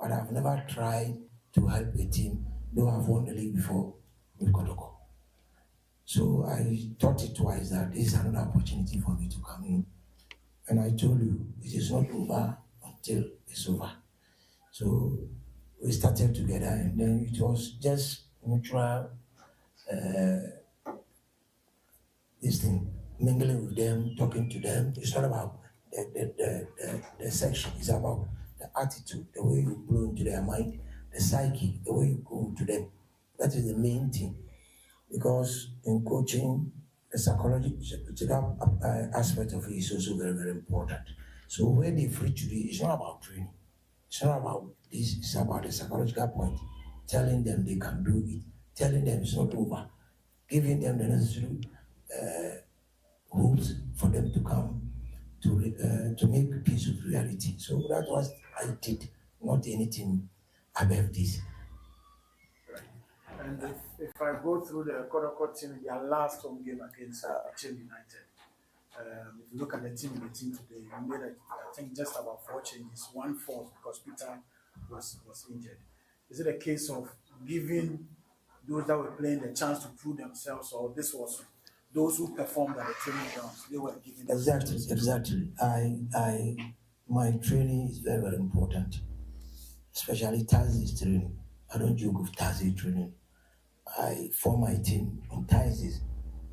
but I've never tried to help a team, though I've won the league before with Kotoko. So I thought it twice that this is another opportunity for me to come in. And I told you, it is not over until it's over. So we started together, and then it was just mutual, this thing, mingling with them, talking to them. It's not about the section, it's about the attitude, the way you blow into their mind, the psyche, the way you go to them. That is the main thing. Because in coaching, the psychological aspect of it is also very, very important. So when they free today, it's not about training. It's not about this, it's about the psychological point. Telling them they can do it, telling them it's not over, giving them the necessary hopes for them to come to make peace with reality. So that was I did, not anything above this. And if I go through the Kodoko team, their last home game against Acheampong United, if you look at the team today, you made, I think, just about 4 changes, 1 force because Peter was injured. Is it a case of giving those that were playing the chance to prove themselves, or this was those who performed at the training grounds, they were given Exactly. My training is very, very important, especially Thursday's training. I don't joke with Thursday training. I form my team on Thursdays,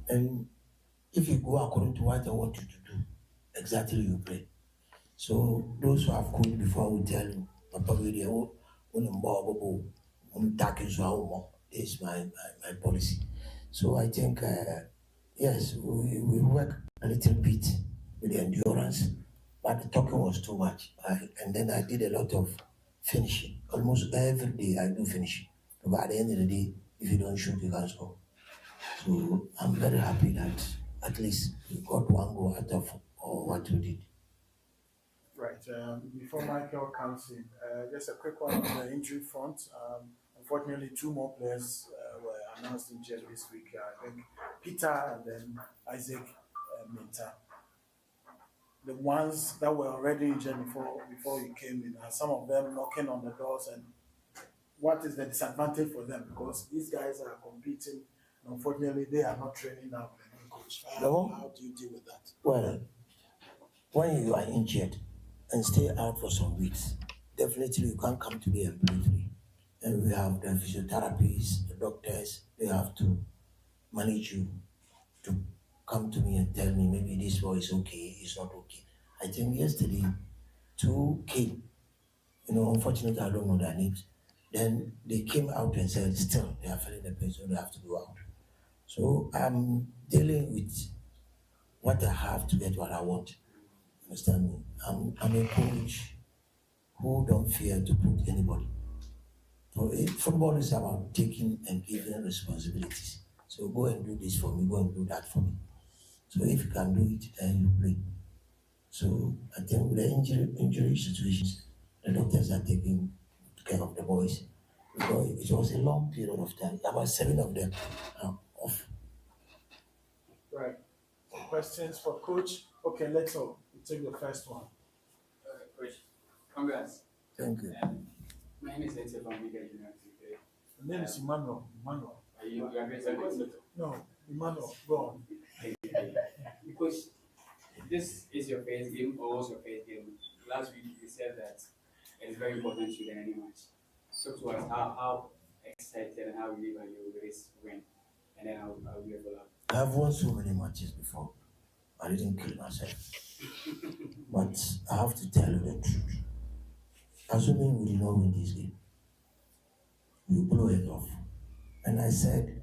and if you go according to what I want you to do, exactly you play. So those who have coached before will tell you, Papa, this is my policy. So I think, yes, we work a little bit with the endurance, but the talking was too much. And then I did a lot of finishing. Almost every day I do finishing. But at the end of the day, if you don't shoot, you can't score. So I'm very happy that at least we got 1 goal out of what we did. Right. Before Michael comes in, just a quick one on the injury front. Unfortunately, 2 more players were announced injured this week. I think Peter and then Isaac Minta. The ones that were already injured before you came in, are some of them knocking on the doors, and what is the disadvantage for them? Because these guys are competing, and unfortunately, they are not training now with the new coach. How do you deal with that? Well, when you are injured and stay out for some weeks, definitely you can't come to the employee. And we have the physiotherapists, the doctors, they have to manage you to come to me and tell me maybe this boy is okay, it's not okay. I think yesterday 2 came, unfortunately I don't know their names. Then they came out and said still they are feeling the pain, so they have to go out. So I'm dealing with what I have to get what I want. Understand me? I'm a coach who don't fear to put anybody. So football is about taking and giving responsibilities. So go and do this for me, go and do that for me. So if you can do it, then you play. So I think with the injury situations, the doctors are taking care of the boys. Because it was a long period of time, about 7 of them off. Right. Questions for Coach? Okay, let's go. We'll take the first one. Coach, congrats. Thank you. My name is Zito from Media University. The name is Emmanuel. Are you graduated with Zito? No, Emmanuel, go on. Because this is your first game, or was your first game. Last week you said that it's very important to win any match. So to us, how excited and how relieved are you with this win? And then I'll do a follow-up. I've won so many matches before. I didn't kill myself. But I have to tell you the truth. Assuming we did not win this game, you blow it off. And I said,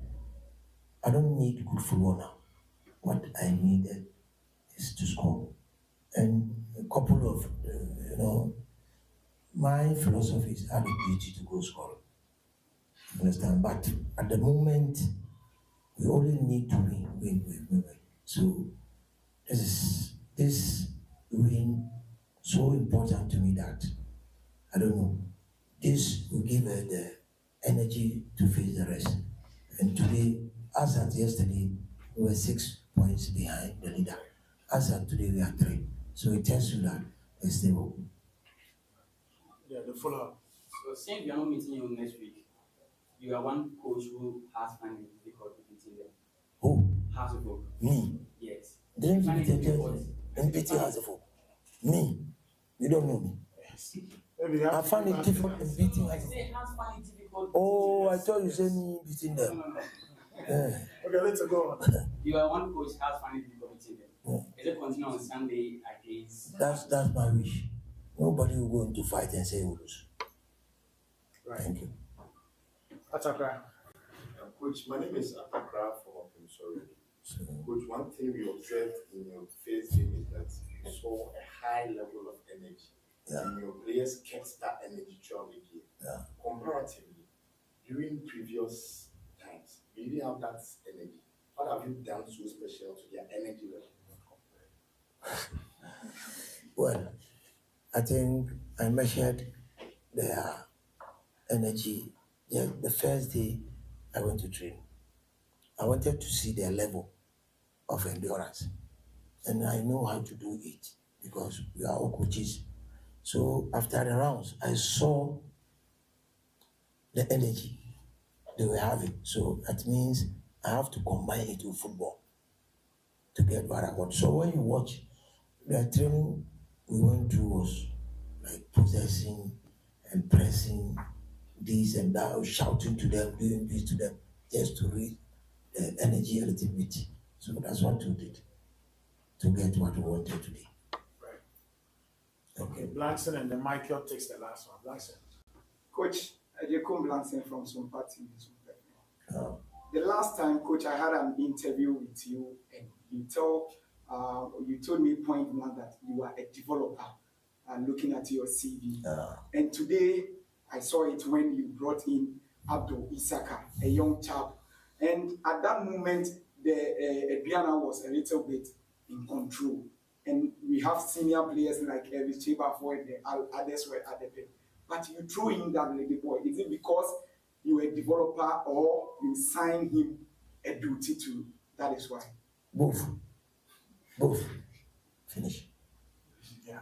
I don't need good football now. What I needed is to score. And a couple of, my philosophy is have the duty to go score. Understand? But at the moment, we only need to win. So this win so important to me that I don't know. This will give her the energy to face the rest. And today, as at yesterday, we were 6 points behind the leader. As at today, we are 3. So it tells you that it's still open. Yeah, the follow-up. So since we are not meeting you next week, you are one coach who has found it difficult beating them. Who? Hasselhoff. Me. Yes. Didn't Find you it difficult. beat Hasselhoff? Me. You don't know me. Yes. Maybe you have I to found give it us difficult the- in beating I Hasselhoff. say has found it difficult. Oh, I thought you said me beating No, them. no, no. Yeah. Okay, let's go on. You are one coach has found it difficult beating them. Yeah. Is it continue on Sunday against? That's my wish. Nobody will go into fight and say we lose. Right. Thank you. Atakra. Coach, my name is Atakra from Sorry. So, Coach, one thing we observed in your first game is that you saw a high level of energy. yeah. And your players kept that energy throughout the game. Yeah. Comparatively, during previous times, you didn't have that energy. What have you done so special to their energy level? Well, I think I measured their energy. Yeah, the first day I went to train, I wanted to see their level of endurance. And I know how to do it because we are all coaches. So after the rounds, I saw the energy they were having. So that means I have to combine it with football to get what I want. So when you watch the training we went through was like possessing and pressing this and that, shouting to them, doing this to them, just to read the energy a little bit. So that's what we did to get what we wanted today. Right. Okay, Blankson and then Michael takes the last one. Blankson. Coach, Jacob Blankson from Sometymer. Uh, The last time, Coach, I had an interview with you, and you told me point blank that you are a developer. Looking at your CV, and today I saw it when you brought in Abdul Isaka, a young chap, and at that moment the Adriana was a little bit in control, and we have senior players like Elvis Cheba for the others were at the bench, but you threw in that lady boy. Is it because you were a developer or you signed him a duty to? That is why. both. Finish. Yeah.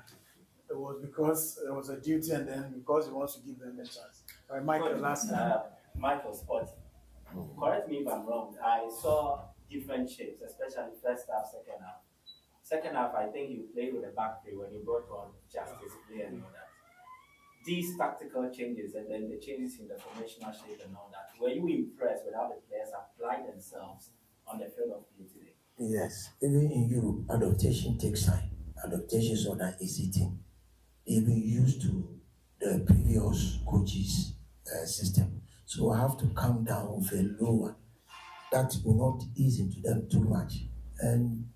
It was because it was a duty and then because he wants to give them a chance. All right, Michael, last time. Michael Sport. Correct me if I'm wrong. I saw different shapes, especially first half, second half. Second half, I think you played with a back three when you brought on Justice Play and all that. These tactical changes and then the changes in the formational shape and all that, were you impressed with how the players applied themselves on the field of play today? Yes, even in Europe, adaptation takes time. Adaptation is not an easy thing. They've been used to the previous coaches' system. So I have to come down with a low one. That will not ease into them too much. And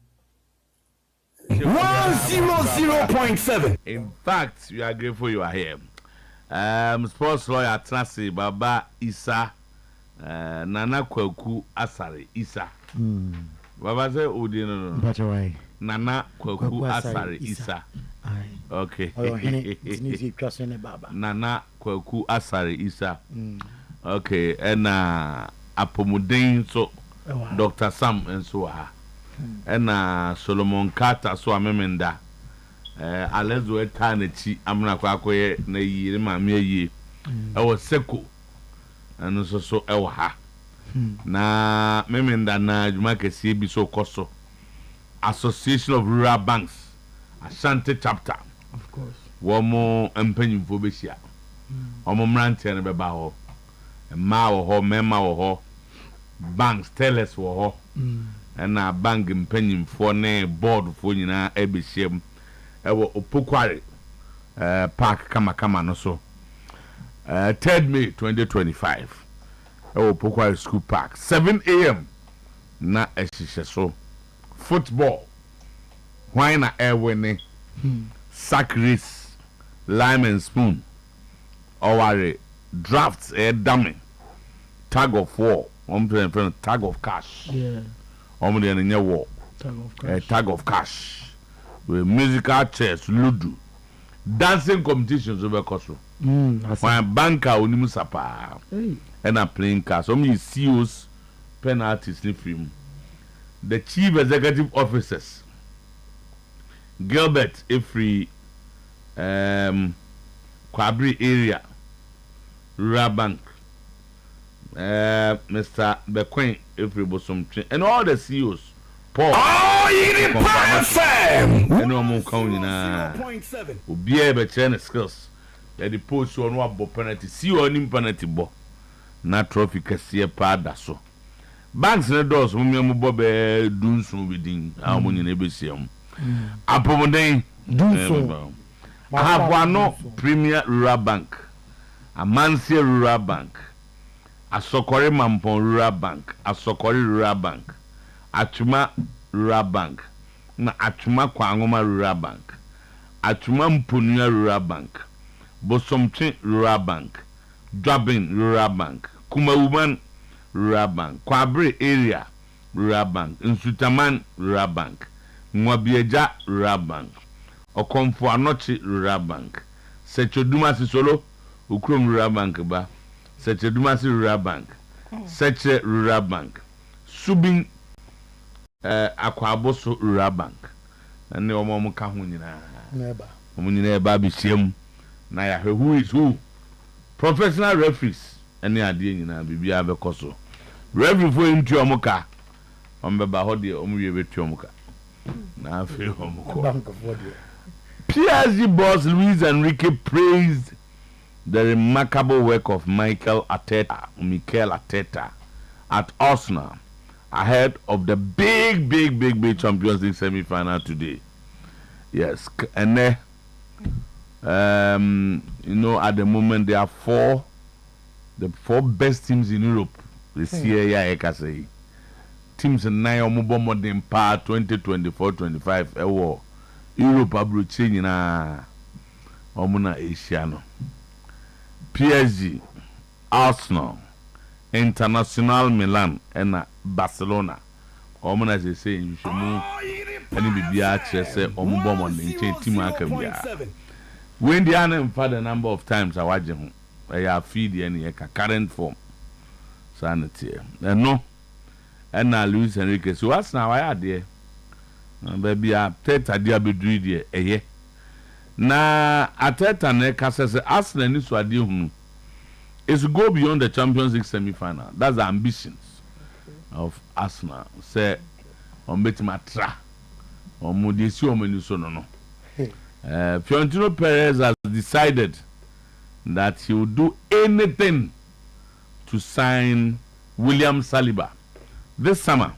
100.7. In fact, we are grateful you are here. Sports lawyer Trasi Baba Isa, Nana Kwaku Asare Isa. Baba say Odi no. Nana Kwaku Asare Isa. Okay. Nana Kwaku Asare Isa. Okay, and Apomudin so Dr. Sam and so ha. And Solomon Carter so amemenda. Alezo etanechi amna kwakoye na yiri ma me yi. E wo seko. Anu so e wo ha. Na memenda na adwuma kese bi so koso. Association of Rural Banks Ashanti chapter. Of course. Womo empanyimfo be hia. Omo mrante ne beba ho. Ma wo ho, mema wo ho. Banks tellers wo ho. Na bank empanyimfo ne board fo nyina e be hiem. Ewo Opokware park kama no so. 3rd May 2025. Ewo Opokware School Park 7 a.m. na ehihye so. Football. Why na winning? Sack race, lime and spoon. Oware drafts dummy. Tag of war. Tag of cash. Yeah. War. Tag of cash. Tag of cash. With musical chairs, ludo. Dancing competitions over Koso. When banker unimusapa. And a playing card. Some you CEOs penalties in film. The chief executive officers Gilbert Ifri Kwabri area Rural Bank, Mr. Bequin, Efribosomtwe, and all the CEOs. Paul. Oyerepa FM. And no more counting. Be able to skills. The post on what bo penalty. See you on penalty bo. Na trophy kasiye pa da so. Banks na doors mo mi bo be dunso within. How money na be see am. Apomoden dunso. Ahabuano Premier Rural Bank. Amansie Rural Bank. Asokore Mampon Rural Bank. Asokore Rural Bank. Atuma Rural Bank. Na Atuma Kwangoma Rural Bank. Atuma Mpunya Rural Bank. Bosomtwe Rural Bank. Dwabin Rural Bank. Kumawuman Rural Bank. Kwabre Area Rural Bank. Nsutaman Rural Bank. Mwabieja Rural Bank. Okomfo Anochi Rural Bank. Sechoduma Sisolo Ukrom Rural Bank ba. Sechoduma si Rural Bank. Seche Rural Bank. Subin Akwaboso Rural Bank. Ane omo ka ho nyina. Neba. Omo nyina e ba bihiem. Na ya who is who? Professional referees. Ane ade nyina bibia be koso. Referee fo ntu omo ka. Ombeba ho de omo wie betu omo ka. Na afi omo ko. Bank of what? PSG boss Luis Enrique praised the remarkable work of Mikel Arteta at Arsenal ahead of the big Champions League semi-final today. Yes, and you know, at the moment there are the four best teams in Europe this year. Yeah, I can say teams in 9 or more than par 2024-25. Europe abroad na omuna Asiano. PSG, Arsenal, International Milan, and Barcelona. Omuna as they say you should move any bibia chese ombom on the team akabia. When the anem for the number of times I watch him, I have feed any current form. Sanity. And no, and now Luis Enrique. So what's now I had there? Baby, Arteta dia bedru die eye na Arteta ne kasese Arsenal ni so ade hu is to go beyond the Champions League semi-final. That's the ambitions of Arsenal. Say on betima tra on modesi o mani so no. Florentino Perez has decided that he will do anything to sign William Saliba this summer.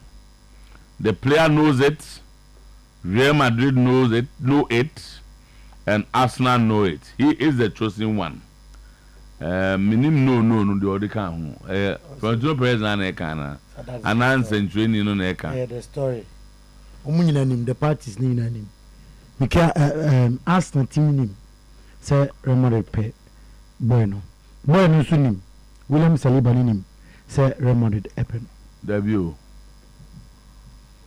The player knows it. Real Madrid know it, and Arsenal know it. He is the chosen one. Minim no the other can. Florentino Perez na ekana. Anan century ni no na eka. Yeah, the story. Omunyina nim the parties ni na nim. Mika Arsenal team nim. Say Real Madrid pe Bueno so nim. William Saliba nim. Say Real Madrid epen. Debut.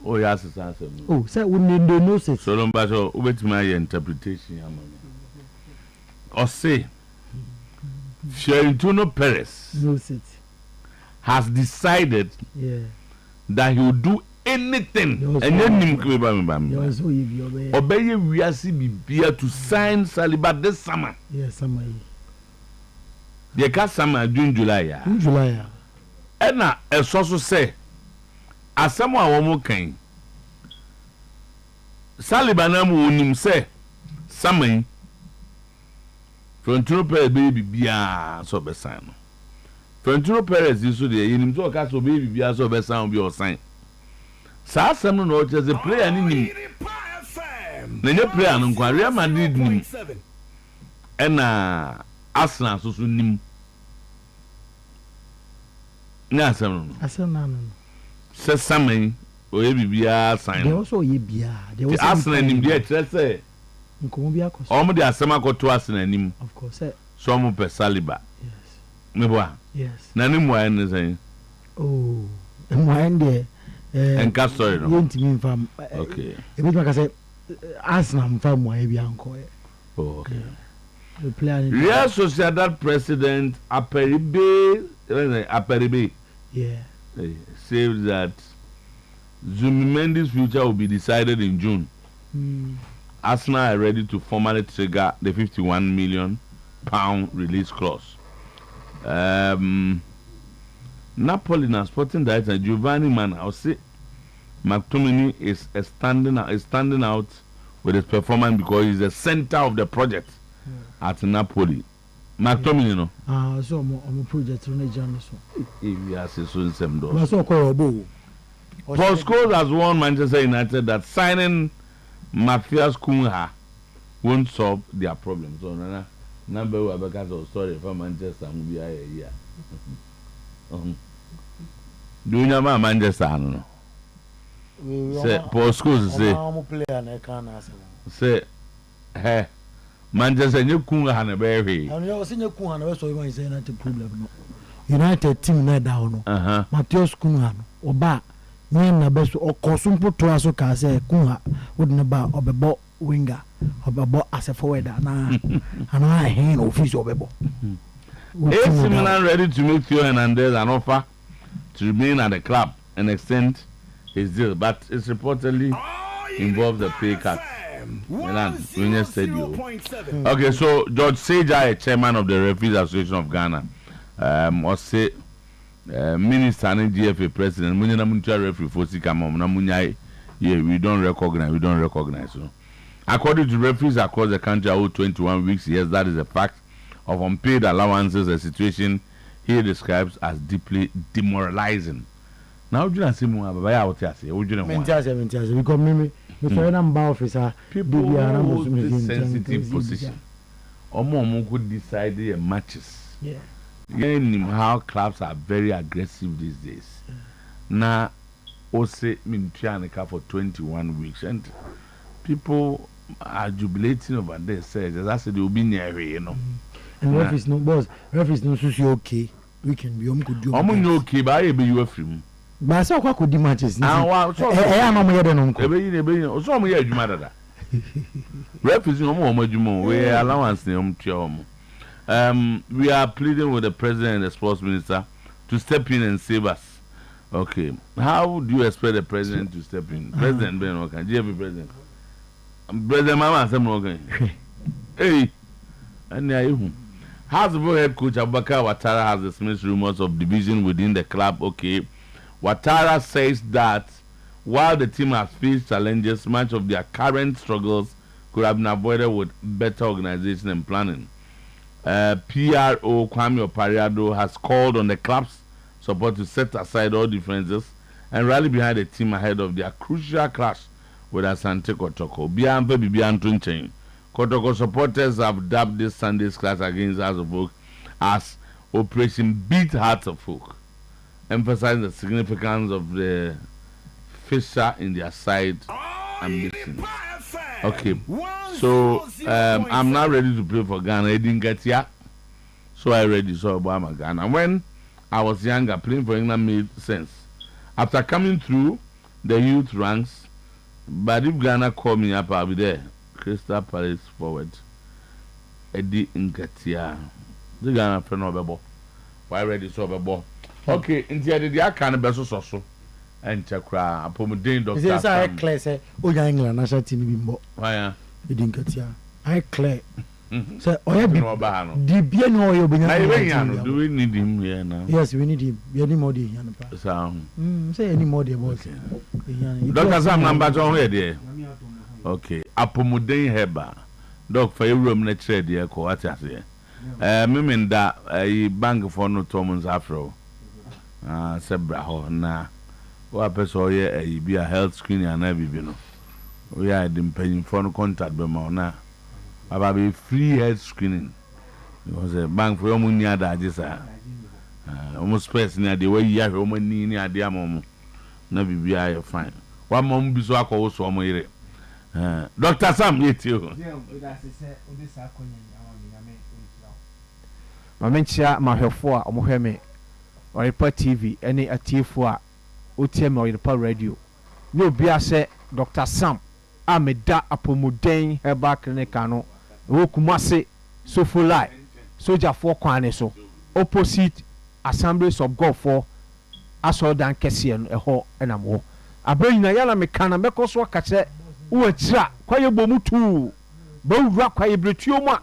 Oh yes, it's answer. Oh, say we need to know it. So long but wait my interpretation. Or say Florentino Perez knows it. Has decided that he will do anything and then him obey we are to sign Saliba this summer. Yes, summer. The cast summer June July. July. And now also say as someone woman can Saliba na mu onim say summer Florentino Perez baby bia so be sign. Florentino Perez is so there him so ka so baby bia so be sign be o sign. Sa asem no o just player ni nim. Na nye player no kwa Real Madrid nim. Na Arsenal so nim. Na asem no. Asem na no. Se summer o ye bibia sign. They also ye bia. They also Arsenal nim there say nkomo bia koso. Omo de asema ko to Arsenal nim. Of course, sir. So omo pe Saliba. Yes. Meboa. Yes. Na nim wa en say. Oh, mwan de enka story no. Yentimi mfam. Okay. Ebi maka say Arsenal mfam mwa e bia nko e. Oh, okay. The player Real Sociedad president Aperibe says that Zubimendi's future will be decided in June. Arsenal are ready to formally trigger the £51 million release clause. Napoli na sporting director Giovanni Mann, I'll say McTominay is standing out with his performance because he's the center of the project at Napoli. McTominay, no. So I'm a project on a journey. If you are so in some doors. That's all called Paul Scholes has warned Manchester United that signing Matthias Cunha won't solve their problems. So, number one, because of story for Manchester, will be a year. Do you know about Manchester? No. Say Paul Scholes say, hey, Manchester, you Cunha and a baby. And you also see Cunha, also you say not a problem. United team not down. Matthias Cunha, Oba. Na best or consumpo to us ka say Cunha wouldn't about obebo winger obebo as a forward na and I hand office obebo. AC Milan ready to make Theo Hernandez an offer to remain at the club and extend his deal, but it's reportedly involves a pay cut. Milan, Winger said you. Okay, so George Seja, chairman of the Referees Association of Ghana, or say Minister and GFA President, we don't recognize. So, according to referees across the country, out 21 weeks, yes, that is a fact of unpaid allowances, a situation he describes as deeply demoralizing. Now, do you see more about what you because me officer people hold this sensitive position. Omo could decide the matches. Yeah. How clubs are very aggressive these days. Now, Ose Mintianica for 21 weeks, and people are jubilating over there. Says I said they will be near, you know. And referees no boss, referees no so okay. We can be could do. Okay, but I be you film. But I saw what could do matches. Now, so I am here then uncle. So me here Jumada. Referees no more Jumo. We allowance them. We are pleading with the president and the sports minister to step in and save us. Okay, how do you expect the president to step in? President Ben Okan, GFB president. President Mama Sam Okan. Hey, and House of head coach Abubakar Ouattara has dismissed rumors of division within the club. Okay, Ouattara says that while the team has faced challenges, much of their current struggles could have been avoided with better organization and planning. PRO Kwame Opariado has called on the club's support to set aside all differences and rally behind the team ahead of their crucial clash with Asante Kotoko. Bianfe Bibianto Chain. Kotoko supporters have dubbed this Sunday's clash against Hearts of Oak as Operation Beat Hearts of Oak, emphasizing the significance of the fissure in their side ambitions. Okay, so I'm now ready to play for Ghana. I didn't get here, so I ready so Obama Ghana. When I was younger, playing for England made sense. After coming through the youth ranks, but if Ghana call me up, I'll be there. Crystal Palace forward. Eddie Nkatia. The Ghana friend of Bebo. Why ready so Bebo? Okay, in the other kind of beso so. And Chakra, Apomodin Doctor. Is I clear say, oh, England national team bimbo. Why, Eddie Nkatia. I clear. So, oh, yeah, do we need him here now? Yes, we need him. We need more day. Say any more day, boss. Doctor Sam number on here. Okay, Apomodin Heba. Doc for your room next year, dear. What I say? Meaning that a bank for no Thomas Afro. Sebraho na. What person here? Be a health screening and everything. We are paying for no contact, but now. About a free health screening. It was a bank for your money at that. Almost personally, the way you have your money near the amount. Never be I fine. One mom be so I call so my Dr. Sam, yet you. My mentia, my hair for a Moheme, Oyerepa TV, any a T4, Oyerepa Radio. No be a say, Dr. Sam, I'm a da Apomodin, her back in the cano. Wokumase Sofulai Soldier 4 Kwaneso opposite Assemblies of God for Asodan Kessian a ho and a more. I bring Nayala Mekana Mekos Wakache Uetra Kwayo Bomutu Bo Rakwaye Bretioma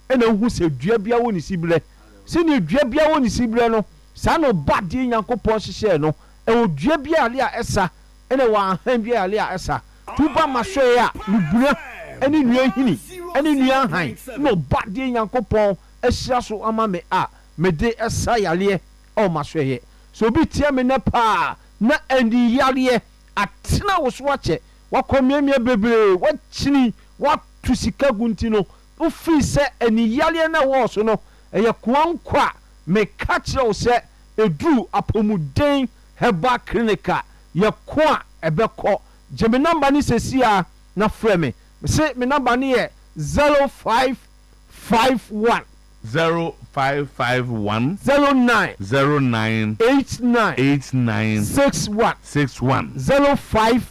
and a who said Diabia Winisible sini dua bia woni sibre no sa no bade Nyankopon hyehyɛ no e wo dua bia ale a esa ene wa han bia ale a esa tuba masoe a nubura ene nua hini ene nua han no bade Nyankopon ahyira so ama me a me de esa yale o masoe so bi tie me ne pa na andi yale atena wo so ache wakomiemie bebre wachini watu sika gunti no ufi se eni yale na wo so no eye kwankwa me kachira wo se edu apomuden heba clinica ye kwa ebeko je me number ni sesia na frame me se me number ni ye 0551 0551 09 09 89 89 61 61 0551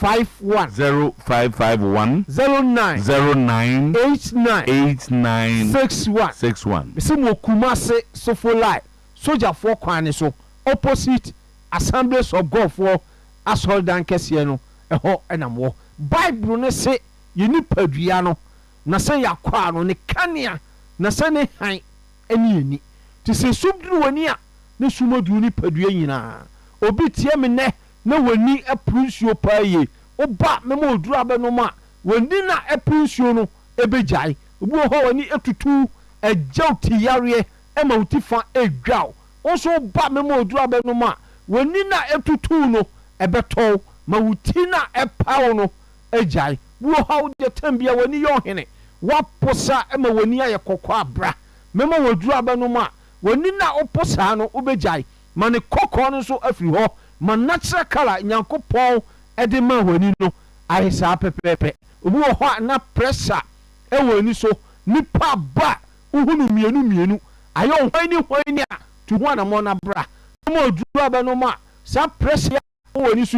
0551 09 09 89 89 61 61 mesi mo Kumase Sofolai soja for kwane so opposite Assemblies of God for asoldan kese no eho enamwo Bible ne se yeni padua no na se yakwa no ne kanea na se ne han eni eni ti se subduru wani a ne sumoduru ni padua nyina obi tie me ne na wani aprunsio paye oba memo oduru abenoma wani na aprunsio no ebejai obi ho wani etutu ejaw tiyare ema utifa edwaw onso ba memo oduru abenoma wani na etutu no ebeto ma wutina epawo no ejai wo ha de tambia wani yo hene waposa ema wani aye kokwa abra memo oduru abenoma wani na oposa no obejai mane kokko no so afiri ho ma natural color Nyankopon ede ma wani no ayesa pepepe obi wo ho na pressure e wani so nipa ba uhunu mienu ayo hwani a tu ho na mo na bra mo oduru abeno ma sa pressure wani so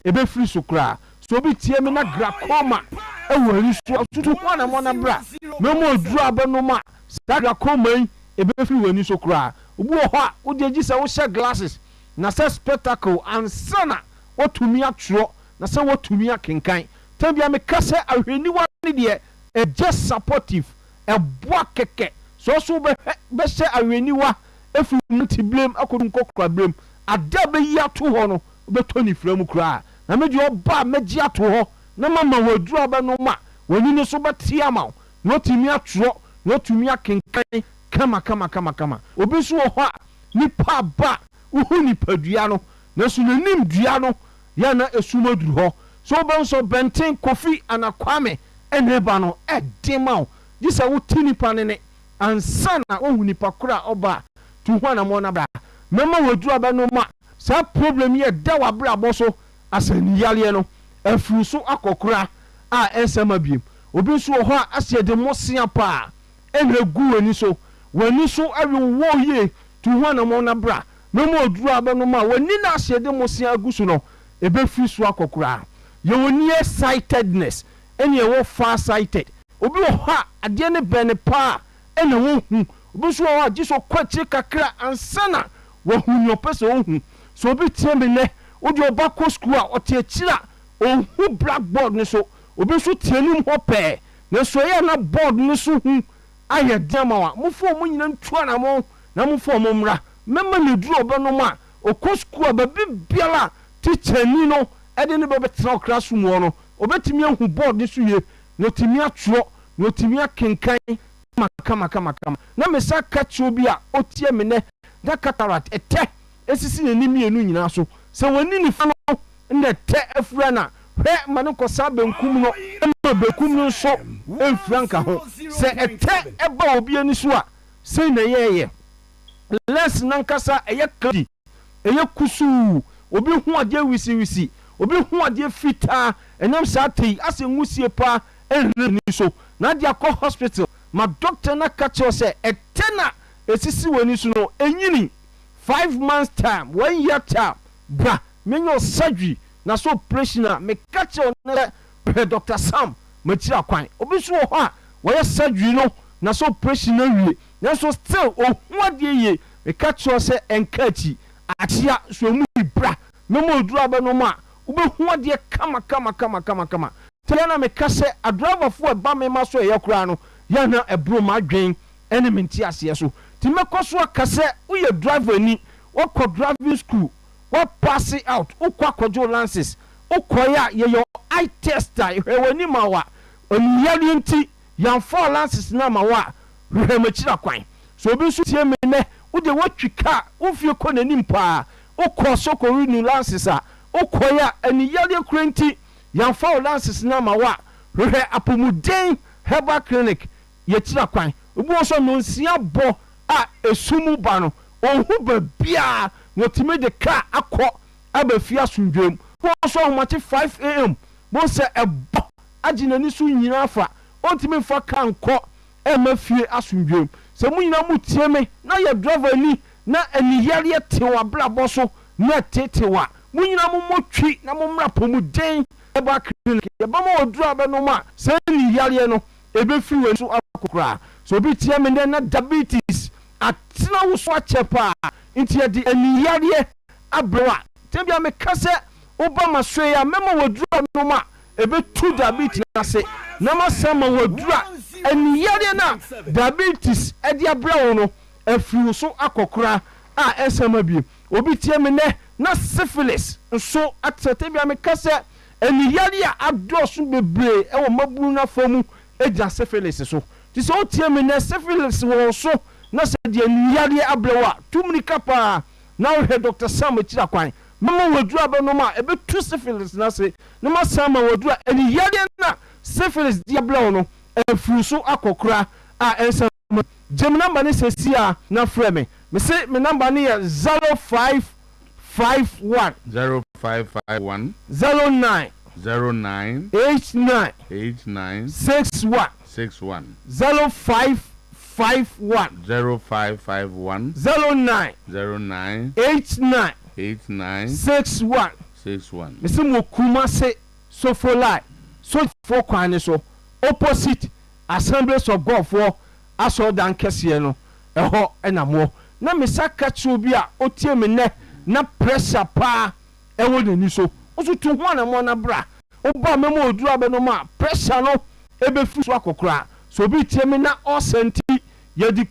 ebe free so kra so bi tie me na glaucoma e wani so tu ho na mo na bra mo oduru abeno ma sa glaucoma ebe free wani so kra obi wo ho a wo de gisa wo share glasses na se spectacle ansana watumi atro na se watumi akenkan tambia me kase ahweniwa ne de e just supportive e boa keke so be se ahweniwa efu nti blame akodun kokra blame ada be yi ato ho no be toni fram kra na me de oba meji ato ho na mama waduru aba no ma wani ne so beti ama no tumi atro no tumi akenkan kama obi so ho a nipa ba uhuni padua no na so nanim dua no ya na esumaduru ho so bonso benten kofi anakwame eneba no edema gisa wo tinipa ne ansana ohuni pakura oba tu ho na mo na bra mema waduru aba no ma sa problem ye da wa bra boso asani yale no afuru so akokora a ensema biem obi so ho a ase de mosia pa enregu wani so awi wo ye tu ho na mo na bra memo oduru abeno ma wani na ahyede mosia agusu no ebe free so akokora ye woni sightedness ene ye wo far sighted obi wo ha ade ne bene pa ene wo hu obi so wo agiso kwachi kakra ansana wo hu nyo pese wo hu so obi tie me ne odi oba ko school a ote akira o hu blackboard ne so obi so tie nim ho pe na so ye na board ne so hu aye dema wa mufo mu nyina ntua na mo na mufo mo mra mema ne duro beno ma okoskua ba bibiala teacher ni no ede ne be tra classroom no obetimi ahu board ni so ye no timi atro no timi akenkan kama na mesa catch obi a otie me ne da cataract ete esisi ne ni mienu nyina so se wani ni fa no ne te afura na hwe mane ko sa benkum no ma bekum no so emfranka ho se ete eba obi ani so a se na yeye les nankasa eye kadi eye kusu obi hu ade wisi obi hu ade fita enam sa tei ase nwusie pa enni so na dia ko hospital ma doctor na catch us say etena esisi wani so no enyini 5 months time 1 year time bra menyo surgery na so operation me catch on Dr. Sam matira kwan obi so ho a wo surgery no na so operation na wie na so still ohun ade ye me catch us say enkachi achia so mu bra memo oduru abeno ma ube hu ade kama tena me kase a driver fo ba me ma so ye kura no ya na ebro ma dwen ene menti ase so Timekoso akase uye driver ni wako driving school wa pass it out ukwa kojo lances ukoya ye your eye tester hewani mawa oniyali nti yamfa lances na mawa hwemachira kwan so obi so tie me ne ude watwika ufie ko nanim pa ukọ ko renew lances a ukoya aniyali krenti yamfa lances na mawa hwe apomuden herbal clinic ye chira kwan obi so no nsia bo a esumu ba no onhu ba bia no time de car akọ abafia sundwem so homate 5 am mo se ebo aginani so nyina afa ontime fa kan kọ emafie asundwem se mu nyina mu tie me na ye driver ni na aniyare tewa blabo so na tetewa mu nyina mu motwi na mo mra pomuden eba clinic ye ba mo odura be no ma se aniyare no ebe fi we so akokra so bi tie me na diabetes atina wo so achepa nti ye di aniyare abrewa tebia me kase obama so ya memo wodura no ma ebe tu diabetes na se na masama wodura aniyare na diabetes edi abrewo no afi so akokra a esama bi obi tie me ne na syphilis so atebia me kase aniyare a adoso bebre e wo maburu na famu eja syphilis so ti so tie me ne syphilis wo so na se de aniyare abrewa tumni kapa na we Dr. Sam Chira kwan mama wodura ba no ma ebe tu syphilis na se na masama wodura aniyare na syphilis dia abrewo no afi so akokra a esama Jim number ni sesia na frame me say me number ni 0551 0551 09 09 89 89 61 61 0551 0551 09 09 89 89 61 61 me say mo kuma se so for lie so for kwan so opposite Assemblies of God for aso dan kese no eho enamo na mesaka chu bi a otie me ne na pressure pa ewo nani so oso tu ho na mo na bra oba memo oduru abeno ma pressure no ebe fu so akokora so bi tie me na osenti yedi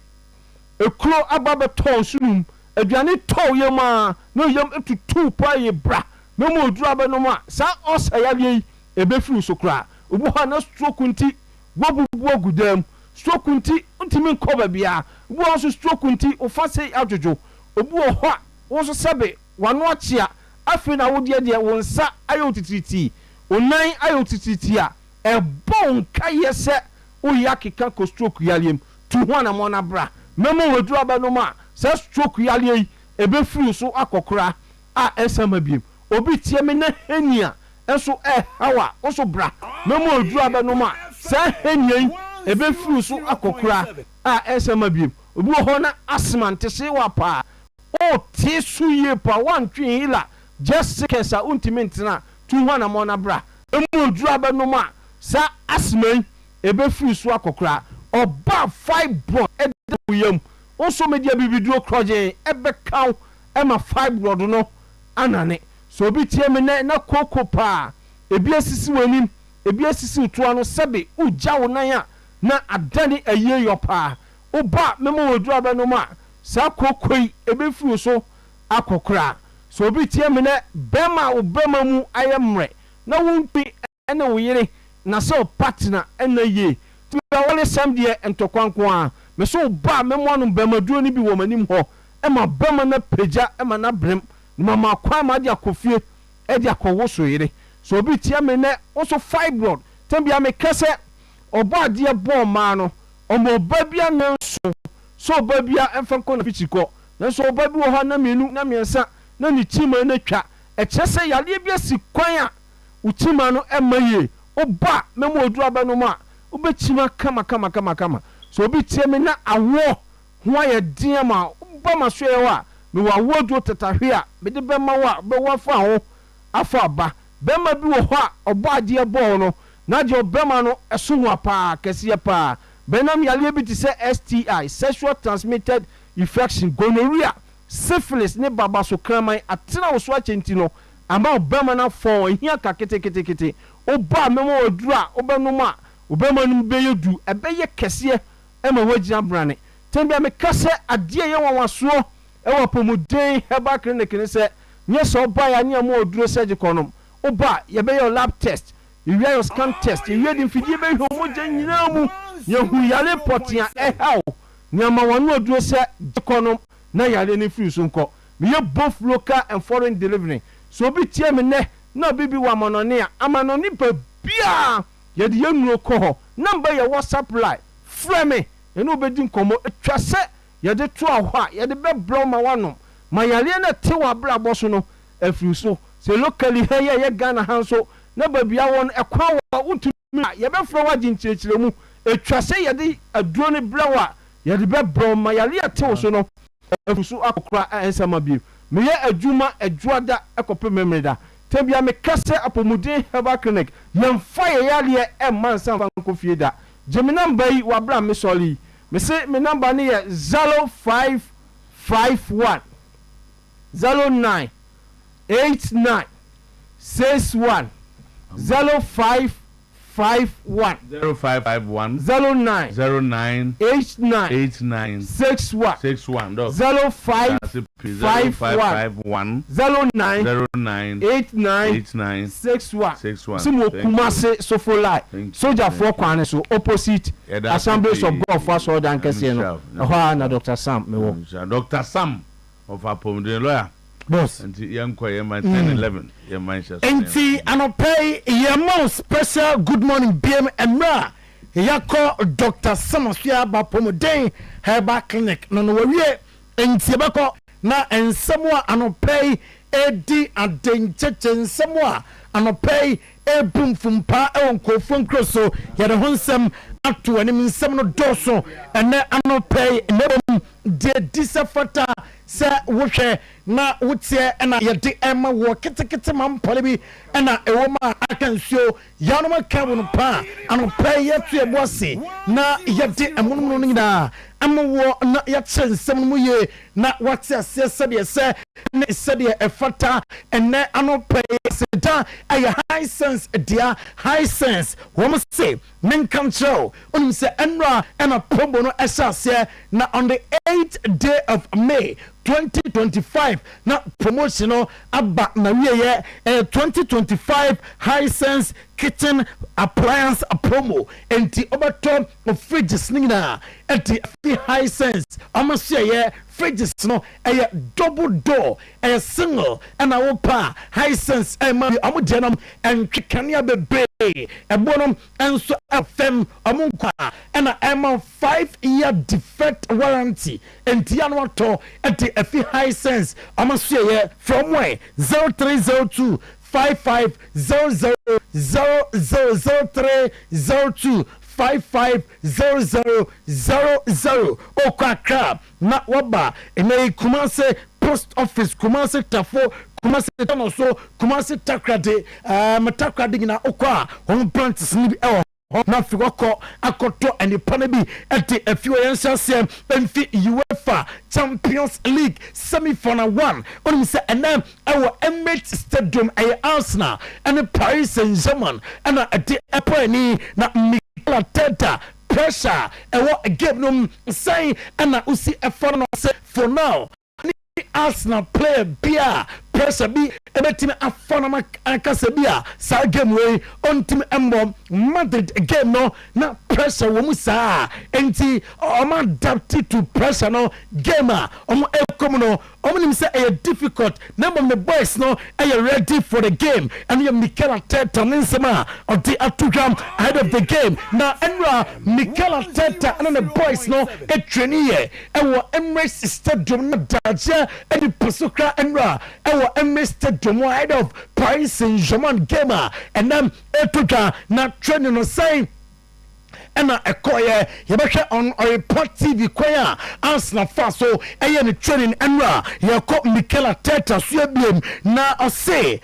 ekuro ababe ton sunum aduane to ye ma no yam etutu pa ye bra memo oduru abeno ma sa osaya ebe fu so kra obo ha na stroke nti wobubu agudam stroke nti ntimi nkoba bia wo so stroke nti ofase adwojo obu ho a wo so sebe wano achia afi na wo de wonsa ayo titiriti onan ayo titiriti a ebon kayese wo yakeka ko stroke yaliem tu ho na mo na bra memo woduru abano ma sa stroke yalie ebe firi so akokora a esama biem obi tie me na henia enso hawa wo so bra memo woduru abano ma sa henia ebe furu so akokora a esama biem obi ho na asmante se wa pa o ti suye pa wantwe ila just seconds a ultimate na tu ho na mo na bra emu oduru abano ma sa asman ebe furu so akokora oba fibroid eduyam o so media bibiduro kroje ebe kaw ema fibroid no anane so obi tie me na koko pa ebi asisi wanim ebi asisi utoa no sebe uja wo nan a na adani aye yopa oba memo woduru abeno ma sa kokoi ebe furu so akokora so obi tie me ne bema obema mu ayemre na wonpi ene wo yire na so partner ene ye ti wole sam de entokwanko a me so ba memo anu bema duro ni bi wo manim ho e ma bema na peja e ma na brem ni mama kwa ma de akofie e de akowo so yire so obi tie me ne also fibroid tambia me kese oba de bo ma no omo babia na so babia emfanko na fichiko na so babi wo ha na menu na miensa na ni chima na twa e chese yale bia si kwan a uchima no emaye oba memo oduru abano ma obechima kama so obi tie me na awo ho aye din ma oba ma so ye wa me wa wodu tetahwe a me de bema wa be wa fa ho afa ba bema bi wo ho a oba de bo no na je obema no eso ho pa kese pa benam yale bi ti se STI sexual transmitted infection gonorrhea syphilis ne baba so kraman atena wo so achenti no ama obema na fon ehia ka kete oba memo odura obenu ma obema num beyedu ebeye kese ema wagina brane tembia me kase adie ye wanwaso e wa pomuden heba clinic ni se nye so ba ya nya mo oduro surgical no oba ye be your lab test you wear your scan test you wear the fidie be homo nyina mu ye hu yale potia e hawo nyama wanu oduro surgical no na yale ni free so nko me ye both local and foreign delivery so bi tie me ne na bibi wa monone a amanoni pa bia ye de yenu ko ho number your WhatsApp line frame enu obedi nkomo etwase ye de to aho a ye de be blow ma wanom mayale na te wa bra boso no afiri so se locally here ye Ghana hanso na babia won ekwa wa untumi ye be fro wa ginchirechire mu etwase ye de aduro ne blawa ye de be blow mayale te wo so no afiri so akokra ensama bi me ye adwuma adwoada ekope memreda tebia me kase apomuden heba clinic yem fire yale e mansan fa nkofie da Gemina Bay wabra me soli. Me say me number ni 0551 09 89 61 0551 0551 09 09 89 89 61 0551 09 89 61 Simo Kumase Sofolai Soldier for Kwane so opposite Assemblies of God for so dan kese no na Dr. Sam me wo Dr. Sam of Apomden lawyer boss nti yanko ye man 10-11 ye man sha nti anopay ye mo special good morning BM emra yakọ Dr. Sam Otuo Apomden Herbal Clinic no wawie nti bako na ensemo anopay edi adencheche nsemo anopay ebumfumpa ewonkofo nkroso ye de honsem ato anim nsem no doso ene anopay nebom de disafata se wohwe na wotie na yede ema wo ketekete mampole bi na ewoma akansuo yanoma kabun pa anopay yetu eboase na yede emunum no nyina amawo na yache nsem mu ye na wate ase sede se ne sede efata ene anopay seda ay high sense dia high sense wo say men control onim se enra ena pombo no esase na on the 8th day of May 2025 na promotional abba na wiye 2025 high sense kitchen appliance promo enti obato of fridges ningina enti high sense amasie fridges no a double door a single and a wopa high sense amudenam and kikania bebe a bonum and so fm amunkwa and a 5-year defect warranty and tianwato at the high sense amasie from where 0302 5500000302 550000 okaka na waba ene Kumase post office Kumase tafo Kumase tano so Kumase takrade matakrade gina okwa hon branches ni bi na fikoko akoto and the panabi at the FUNSM MF UEFA Champions League semi-final 1 on say and then our Emirates Stadium Arsenal and Paris Saint-Germain and at the Apani na Teta pressure and what a game no say and I see a for now Arsenal player beer pressure be ebetim afona akase bia sa game way on team embo Madrid game no na pressure wo musa enti o ma adapt to pressure no gamer o mo ekom no o mo nim say e difficult number the boys no are ready for the game and you Mikel Arteta nsema o di atugam ahead of the game na enra Mikel Arteta and the boys no e train here e wo Emirates Stadium na daje e di posukra enra e wo Emirates Stadium ahead of Paris Saint-Germain gamer and then etuga na training no say and a koye yebehwe on Oyerepa TV koya Arsenal faso eye ne training enra yako Mikel Arteta suabiem na ose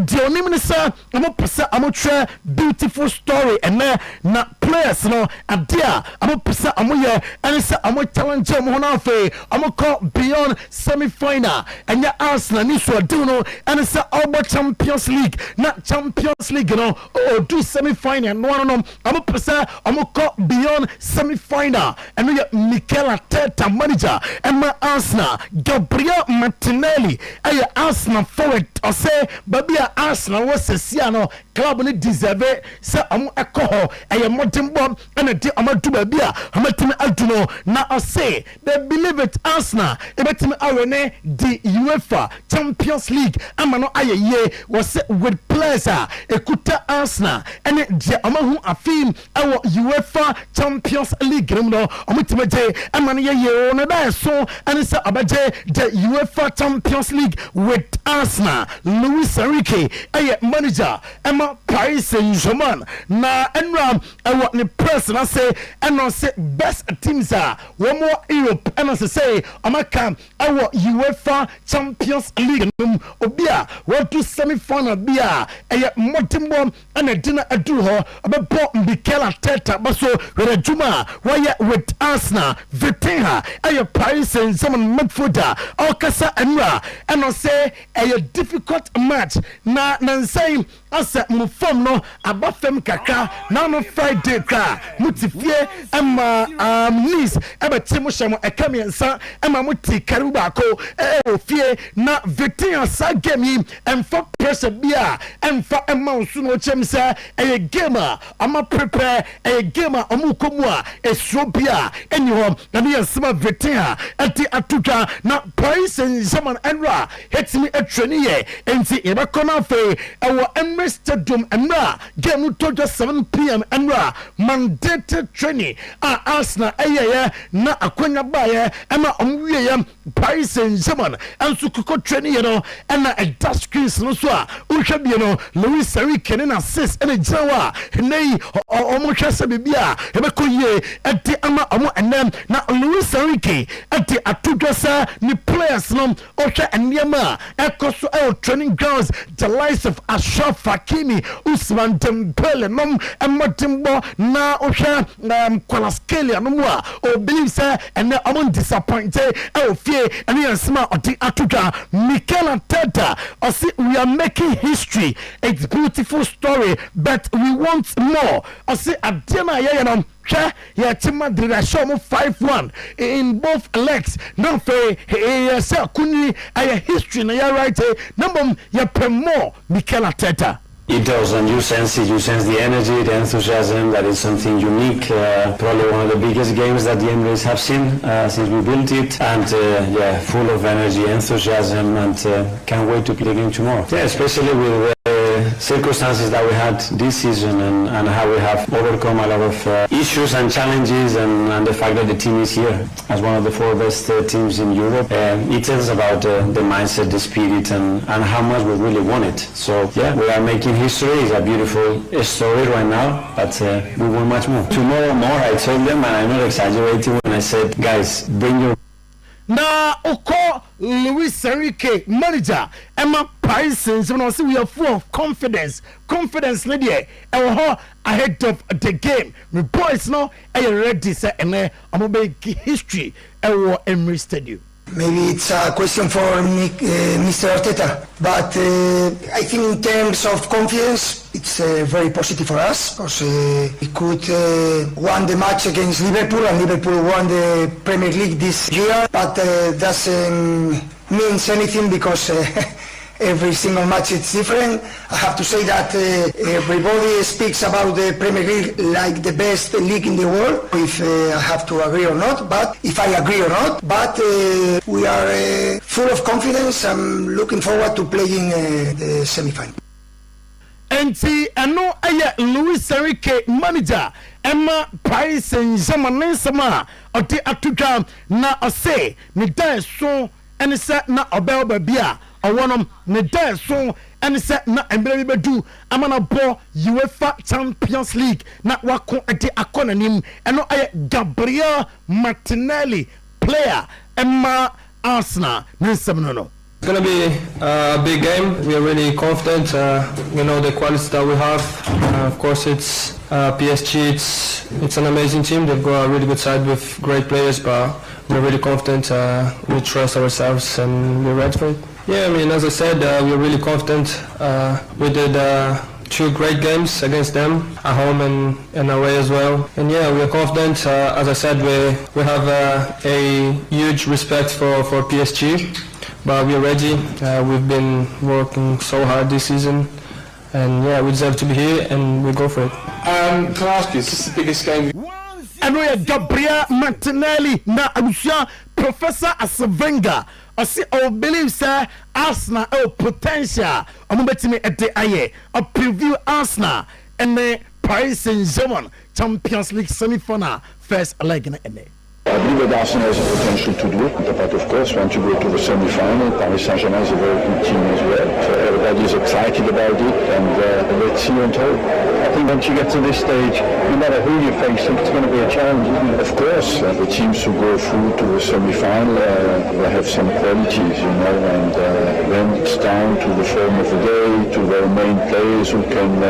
de onim ne sa amo pesa amo twa beautiful story and na players no adia amo pesa amo ye and say amo challenge mo na fe amo call beyond semi-final and ya Arsenal ni so do no and say all Champions League na Champions League no do semi-final no amo pesa Omoko beyond semi-final. And we Mikel Arteta manager. Emma Arsenal, Gabriel Martinelli. Aye Arsenal forward. Or say, Babia Arsenal was a Siano. Club ni deserve. Say Amu Ekoho. Aye Martin Bomb. And a day Amatu Babia. Amatime Aduno. Now I say, they believe it Arsenal. Ebatime Arene. The UEFA Champions League. Amano Aye ye was with pleasure. Ekuta Arsenal. And the Amahu Afim. Our UEFA Champions League. No, Amatime J. Amani ye on a so. And it's Abaje. The UEFA Champions League with Arsenal. Luis Enrique. Aye manager. Emma Paris Saint-Germain. Na Enram. I want the person I say. And I say best teams are. One more Europe. And I say. Amaka. Our UEFA Champions League. Obia. What to semi-final beer. Aye Motimbo. And a dinner at Duho. About Mikel Arteta. Baso. With a Juma. Why with Arsenal. Vitinha. Aye Paris Saint-Germain midfielder. Okasa Enra. And I say. A difficult match. Na say. Asa mufom no abafem kaka na no Friday ka mutifie ama nis ebe timu shamo ekami ensa ama muti karuba ko ofie na vetin asa game yi emfa pressure bia emfa ema osu no chemsa eye gamer ama prepare eye gamer omu komu a esuo bia eni ho na ne yesema vetin a ati atuka na Paris Saint-Germain enra hetimi etreni ye enti eba kona fe ewo Stadium Emra game to just 7 p.m. Emra mandated training Arsenal na akwanya baye ema omwie Paris Saint-Germain anso kuko training you know and a dash screens no so a uhwe you know Luis Enrique na assist and jawa nei omo hwese bibia ebekoye enti ama omo enem na Luis Enrique enti atudwasa ni players no ohwe eniema ekoso training grounds the likes of Ashraf Hakimi Usman Dembele nom Amatimbo na ohwa Kwalaskelia no mo o believe say and am disappointed fear and yesma oti atuka Mikel Arteta or see we are making history. It's beautiful story but we want more. Or see adena ya yeah, Team Madrid I show 5-1 in both legs. Now for say kuni aya history na ya right number ya more Mikel Arteta. It does, and you sense it. You sense the energy, the enthusiasm. That is something unique. Probably one of the biggest games that the Emirates have seen since we built it. And yeah, full of energy, enthusiasm, and can't wait to play the game tomorrow. Yeah, especially with circumstances that we had this season and how we have overcome a lot of issues and challenges and the fact that the team is here as one of the 4 best teams in Europe. It tells about the mindset, the spirit, and how much we really want it. So yeah, we are making history. It's a beautiful story right now, but we want much more. Tomorrow more, I told them, and I'm not exaggerating when I said, guys, bring your... Na oko Luis Enrique manager Emma Paris Saint-Germain say we are full of confidence lady ahead of the game. My boys now are ready say and I'm make history at Emirates Stadium. Maybe it's a question for Mr. Arteta, but I think in terms of confidence, it's very positive for us because we could won the match against Liverpool and Liverpool won the Premier League this year, but doesn't mean anything because every single match is different. I have to say that everybody speaks about the Premier League like the best league in the world, if I have to agree or not, but if I agree or not, but we are full of confidence. I'm looking forward to playing the semi-final. And see, I know I Luis Enrique manager Emma Paris Saint-Germain sama oti atuka na ose ni dan so ene se na obel babia awonom ne dan so ene se na embre bi bedu amana bo UEFA Champions League na wako edi akonanim eno aye Gabriel Martinelli player Emma Arsenal ne semno. It's going to be a big game. We are really confident. We know the quality that we have. Of course, it's PSG. It's an amazing team. They've got a really good side with great players, but we're really confident. We trust ourselves and we're ready for it. Yeah, I mean, as I said, we're really confident. We did two great games against them at home and away as well. And yeah, we are confident. As I said, we have a huge respect for PSG, but we are ready. We've been working so hard this season, and yeah, we deserve to be here, and we go for it. Can I ask you, is this the biggest game? And we are Gabriel Martinelli na Abusia Professor Asavenga. I see or believe sir Arsenal potential. I'm betting me at the aye a preview Arsenal and the Paris Saint-Germain Champions League semi-final first leg in the I believe that Arsenal has the potential to do it, but of course want to go to the semi-final. Paris Saint-Germain is a very good team as well, so everybody is excited about it, and let's see and hope. I think once you get to this stage, no matter who you face, it's going to be a challenge, isn't it? Of course, the teams who go through to the semi-final will have some qualities, and then it's down to the form of the day, to their main players who can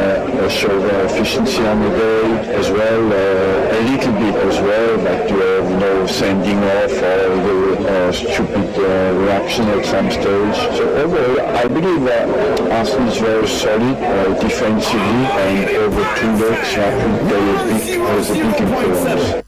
show their efficiency on the day as well, a little bit as well, but sending off or the stupid reaction at some stage. So overall, I believe that Arsenal is very solid defensively, and over 2 legs has a big influence.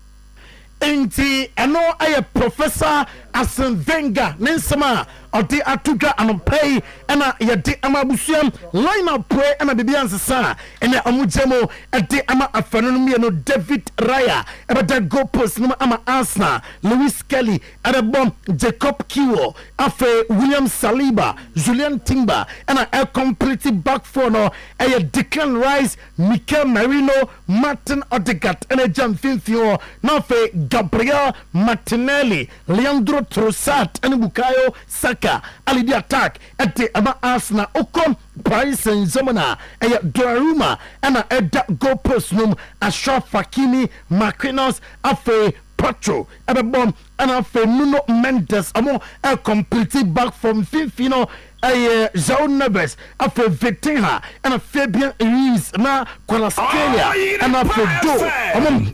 Enti ano aye Professor Asavenga Nensama odi atuga anopay ena yedi amabusuam line up pray ena bibianse sa ena amujemo edi ama afanonum no David Raya ebeda go post no ama Arsenal Lewis Kelly adebom Jacob Kiwo afe William Saliba Julian Timber ena a complete back four no aye Declan Rice Mikel Merino Martin Odegaard ena jam finfio na fe Gabriel Martinelli Leandro Trossard and Bukayo Saka ali the attack at the Arsenal Okom Paris Saint-Germain Donnarumma and a goal post num Ashraf Hakimi Marquinhos afe Patro bomb and afe Nuno Mendes amo a complete back from Finfino João Neves afe Vitinha and a Fabian Ruiz na Kvaratskhelia and afe Do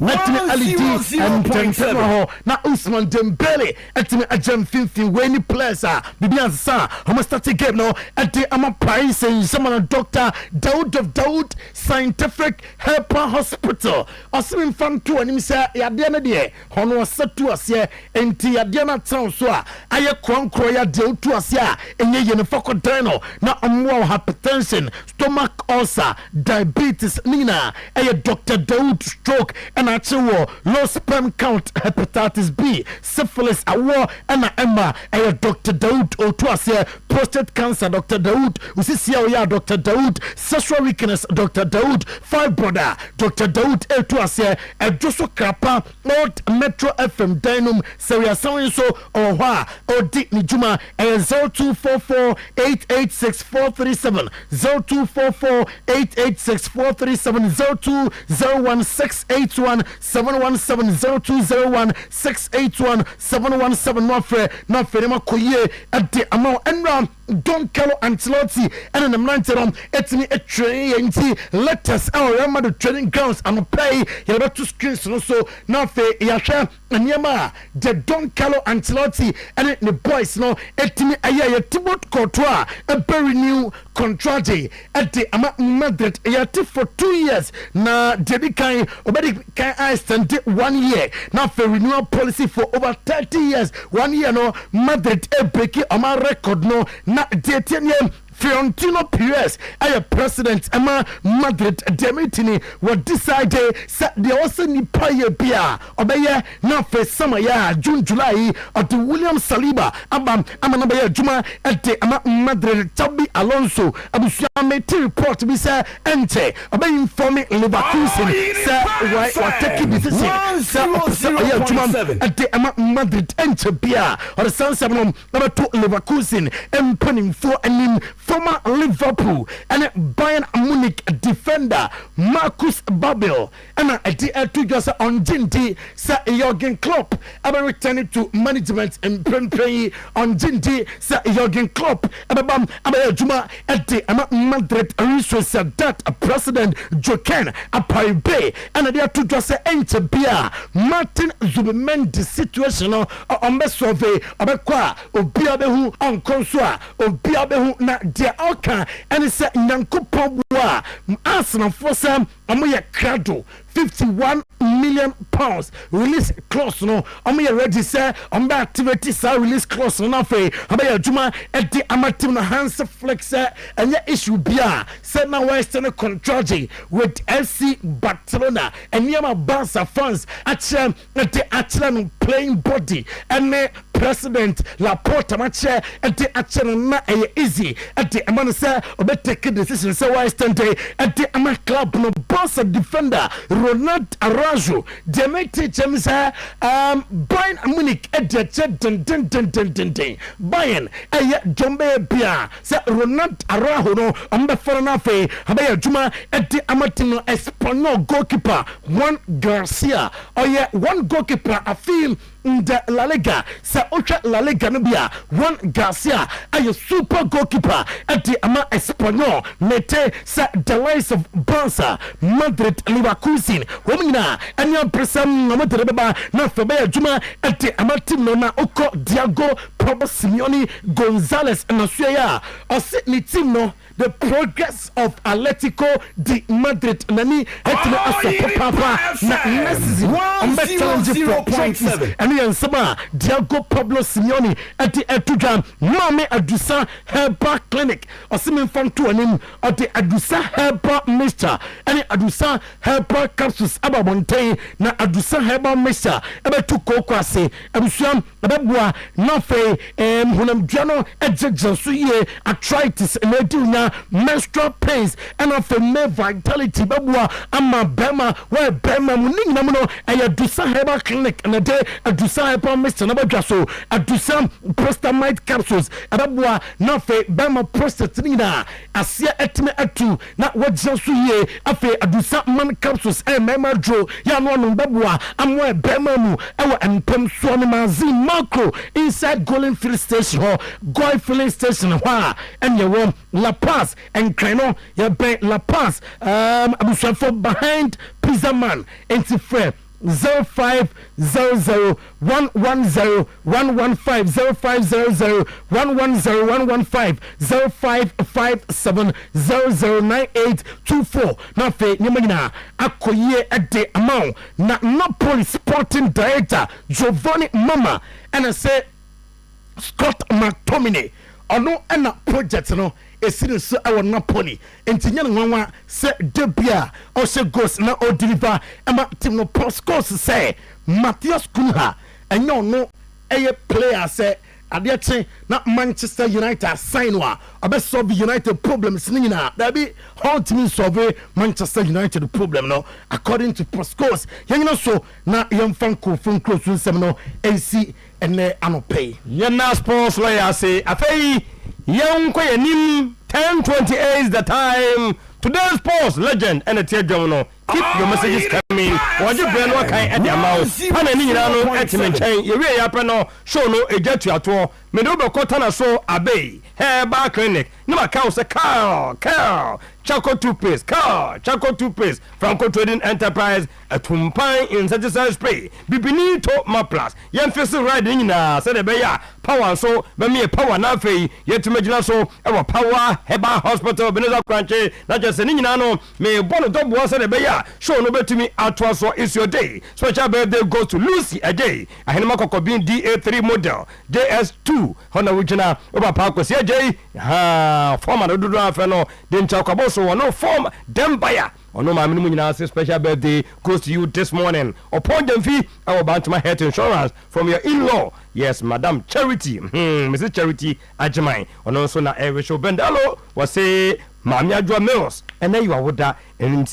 Metime Alidi and Tentemo na Ousmane Dembele etime ajam Finfin weni players bibian sa homo start game no at the Paris Saint-Germain Dr. Daoud of Daoud Scientific Helper Hospital osimin fan to anim say yade na de hono satu ase enti yade na town so aye kwankro ya de otu ase enye ye Dino, na hypertension, stomach ulcer, diabetes, Nina, Dr. Daoud stroke, and actual low sperm count, hepatitis B, syphilis, and Emma, Dr. Daoud Otuo-Acheampong, prostate cancer, Dr. Daoud, Dr. Daoud, sexual weakness, Dr. Daoud, fibroid, Dr. Daoud Otuo-Acheampong, Joso Krapa, Old Metro FM Dynum, Seria so or Wa, or Dick Nijuma, 0244 886-437 0244-886-437 0201-681-717 not fair makoye at the amount and Don Carlo Ancelotti and an Amranterum etini a train letters our Ramada training grounds and play you have 2 screens also not fair yasha and yama the Don Carlo Ancelotti and the boys no etini aya Thibaut Courtois a very new contract at the Madrid yati for 2 years na dedikai obedi can I stand 1 year now for renewal policy for over 30 years 1 year no Madrid a break ama record no na Detenium Fiorentino Perez, president Emma Madrid Demitini were decided that they also need prayer beer obey now for summer June July or the William Saliba Amanabaya Juma at the Madrid Tabi Alonso Abusiameti report to be say ente obey informing Leverkusen say why taking decision at the Madrid enter beer or the San Simon number 2 Leverkusen and putting for an former Liverpool and Bayern Munich defender Marcus Babbel ana edi etu just on Jindi sa Jurgen Klopp aba returning to management and pray on Jindi sa Jurgen Klopp aba adwuma edi ama Madrid resource that president Joken Aparibe ana dia to just enter bia Martin Zubimendi situation on be survey obekwa obi abehu on konso obi abehu na dia oka and say nyankopon wa Arsenal for some amoye krado 51 million pounds release clause no omoye ready say on activity say release clause no fe abaya adwuma edi amatim no hands flex and issue bia say na Western contract with FC Barcelona and Yama Barca fans actually no playing body and President Laporta mache edi actually na easy edi amana say obetake decision say Western day edi ama club no boss defender Ronald Araujo Demetri Chemisa Bayern Munich edge den Bayern Jombe Bia say Ronald Araujo no ambe for na fe abaya juma edi amatino Espanyol goalkeeper Juan Garcia one goalkeeper I feel in the La Liga say Ocha La Liga no bia Juan Garcia a super goalkeeper edi ama Espanyol mete say the likes of Barca Madrid Leverkusen womina anya presam no motere beba na febe adwuma ete amatim no na oko Diego Pablo Simeone Gonzalez na suya o se ni team no the progress of Atletico de Madrid nani etna aso papa na Messi on bet challenge for points and yansama Diego Pablo Simeone ete etudwa mame adusa Herba Clinic o se menfam to anim o de adusa Herba Mixture and adusa Herba capsules ababonten na adusa Herba Mixture ebe tu kokwase abusuam ebeboa na fe hunam dwano ejejesu ye arthritis na dinya menstrual pains and of a male vitality babua ama bema where bema munina muno adusa Herba Clinic and a day adusa Herba Mixture na badwaso adusa prostamide capsules ababua na fe bema prostate nina asia etime atu na wajesu ye afe adusa man capsules mema dro ya no no babua amwe bema mu ewa empem so no manzi macro inside Golden Field Station ho Goy Filling Station ho and you want La Paz and Creno ya be La Paz abusafo behind Pizza Man enti free 0500 110 115 0500 110 115 0557 009824 na fe nyamina akoye ede amount na Napoli sporting director Giovanni Mama and I say Scott McTominay ono na project no esiri so awo Napoli entinya nwanwa se debia o se goals na o deliver ama team no scores say Matthias Cunha enyo no eye player say adeche na Manchester United sign wa obesolve United problems ni na that be how team solve Manchester United problem no according to scores yenyo so na yemfanko fun close nsem no NC ene anopay yena sports lawyer say afei young kwayanim 10:28 is the time. Today's sports legend and a teardrum no. Keep your messages coming. What you bring what kind at the amount? Pana ni no etimen chain. You we ya no show no eja to ato. Me do be kotana so abey. Herba Clinic. No account say Carl. Chaco toothpaste. Chaco toothpaste. Franco Trading Enterprise. A tumpan insecticide spray. Bibini to Maplas. Yan feel right in na say the beya power so be me power na fe yet to imagine so our power Herba Hospital Beneza Cranche. Not just any no me bono double was the beya show no bet to me atwa so is your day. Special birthday goes to Lucy Ajay. A Henmako Kobin DA3 model JS2 Honda Wujina over Park was Ajay. Former do no den chakabo so no form dem buyer. Ono ma minu nyina say special birthday goes to you this morning. Upon them fee our Bantama Health Insurance from your in-law. Yes, Madam Charity. Mrs. Charity Ajimai. Ono so na every show bendalo was say Mami Adwa Mills. And then you are with that and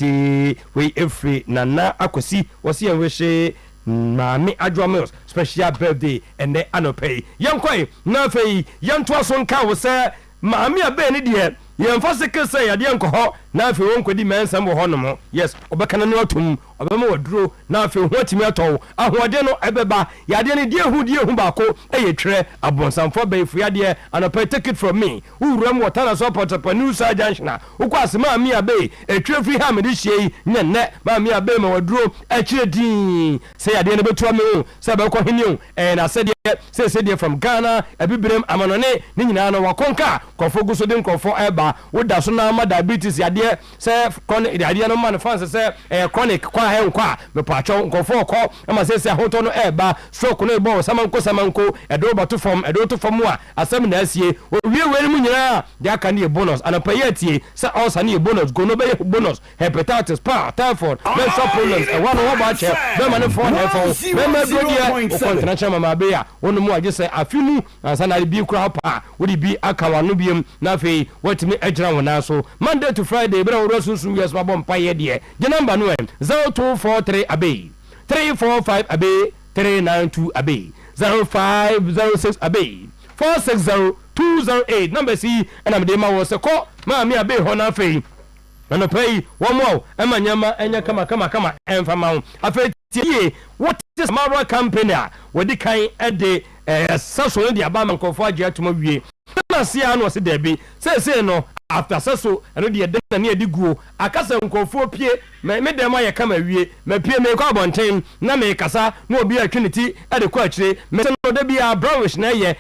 we every nana akosi was here we say Mami Adwa Mills special birthday and they anopay. Young Kwai, na fe young twason ka was say Mami abeni dear. Yem fasike say ade enko ho na afi won kwadi mensam wo ho no mo yes obekana no atum obema waduro na afi ho atimi ato ahode no ebeba yade ne die hu baako eyetwere abonsamfo baifu yade anopa take it from me uwuram wotana support panu sa junction ukwa asema mi abe etwere free ha me de hie nne ma mi abe ma waduro akire din se yade ne betu ame se be ko hini na se de from Ghana ebibrem amanone ni nyina no wakonka kofo guso de nkofo eba woda so na ma diabetes yade se chronic yade no man fans se chronic kwa he nkwa me pacho nkofo ko ma se ahoto no eba stroke no ebo samanko edo bato form a asem na asie wie mu nyina de aka ne bonus anapayetie se also ne bonus go no be bonus hepatitis typhoid menstrual problems e one over bache be man for na for be ma do die o international mama be ya wonu mu age se afimu ansa na bi kura pa wodi bi aka wanu biem na fe watimi agira wona so Monday to Friday bra wo sunsun yes ma bom pa ye de je number no 0243 abe 345 abe 392 abe 0506 abe 460208 number C and am de ma wo se ko ma mi abe ho na fe na pay one more emanyama enya kama emfa ma ho afa tie what is Mara company we di kan e de saso de aba man kofo age atuma wie na sia no se de bi se no after saso eno de de na e di guo akasa nkofo pie me dem aye kama wie me pie me kwa bonten na me kasa na obi atwiniti e de kwa akire me no de bia brownish na ye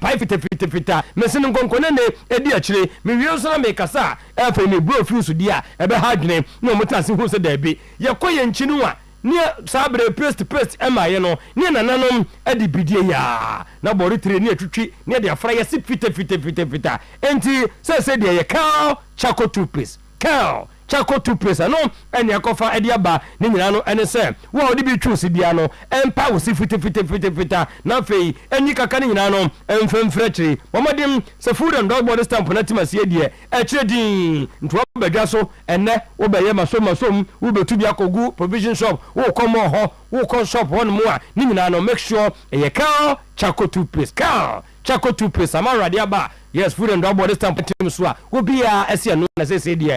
pai fita me sin nkonkone ne edi akire me wie so na me kasa e fa me bro fruits dia e be hadwene na mo tase hu se da bi ye koye nchinu a ne sabre paste ema ye no ne nananom edi bidie ya na bori tire ne atwitwi ne de afra ye sip fita enti se de ye cow charcoal toothpaste cow charcoal toothpaste no eni akofa edi aba ne nyina no ene se wo odi bi choose bia no empa wo si fita na fei eni kaka ne nyina no emfemfrechiri momodim se food and dog body stamp na timasi edie echire din ntwa badwa so enne wo beye masom wo betu bia kogu provision shop wo komo ho wo kon shop won mu a ne nyina no make sure ye cow charcoal toothpaste cow charcoal toothpaste amara dia ba yes food and dog body stamp tim so a wo bia ese no na se die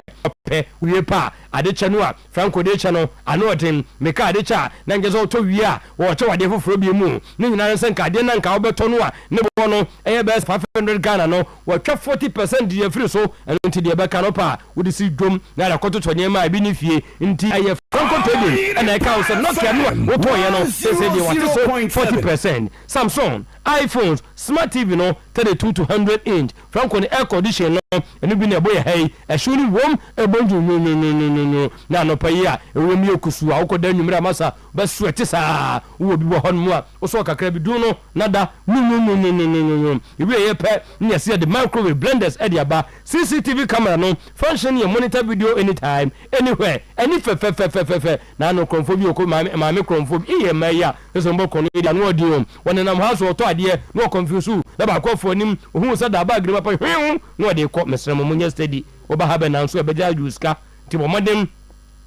pe Oyerepa adecha no a Franco decha no anotin meka adecha na ngezo to wi a wo che wade foforo bi mu ne nyina nse nka de na nka obeto no a ne bo no eye best 500 Ghana no wo twa 40% de free so enti de be kanopa wo de si dwom na da koto tonye ma bi ni fie enti aye Franco trading and I count say not care no wo to ye no say de what so 40% Samsung iPhones smart TV no 32 to 100 inch Franco ni air condition no enu bi na boy hey e shuri wom ebonju no na no payi a ewemi okusu a ukoda nwumira masa be sweat sa wo bi wo hon mu a wo so kakra bi du no nada no ibi ye pe na se the microwave blenders e dia ba CCTV camera no function your monitor video anytime anywhere any fe na no konfo bi okọ ma me konfo bi e maya so mbo kono dia no odi o wonenam house oto ade no confuse na ba kofo anim ohun sa da ba grima pa no ode ko mesrem mo nya steady oba ha be na so e be ja yuska ti mo modem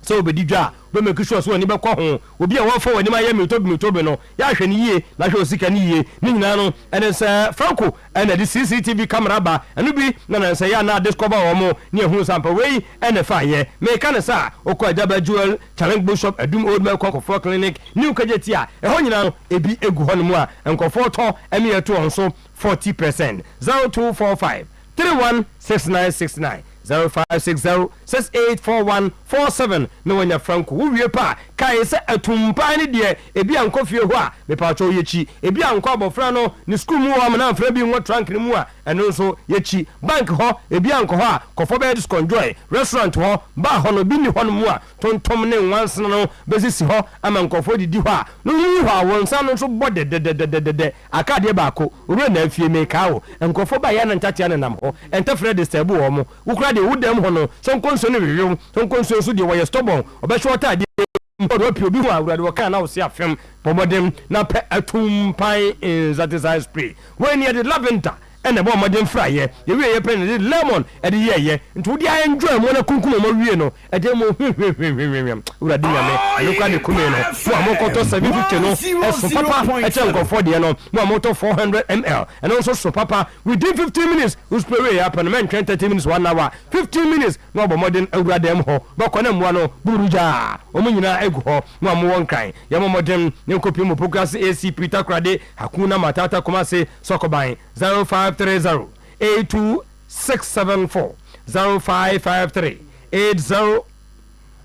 so be didwa be make sure so ni be ko ho obi a wo fo wani ma ya mi tobi no ya hwe ni yie na hwe osika ni yie ni nyina no ene se Franco ene di CCTV camera ba enu bi na se ya na discover wo mo ni ehun sampa wei ene fa ye me ka ne sa okọ Ajaba Jewel Challenge Bishop Adum Old Man Kokofo Clinic new kajeti a ehon nyina no ebi egu ho no mu a enkofo to eme yeto on so 40% 0245 316969 0560684147 no wanya Franco Oyerepa kai se atumpa ni de ebi ankofie ho a me pa cho yechi ebi anko abofra no ni school mu wa na afra bi nwo trunk ni mu a eno so yechi bank ho ebi anko ho a kofo be disconjoy restaurant ho ba ho no bi ni ho no mu a tontom ne nwanse no bezisi ho ama nkofo didi ho a no yi ho a wonsa no so bode de akade ba ko ore na afie me ka wo nkofo ba ya na ntatia ne nam ho entefre de stebu wo mo ukra de wudem ho no so nkonso ne wiwum so nkonso so de wo ye stubborn obehwe odo pio bi ho awurade wo kan na wo se afem pomodem na pe atumpan in that is high spray when you the lavender and the bomb modern fry ye ye pen lemon at the year into the enjoy one kunkum mo a demo uradina me look at the kumeno mokoto 750 no so papa a chunk for the no moto 400 ml and also so papa within 15 minutes who spray up and men 30 minutes 1 hour 15 minutes no modern uradem ho bakona mwano buruja omunyina egu ho no mo won kan yamo modern nkopi mo progress AC Peter Krade hakuna matata kumase sokoban 0530 82674 0553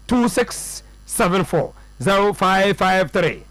802674 0553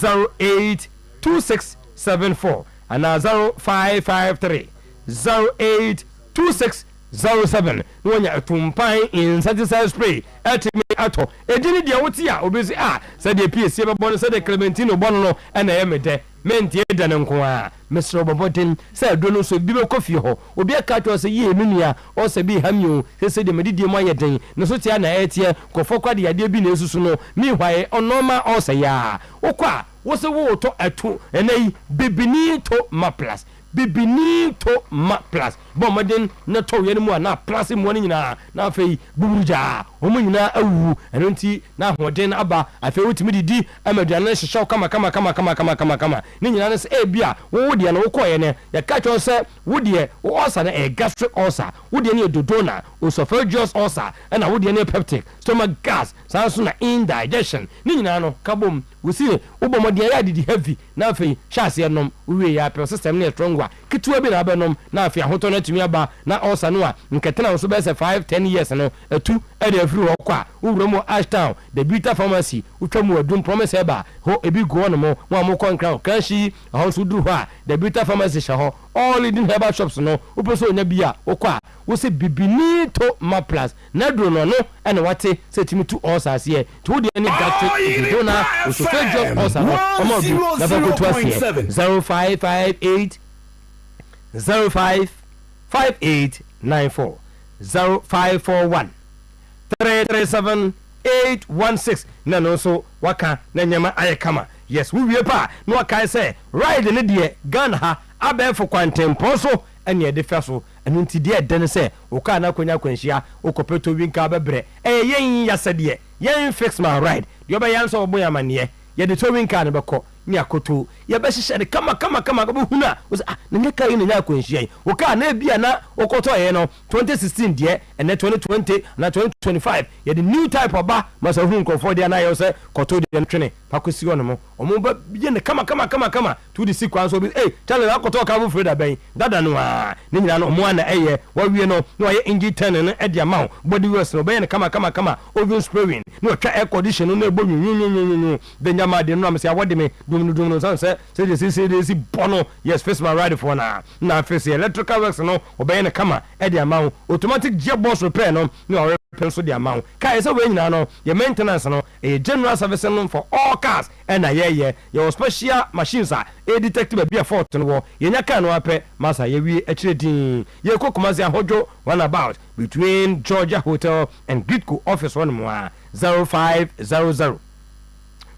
082674 and 0553 082607 no nya tumpan insecticide spray atimi ato edini dia wotia obezi said the PSC be bon said the Clementino bonno na yemede mentie dane nko a mesro bobodin said do no so bi be kofi ho obi aka to say ye menua o se bi hamyo se de medidie mo ayeden no so tia na etie kofo kwade yade bi na esusu no mi hwae onoma o se ya okwa wo se wo to atu enai bibini to maplas bibini to plus bomodin na to yene mu na plus mu nyina na afei buburuja omu nyina awu enonti na hoden aba afei wutimi didi amaduane hyehyɛ kama ni nyina na se ebia wo de na wo koye ne ya ka cho se wo de wo osa na gastric ulcer wo de ne dodona esophageal ulcer na wo de ne peptic stomach gas sanso na indigestion ni nyina no kabom wusi wo bomodin ya didi heavy na afei hyase enom uwe ya pe system ne strong kitua bi na abenom na afia hoto na tumi aba na osa no a nketena so be se 5-10 years no atu e de afiri ho kwa uwromo Ashtown the Beauty Pharmacy utwamu adum promise eba ho ebi go no mo mo konkra kanshi ho so duru ho a the Beauty Pharmacy sha ho all leading herbal shops no uposo onya bia okwa wo se bibini to maplas na duro no no ene wate se timi tu osas ye to de ni gastric dona esophageal ulcer no omo bi na ba ko to asie 0558 055894 0541 337 816 na no so waka na nyama ayekama yes we pa no waka say ride ne de Ghana ha abefo kwantempo so ene de feso enu nti de den say oka na konya kwanhia okopeto winka bebre yen yasade yen fix my ride de obayanso oboya mane ye de to winka ne beko ni akoto ye be hyehyɛ kama go huna wo say na nyaka yi na nya kwanhia wo ka na bia na okoto ye no 2016 de and 2020 na 2025 ye the new type of ba masa hu nkofo de na ye say koto de ntwene pakosi ono mo omo ba bia ne kama to the sequence obi chale na koto ka bu freda ben dada no a ni nyina no mo na eye wa wie no no ye ingi 10 no e dia ma body wash no be ne kama obi spraying no twa air condition no ebo nyunyunyunyunyu de nyama de no am say awode me dum san say si bono yes face my ride for na face electrical works no obey na kama e dia ma automatic gearbox repair no no pencil dia ma kai say we nyina no your maintenance no a general service no for all cars and your special machines are a detective be a fault no ye nya kan no ape masa ye wi akredin ye kokomase ahojo one about between Georgia Hotel and Gridco office one more 0500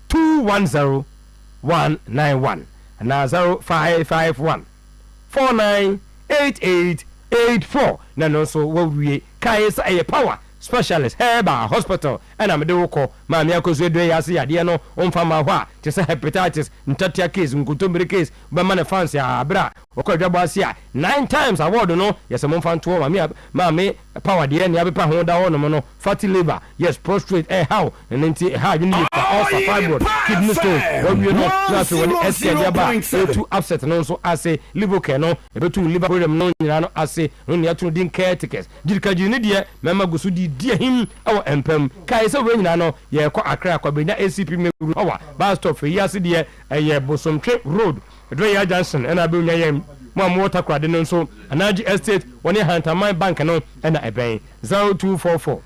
210 191 and now 0551 498884 na no so we kai say power specialist herbal hospital and am de woko ma me akoso do ya se yade no omfa ma ho a te se hepatitis ntatia case nkutombere case ba man fancy abra okwadwa ase a 9 times award no yes mo mfa nto ma me power de ne abepa ho da ho no no fatty liver yes prostrate how nti how you need also fibroid kidney stone what we know na so when SK dia ba to upset no so ase liver care no ebetu liver problem no nyina no ase no ne atu din caretakers dirikaji ni de mema gusu di him awo empem kai se we nyina no ye kwa akra kwa benya ACP meguru awa bus stop fi ase de ye Bosomtwe road do ya Johnson and abu nya yem mo water kwade no so Anaji estate woni Hantaman bank no na eben 0244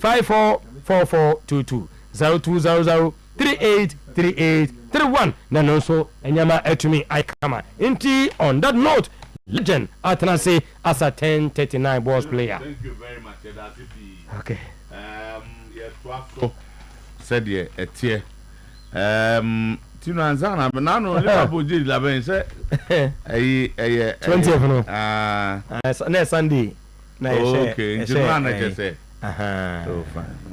544422 0200 383831 na no so enyama atumi aikama inti on that note legend Atanase as a 1039 balls player. Thank you very much. Okay. Yes, so said ye etie. Tino anzana na no Liverpool did la ben say 20th no. Next Sunday. Okay. It's so fine.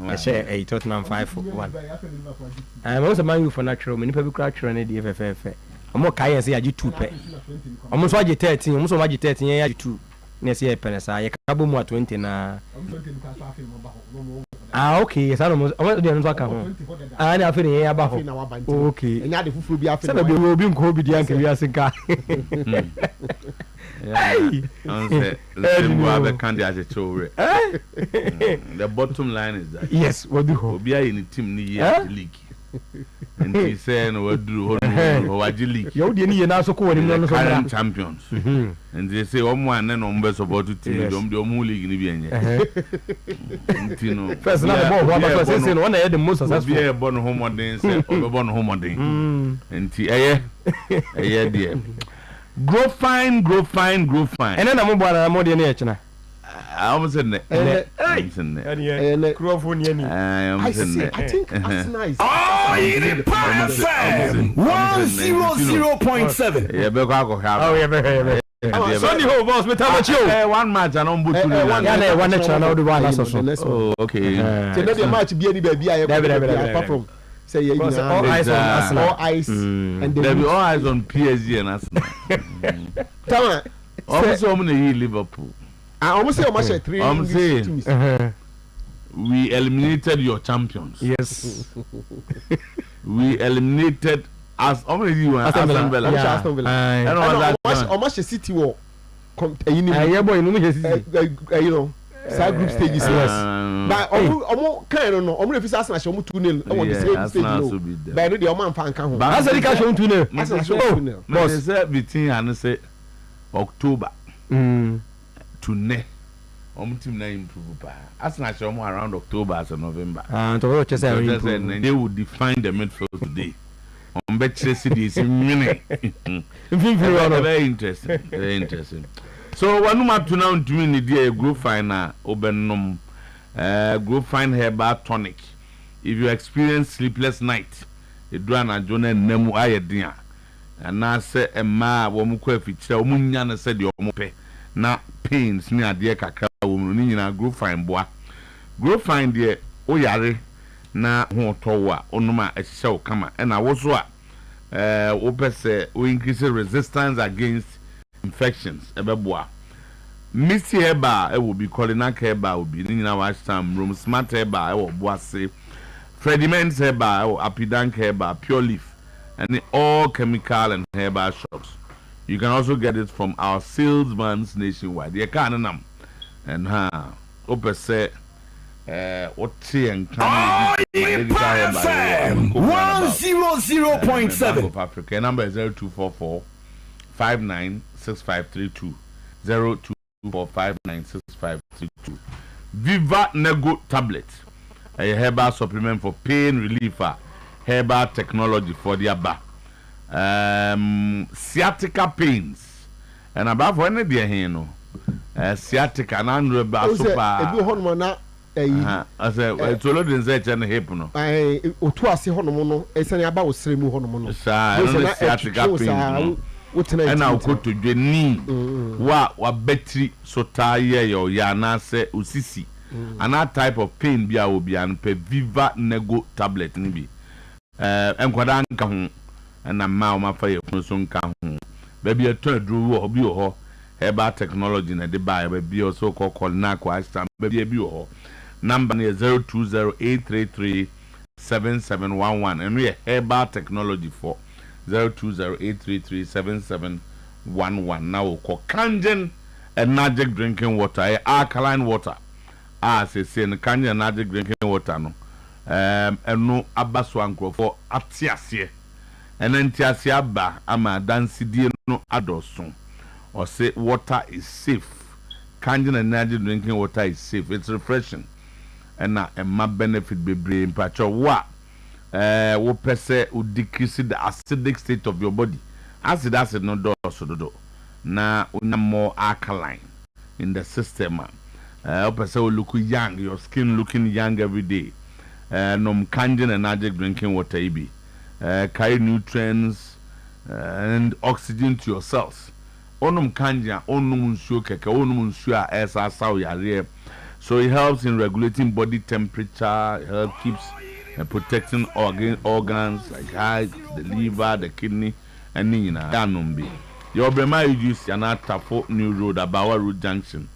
I share a Tottenham 5-1. I'm also man you for natural. Many people crack on the FFF. I'm more kind say I do 2 pay. Almost watch 13. Almost watch 13. Yeah, 2. Next year penasa. I can't more 20 na. Okay. Yes, I almost. I want to do another. I na feel here about. Okay. And the fufu be after. Say we be go be the uncle we asinka. Yeah. Let's have a candidate to the bottom line is that yes, what do you be in the team near the league. And he said, what do you league? You didn't now so cool in current champions. And they say, one and on best about to team, the only league in the first one, one had the most successful born home on day, born home on day. And dear. Grow fine. And then I'm more than H. I was in there. I think that's nice. Oh, it perfect. 100.7. Yeah, but I go have. Oh, yeah, Sunday home boss, but how much you? One match and on boot. One extra now the one last. Oh, okay. So let the match be any baby. Apart from say all eyes on Arsenal. All eyes and there be all eyes on PSG and Arsenal. Come on. Almost so many Liverpool. I almost say match 3. I'm saying we eliminated your champions. Yes. We eliminated as only you and Aston Villa. Aston Villa. I match City war. Yeah, boy, you know. Side group stages but omo kind no omo refuse Arsenal show 2-0 I want the same stage no but no the omo fan kan ho Arsenal can show 2-0 Arsenal show 2-0 boss say between and say October to ne omo team na improve pa Arsenal show more around October as November and to just say improve they will define the midfield today on bet Chelsea this minute very interesting. So one more to now to me the grow fine obenum grow fine herbal tonic. If you experience sleepless night, it do na jona nemu ayedin and na say emma wo mu kwa fichira wo munya na say de wo pe na pains ni ade kakra wo mu ni nyina grow fine boa. Grow fine de oyare na ho towo a onuma ehye wo kama na wo so a wo pese wo increase resistance against infections ebeboa Missy Heba will be calling Heba will be in our time room smart Heba or Boise Frediments Heba or Apidank Heba Pure Leaf and all chemical and Heba shops. You can also get it from our salesmans nationwide. You can't and open say what tea and candy 100.7 of Africa. Number is 0244 596532 0245965532. Viva Nego tablet, a herbal supplement for pain reliever, herbal technology for the aba. Sciatica pains, and above when they here no sciatica and unrebel super. I said, it's all in such an hip no. Otuo-Acheampong hono no, esani aba osremu hono no. Sciatica pains. And I'll go to the knee. Wa betri sotaye yo ya na se usisi. Another type of pain be will be an pe Viva Nego tablet ni bi. Enkwada nka ho na ma o ma fa ye so nka ho. Baby a turn dru obi ho. Herbal technology na de buy baby also call na kwa stam baby bi ho. Number is 0208337711 and we herbal technology for 0208337711. Now call Kangen and Magic drinking water, alkaline water. Say Kangen Magic drinking water no. And no abaswanko for atiasie. And then tiasia ba ama dansi die no adosun. Or say water is safe. Kangen and Magic drinking water is safe. It's refreshing. And na my benefit be brain patcho wa. Wo pese u decrease the acidic state of your body. Acid no do so do. Na una more alkaline in the system. Wo pese u look young, your skin looking young every day. Nom Kangen and Magic drinking water ibi. Carry nutrients, and oxygen to your cells. Onum kanja, onum nsuo keke, onum nsuo a esa saw yare. So it helps in regulating body temperature, it helps keeps protecting organs like heart, the liver, the kidney, and nina. Yanumbi. Your brema you use Yanata New Road, Abawa Road Junction.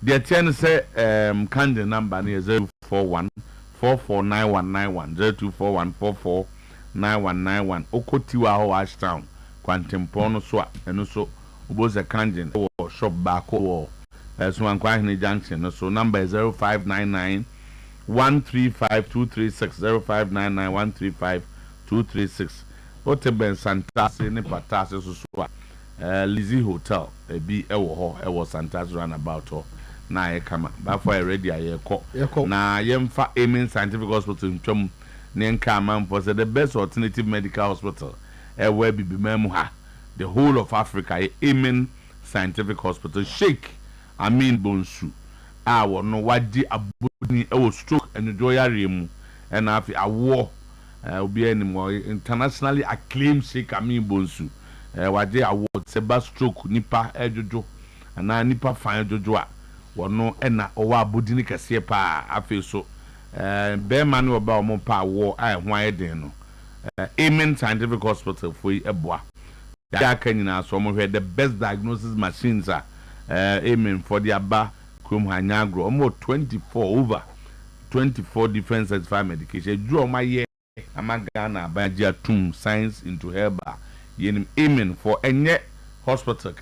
The attendant say kanja number near 041 449191 0241 449191 Okotiwa ho Ashtown Quantimpono Swap and also Uboza Kanjin or shop back or as one Kwahini Junction. So number is 0599 135 236 0599 135 236. Oteben Santasi ne Patasi Susua Lizzie Hotel be ewo Santasi runabout ho na ye kama ba for already aye ko na yemfa Amen Scientific Hospital ntwam ne nka man for the best alternative medical hospital where be memu ha the whole of Africa. Amen Scientific Hospital Sheikh Amin Bonsu awo no wadi aboni ewo stroke and joya mu and afi awo obi animo internationally acclaimed Sheikh Amin Bonsu wadi award seba stroke nipa ejojo ana nipa fan ejojo a wono ena owa abodini kese pa afi so be manu oba omo pa wo ai ho ayeden no Amen Scientific Hospital for eboa ya kanyina so mo the best diagnosis machines are Amen for the aba krom hanyagro almost 24 different certified medication draw my year amagana bagia tum science into herba yenim Amen for enye hospital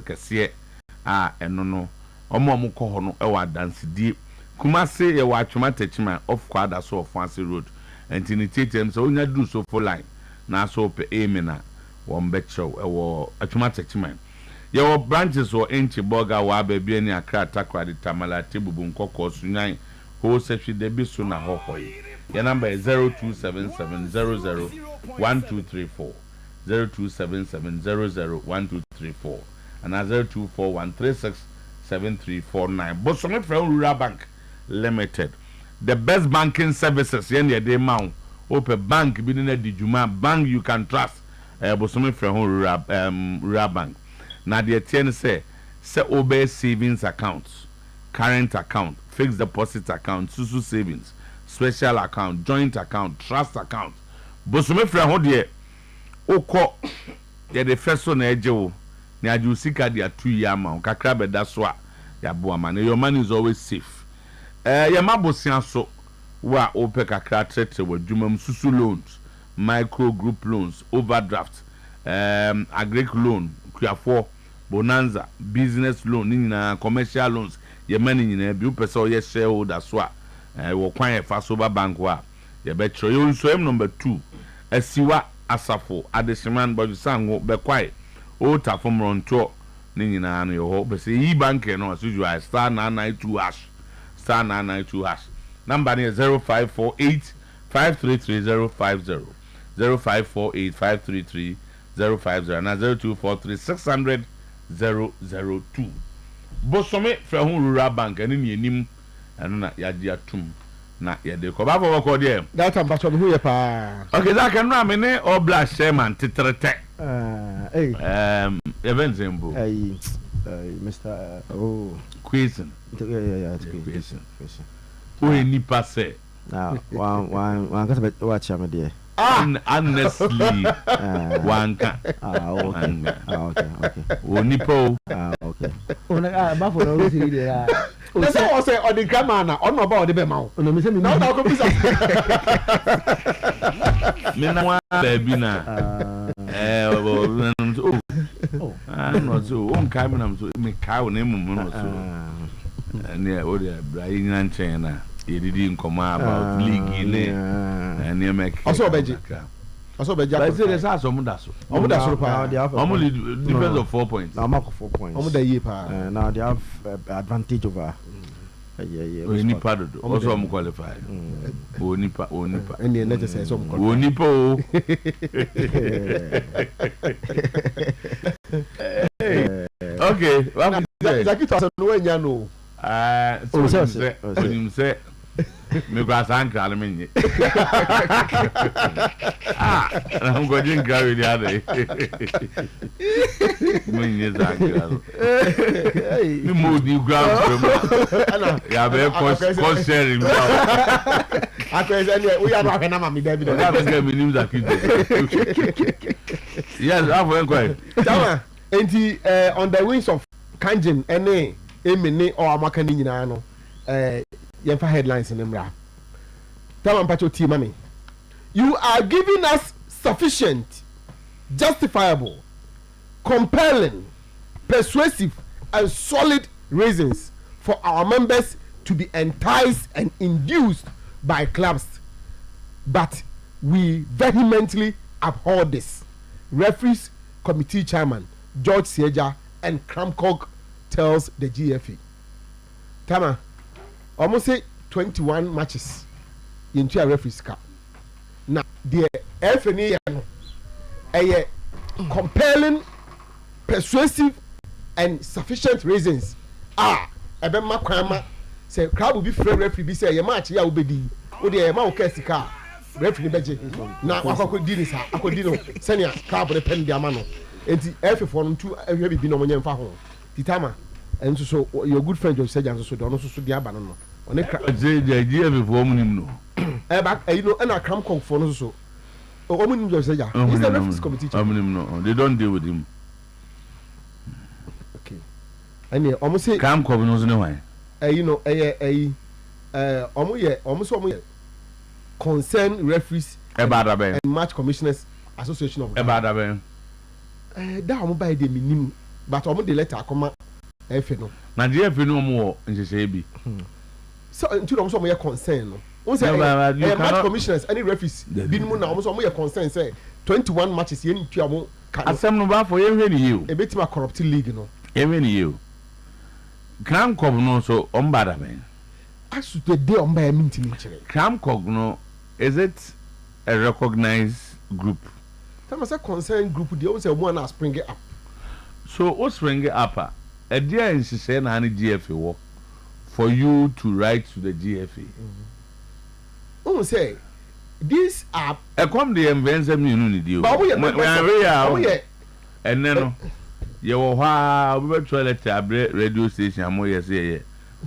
kese eno no omo ko ho no e wa dance die Kumase ye wa atwoma techima of kwada so of Fancy Road antinitetem so onya du so for line na so pe Amen a wombecho e wo atwoma techima ye wo branches or enchi burger wa baby ani Accra Takra de Tamala Tebubu Nkoko Sunyan ho sefi de bi so na hohoyi your number is 0277001234 0277001234 and 0241367349 Bosome from Rural Bank Limited. The best banking services yen ye dey ma open bank bi na di juma bank you can trust Bosome from Rural Bank. Na the ten say obey savings accounts, current account, fixed deposit account, susu savings, special account, joint account, trust account. Bosome from ho de okọ ye the first one ejewo na aju sika dia 2 year ma kakra beda so a ya bo ma na your money is always safe. Ya mabosia so wa ope kakra trete wadwumam susu loans, micro group loans, overdraft, agric loan, kuafo, bonanza, business loan, nina commercial loans, ye money nyina bi upese o ye shareholder so a wo kwan e fa so ba bank wa ye be tro yo nso em number 2 asiwa asafo adesiman bojusango be kwai o ta from ronto ni nyina no yo ho be se yi bank no as usual star 992 hash star 992 hash number is 0548 533050 0548 533050 and 0243 600 002 Bosome from Rural Bank and in nim and na yadia tum na yede ko ba for ko there that am pacho hu ye pa okay that can na me ne obla chairman titrete event zembo Mr. Quason yeah it's Quason we ni passe now one can watch am there honestly one can okay onipo okay ba for no see there na say o say on the grammar na on no ba o de be ma o no me say me na ko bisa me na wa baby na no so on kai me na so me kai o na mu no so ne o de bra yin nchen na yedidi nkoma about league ne and you make also beji I say there's some daso pa they have only depends of 4 points now mark 4 points omo da ye pa now they have advantage over we need part of also am qualify onipa any let us say some onipa okay Zaki to no enya no so say Me grass ankle aluminium. I'm going to carry the other. You move you ground. Yeah, very cost sharing. We are not going to be there. Yes, I'm going. On the wings of Kanjin, N.A., Emine, or Amakanino, Yemfa headlines in Emra. Tell them about your money. You are giving us sufficient, justifiable, compelling, persuasive, and solid reasons for our members to be enticed and induced by clubs. But we vehemently abhor this. Referees Committee Chairman George Sieja and Kramkog tells the GFA. Tama, almost say 21 matches into a referees cup. Now, the FNA a compelling, persuasive, and sufficient reasons are Ebema Kwama say crowd will be free referee be say your match ya obedi o de ma o kesika referee beje na akoko di ni sa akodi no senior crowd the pen dia ma no enti F4 no tu ahwe bibi no monye mfa ho titama and so your good friend George Sejan so do no so dia ba no no one say the idea before munim no e ba you know na cram conk for no so omunim George Sejan is the referees committee omunim no they don't deal with him. Okay and almost say cram conk no so no why you know omo concern referees and match commissioners association of Ghana. That omo buy the minimum but omo the letter come F no na the F no mo nhese bi so until omo so omo concern no won say match commissioners any referees minimum na omo so omo concern say 21 matches ye ntu omo asem no ba for ye hwe ni you e betima corrupt league no ye hwe ni you Cram Cog no so umbada man. As to the day on by a minting. Cram Cog no, is it a recognized group? That was a concerned group. They also want to spring it up. So what spring it up? A dear in Sisena and GFA for you to write to the GFA. Oh, say these are a come the invention you need. But we are and then. You were we toilet radio station. Mo yes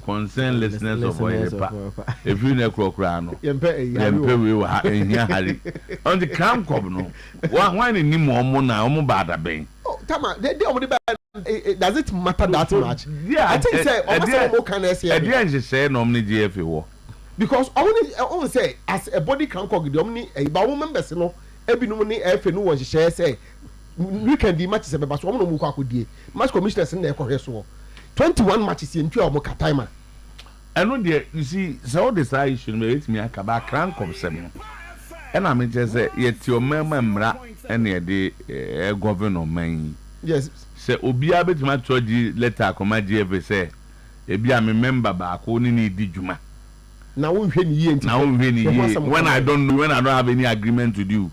concern listeners of Oyerepa. If you ne krokrano, yempe we were in here hurry. On the Cram Cob no. Why ni mo mo na mo bada ben. Oh, Tama, they only does it matter that much? Yeah, I think say almost more can say. At the end you say normally GFA wo. Because only say as a body Cram Cog the omni a ba members no ebi no ni FA no was share say we can do matches but one no mu kwa kodie match commissioners in there so 21 matches in two omo timer and no there you see so this issue me let me akaba crank of seven and I mean just say yet your member and the governor man yes say obi abetima to di letter come GFA say e bia me member ba ko ni di djuma na won hwe ni ye when I don't have any agreement with you.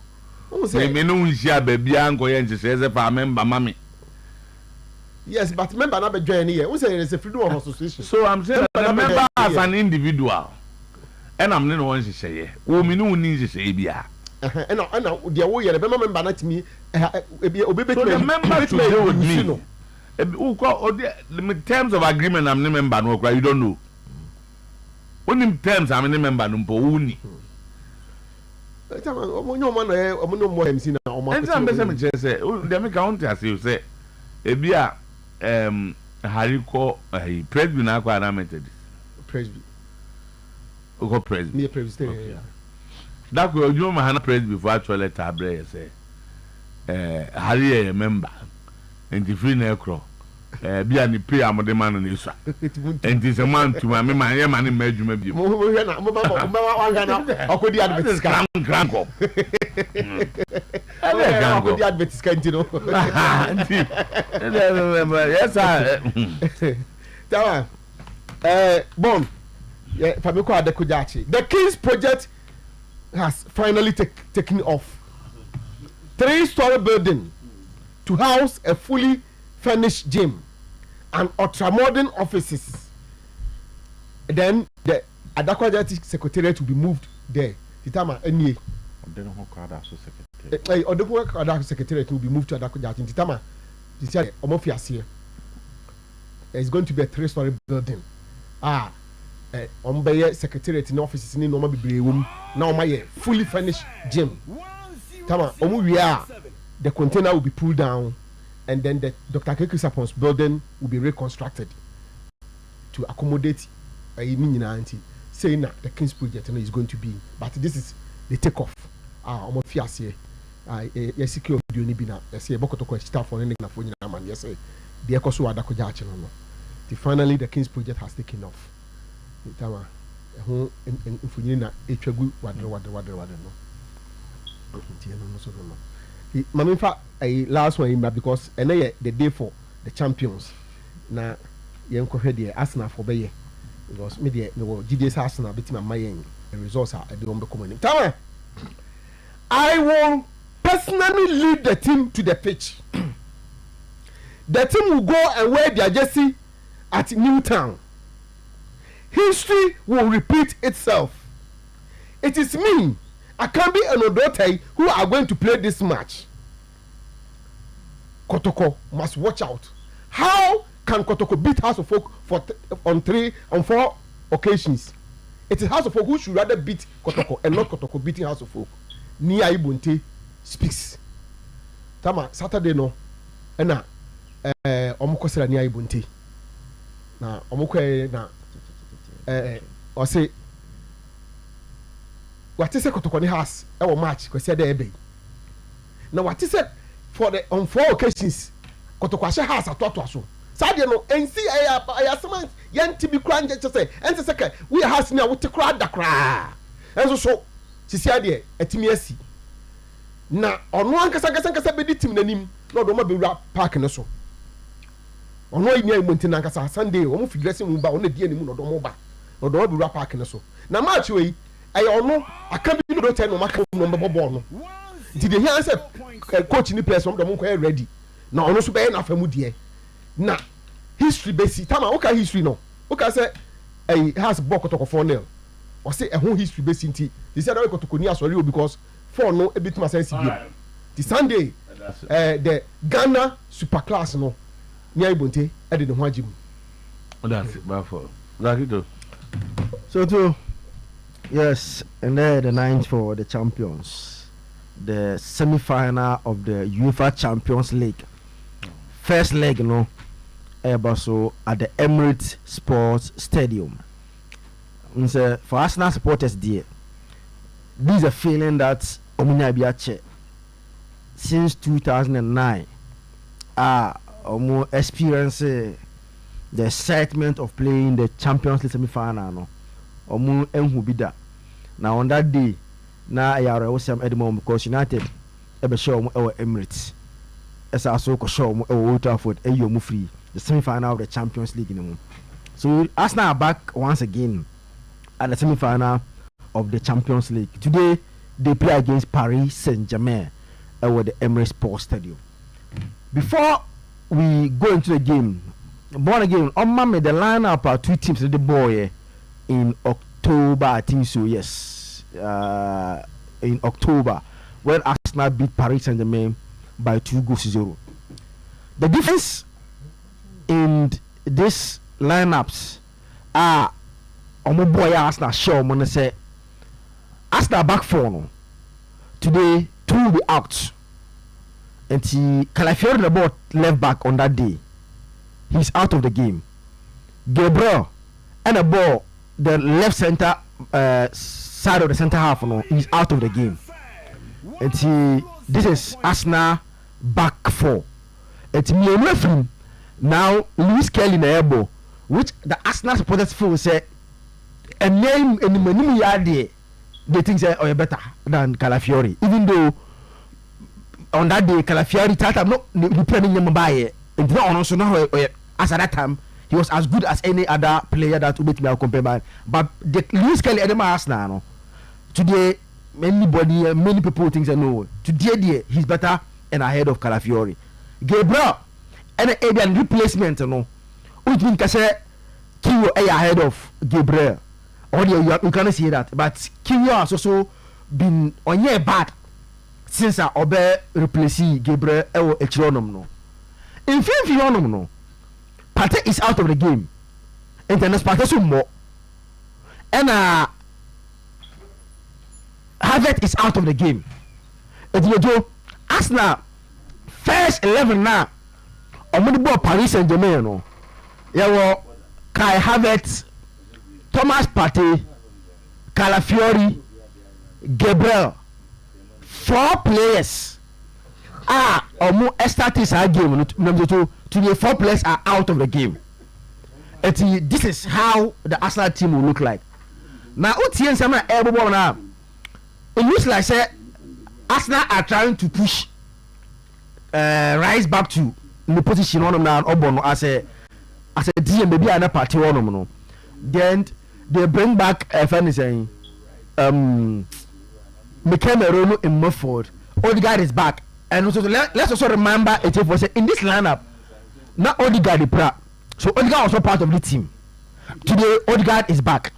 Me no share baby anko yen say for member mami. Yes, but member na be join here. We say there is a freedom of association. So I'm saying the member as an individual. And I'm not one say wo me no need say bia. And the wo here be member na timi obi so the member to deal with me. Who call the terms of agreement I'm the member no you don't know. When in terms I'm the member no po uni. And I'm say, the me count as you say, Ebia Hariko Presby na kwa admitted. Presby. Uko Presby. Near Presby. That could you man Presby before actually tabre say. Harry a member. And the free necro. Be an pay among the man on this. And this a man to my man in Major maybe. I could the advertise crank up. I could the advertise, you know. Yes, I. Bon, Famiko de Kujachi. The King's project has finally taken off. 3-story building to house a fully furnished gym and ultra modern offices. Then the Adakoja secretariat will be moved there. Titama any. Odepo secretariat will be moved to Adakoja. Titama. Titama Omofiasie. It's going to be a 3-story building. Ombeye secretariat in offices in Noma Bibrewum. Now my fully furnished gym. Tama Omuria. The container will be pulled down, and then the Dr. Kekisapon's building will be reconstructed to accommodate saying that the King's project is going to be. But this is the takeoff. Almost fierce here. Yes, secure video ni bina. Yes, Bokotoko staff for anything for you, man. Yes, the Ekosu Adakoja channel. Finally, the King's project has taken off. Tama, who in Funina, Echegu, whatever, no. Mamifa last one because the day for the champions. Na yenko hwede Arsenal for beye because me dey no GDS Arsenal betima mayen the results are the one be coming. Tama, I will personally lead the team to the pitch. The team will go and wear their jersey at Newtown. History will repeat itself. It is me, Akambi and Odotai, who are going to play this match. Kotoko must watch out. How can Kotoko beat House of Folk on 4 occasions? It is House of Folk who should rather beat Kotoko and not Kotoko beating House of Folk. Nia Ibunte speaks. Tama Saturday no. Ena omuko sera Nia Ibunte. Na omuko na ose what is Kotoko ni house e wo match ko se dey ebe. Na what is on 4 occasions Kotoko ashe house atoto so. Saturday no ensi ayasema yanti bi kra nje say ense seke we house ni a wote kra da kra. Enso so sisi ade etimi asi na ono ankasa be di tim nanim na odo ma be wura park ne so ono yi nya imonti na ankasa Sunday o mo fi dressing room ba ono di animu na odo mo ba odo ma be wura park ne so na match we ayi ono aka bi no do ten no maka no be bobo no nti de here say coach ni players mo do mo ko ready na ono so be na famu de na history basi tama o ka history no o ka say ayi has Kotoko 4-0 or say a whole history based inti they said I got to Konya sorry because 4 no a bit my sense game the Sunday the Ghana super class no near Ibonte I didn't want him. That's it, for Zito. So too, yes, and then the 9th for the champions, the semi-final of the UEFA Champions League, first leg, so at the Emirates Sports Stadium. So for Arsenal supporters, dear, this is a feeling that Omunya Biache since 2009 experience the excitement of playing the Champions League semi-final. No, enhubida. Now on that day, na ayare Osam Edmond because United ebe show our Emirates. Esa also ko show Old Trafford eyo free the semi-final of the Champions League. So Arsenal are back once again at the semi-final of the Champions League. Today, they play against Paris Saint-Germain at the Emirates Sports Stadium. Before we go into the game, born again, the lineup are 2 teams to the boy in October, I think so, yes. In October, when Arsenal beat Paris Saint-Germain by 2-0. The difference in these lineups are boy Arsenal show when they say Arsenal back 4 no. Today 2 will be out. And Calafiori the ball left back on that day. He's out of the game. Gabriel and the ball the left center side of the center half no, he's out of the game. And this is Arsenal back 4. And me referee now Luis Kelly na elbow, which the Arsenal supporters feel say a name in the minimum yard they think say oh better than Calafiori, even though on that day Calafiori time not depending on buy and not also now as at that time he was as good as any other player that would be compared, but the Luis Kelly and the Arsenal no. Today many people think say no today he's better and ahead of Calafiori. Gabriel and the Abian replacement no which means say Kiwo ahead of Gabriel. or you cannot say that. But Kiwior has also been on year bad since I obey replace Gabriel Echironom no. In Fifi no. Partey is out of the game. International Partey more. And Havertz is out of the game. Arsenal first 11 now. Omuni ball Paris Saint-Germain no. Yawo Kai Havertz, Thomas Partey, Calafiori, Gabriel. 4 players. Omo started our game today 4 players are out of the game. This is how the Arsenal team will look like. Now Utien Sama everyone now. It looks like say Arsenal are trying to push rise back to the position on them now as a DM maybe another party on them no. Then they bring back fan saying Mikel Merino in Mumford. Odegaard is back. And also let's also remember it was in this lineup not Odegaard the pra. So Odegaard was also part of the team. Today Odegaard is back.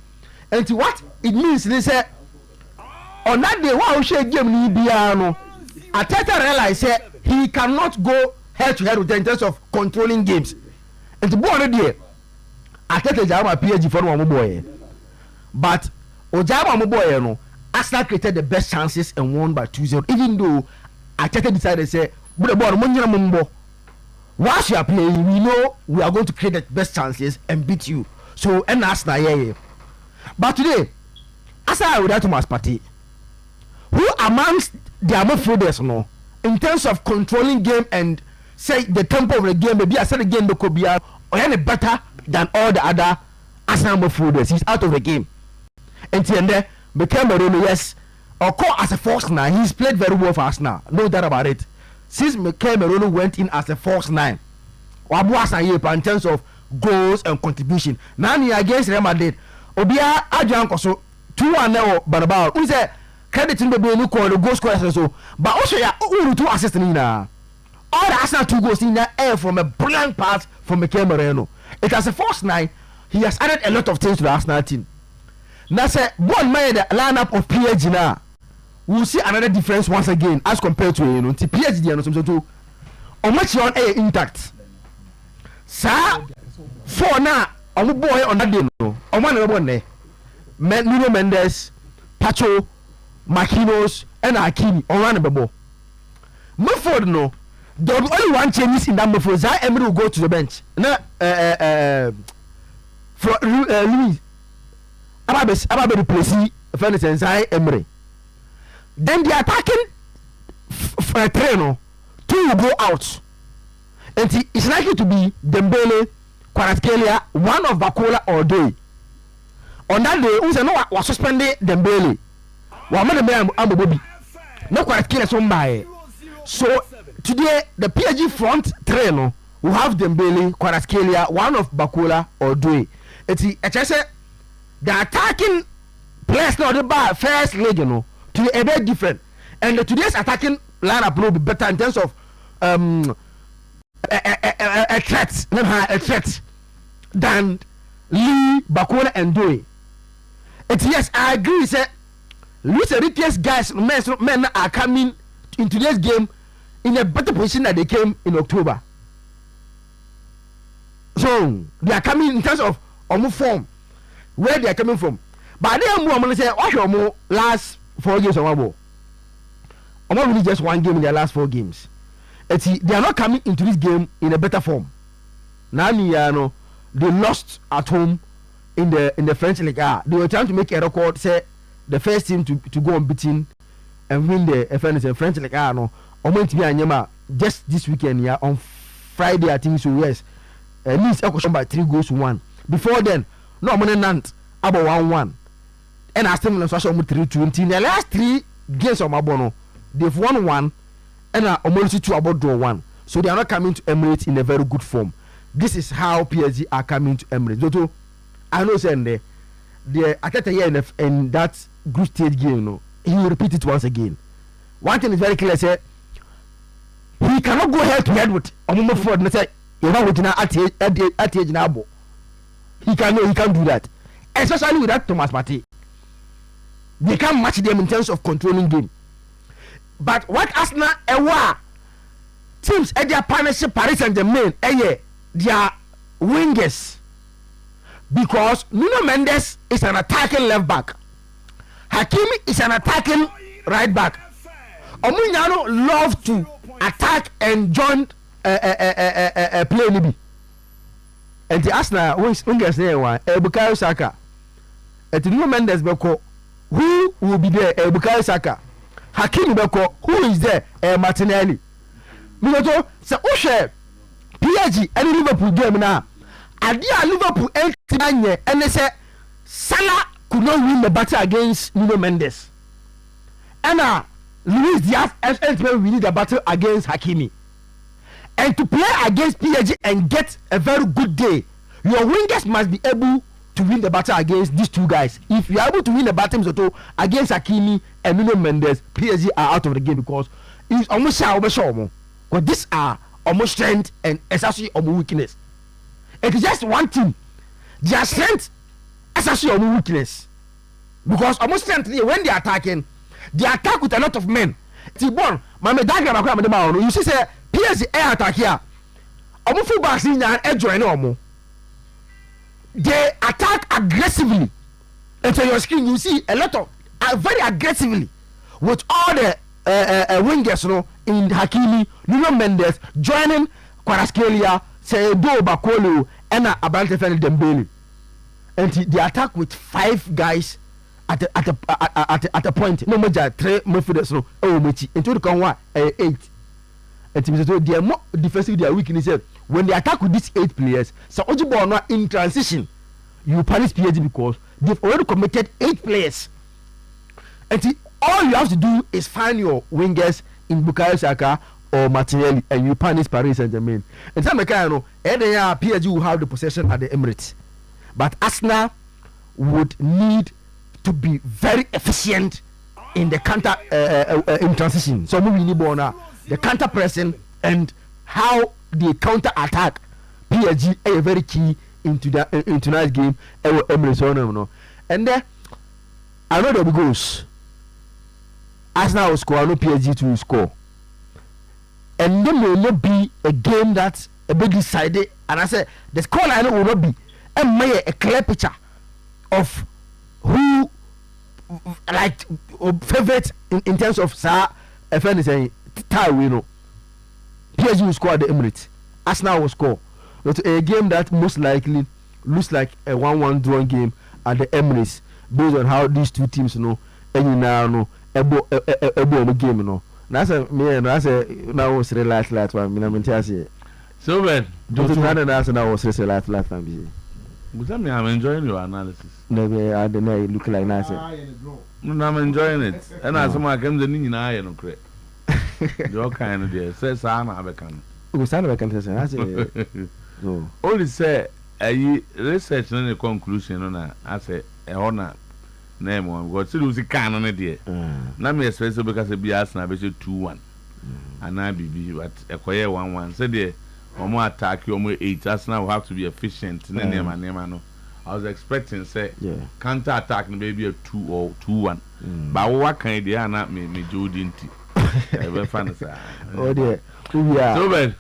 And to what it means they say on that day wow share game ni biano Arteta realized he cannot go head to head with them in terms of controlling games. And to go on there Arteta jama PSG for one boy. But Ojama boy no Arsenal created the best chances and won by 2-0 even though Arteta decided to say but the ball mumbo. Once you are playing, we know we are going to create the best chances and beat you. So, and Arsenal, yeah. But today, Arsenal without Thomas Partey, who amongst the midfielders, no, in terms of controlling game and say the tempo of the game, maybe I said again, the could be any better than all the other Arsenal midfielders. He's out of the game. And there became Merino, yes, or call as a false 9. He's played very well for Arsenal, no doubt about it. Since Mikel Merino went in as a false 9, in terms of goals and contribution. Now against Real Madrid, Obia Adrian Koso 2-1 now Barabao. Who say credit in the goal scorers so, but also yeah, 2 assists in all the Arsenal 2 goals in the air from a brilliant pass from Mikel Merino. It has a false 9. He has added a lot of things to the Arsenal team. Now say one man the lineup of PSG now. We'll see another difference once again as compared to PSG and so on much on intact. Sir, for now, I'm a boy on that day. No, on one day. Nuno Mendes, Pacho, Marquinhos, and Hakimi on one ball. Mumford no, there will be only one change in that Mumford. Zai Emery will go to the bench. No, for Louis, Ababe replace Fernandez and Zai Emery. Then the attacking trainer 2 will go out. And it's likely to be Dembele, Kvaratskhelia, one of Bakola or Doy. On that day, we say no was suspended Dembele. One man Bobby. No Kvaratskhelia somebody. So today the PSG front trainer will have Dembele, Kvaratskhelia, one of Bakola or Doy. It's the attacking players now the bar first leg, you know. A very different, and today's attacking lineup will be better in terms of a threat than Lee, Bakola, and Doe. Yes, I agree. Say, Luis Enrique's guys, men are coming in today's game in a better position than they came in October. So they are coming in terms of form, where they are coming from. But they are more. I'm going to say, what's your more last 4 games on one ball. I'm not really just one game in their last 4 games. They are not coming into this game in a better form. Now they lost at home in the French League. They were trying to make a record, say the first team to go unbeaten and win the French League. No, I'm going to be Anyama just this weekend. Yeah, on Friday I think so. Yes, at least I by 3 goals to 1. Before then, no I'm going Nantes about 1-1. And I still have 3-2. In the last 3 games of Mabono, they've won 1 and are almost 2 about draw 1. So they are not coming to Emirates in a very good form. This is how PSG are coming to Emirates. Zoto, I know saying the Arteta here in that group stage game, no, he will repeat it once again. One thing is very clear, say he cannot go head to head with Omo Ford and say you know what at age now. He can't do that. especially with that Thomas Partey. They can't match them in terms of controlling game. But what Arsenal teams at their partnership Paris Saint-Germain their wingers, because Nuno Mendes is an attacking left back, Hakimi is an attacking right back. Omunyano love to attack and join play nibi. And the Arsenal wingers there one Bukayo Saka. And Nuno Mendes beko, who will be there? Bukayo Saka. Hakimi beko, who is there? Martinelli. Minoto se Ushe PSG and Liverpool game now. Adia Liverpool entibanye and they say Salah could not win the battle against Nuno Mendes. And Luis Diaz will win the battle against Hakimi. And to play against PSG and get a very good day, your wingers must be able to win the battle against these two guys. If you are able to win the battle against Hakimi and Nuno Mendes, PSG are out of the game because it's almost because these are almost strength and essentially almost weakness. It is just one team. Their strength essentially almost weakness. Because almost strength when they are attacking, they attack with a lot of men. Tibon, my diagram you see say PSG air attack here. Almost full backs in and join no. They attack aggressively. And to your screen, you see a lot of very aggressively with all the wingers, in Hakimi, Nuno Mendes joining Kvaratskhelia, Seydou Bakolo, and Abrante Dembele. And they attack with 5 guys at a point. No more 3 midfielders. Into the one 8. And they are more defensive. Their weakness is when they attack with these 8 players. So Ojibo in transition, you punish PSG because they've already committed 8 players. And all you have to do is find your wingers in Bukayo Saka or Martinelli, and you punish Paris Saint-Germain. And some PSG will have the possession at the Emirates, but Arsenal would need to be very efficient in the counter in transition. So we need the counter pressing and how they counter attack. PSG is very key into that tonight's game. Emirates, and then I know there will be goals. Arsenal will score, no PSG to score. And there will not be a game that's a bit decided. And I said the scoreline will not be a clear picture of who like favorite in terms of a friend is saying PSG will score at the Emirates. Arsenal will score. But a game that most likely looks like a 1-1 drawn game at the Emirates based on how these two teams ebo game that's a me that's a now was last one me so man don't that's now was last time but I'm enjoying your analysis. Maybe I don't know, look like nice. I'm enjoying it. And as someone comes in I no create. Your kind of dear says I'm a can. We stand a can say no. Only say a research and a conclusion on I say a honor name one because still was a canon idea. Now me especially because it be Arsenal be 2-1. And I be but acquire 1-1. Say there or more attack you more 8. Arsenal will have to be efficient. No. I was expecting say counter attack maybe a 2 or 2-1. But what kind they are not me Jordan T. Very fun say. Oh dear. We are so bad.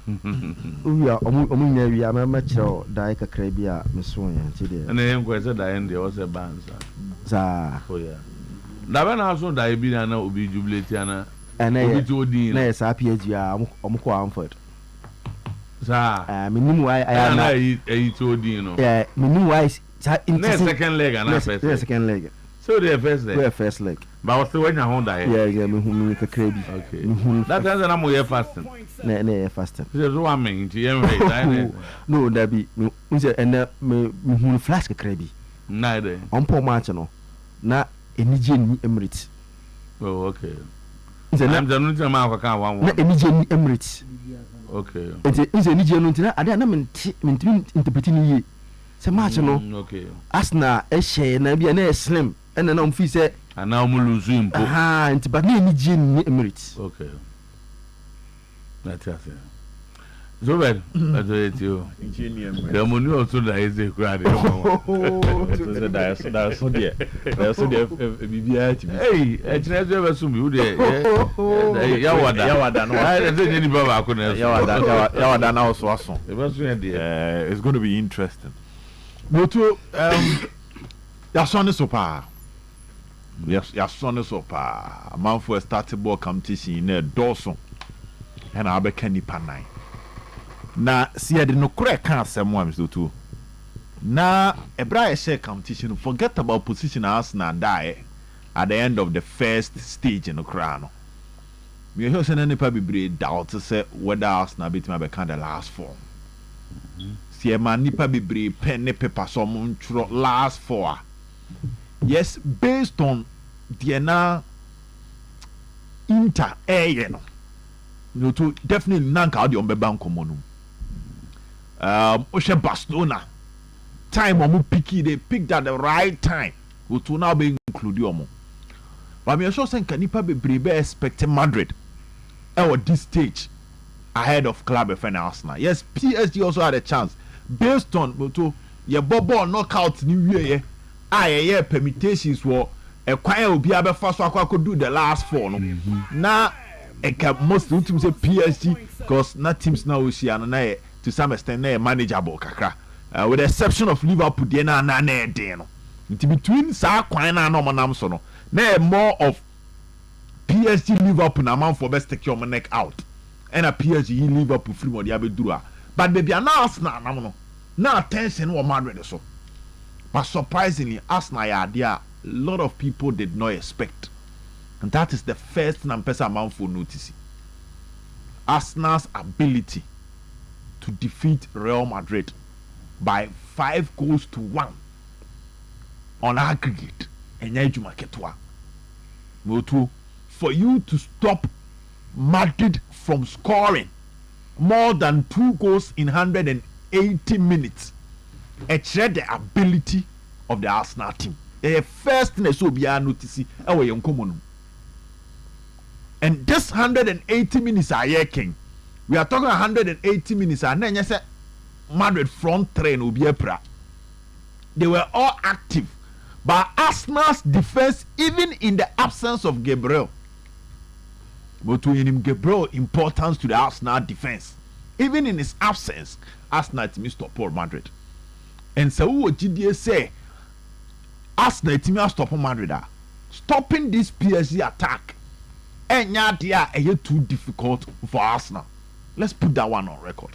We are we are much die kakra bia me so yan ti there. And then go say die and there was a band sa. Oh yeah. Da when also die bi na obi jubilate ana. Obi Jordan. Na sa PSG a omko Amford. Sa. Me nim why I na e Jordan no. Yeah, me nim why next second leg and first. Yeah, second leg. So the first leg. Yeah, first leg. But what's the way you hold that? Yeah, me kakra bi. Okay. That time na mo here fasting. Na fasting. So one minute you no that be me say and me hu flash kakra bi. Na dey. On po match no. Na enije ni Emirates. Oh, okay. I'm the only time I can 1-1. Na enije ni Emirates. Okay. It's enije no ntina ade na me interpret ni ye. Se match no. Okay. Arsenal e share na bia na slim and na am fi say and now we lose him. But na enije ni Emirates. Okay. That's it. So bad. That's it you. The money also that is a crowd. That's so dear. That's so dear. Hey, it's never assume you there. Yawada. I said any baba couldn't. Yawada now so awesome. It's going to be interesting. But your son is so far. Yes, your son is so far. A month for a starting ball competition in Dawson. And I'll be candy panai. Na si ade no kure kan asem wa mso to na ebra share competition forget about position Arsenal die at the end of the first stage in the crown. We hear say na nipa bebre doubt say whether Arsenal betima be kan the last four. Si e man nipa bebre pen ne paper so mo ntro last four. Yes, based on the na Inter no. No to definitely nanka odi on be ban komo Oshe Barcelona time omu picky they picked at the right time to now be included omu. But me sure say kanipa be expect Madrid at this stage ahead of club of Arsenal. Yes, PSG also had a chance based on to your bubble knockout new year. Yeah permutations were a choir will be able to could do the last four. Now most teams say PSG because not teams now we see and to some extent manageable kakra with the exception of Liverpool dey na dey no between sa kwan na no manam so no na more of PSG Liverpool na man for best take your neck out and a PSG Liverpool free mo dey abeduru but baby na Arsenal na no na attention wa Madrid so but surprisingly Arsenal ya there a lot of people did not expect, and that is the first person man for notice Arsenal's ability to defeat Real Madrid by 5-1 on aggregate. For you to stop Madrid from scoring more than 2 goals in 180 minutes, it's the ability of the Arsenal team. The first thing so be notice and this 180 minutes are king. We are talking 180 minutes and then you say Madrid front train will be a pra. They were all active. But Arsenal's defense, even in the absence of Gabriel, but to him Gabriel importance to the Arsenal defense. Even in his absence, Arsenal team stop Paul Madrid. And so what GDA say Arsenal team stop Madrid. Stopping this PSG attack. And yet they are too difficult for Arsenal. Let's put that one on record.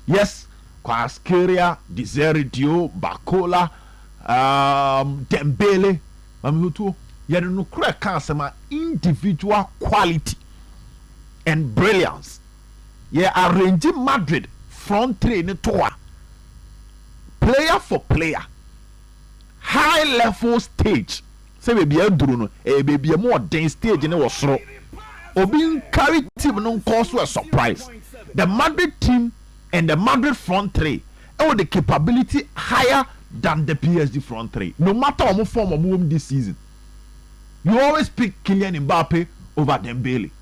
Yes, Kvaratskhelia, Zito, Bakola, Dembele, Mamutu, you no correct cancer individual quality and brilliance. Yeah, arranging Madrid front three in tour, player for player, high level stage. Say maybe a drone, maybe a more dense stage in was so. Obin carry team no cause a surprise. The Madrid team and the Madrid front three have the capability higher than the PSG front three. No matter how much form of move this season, you always pick Kylian Mbappe over Dembele.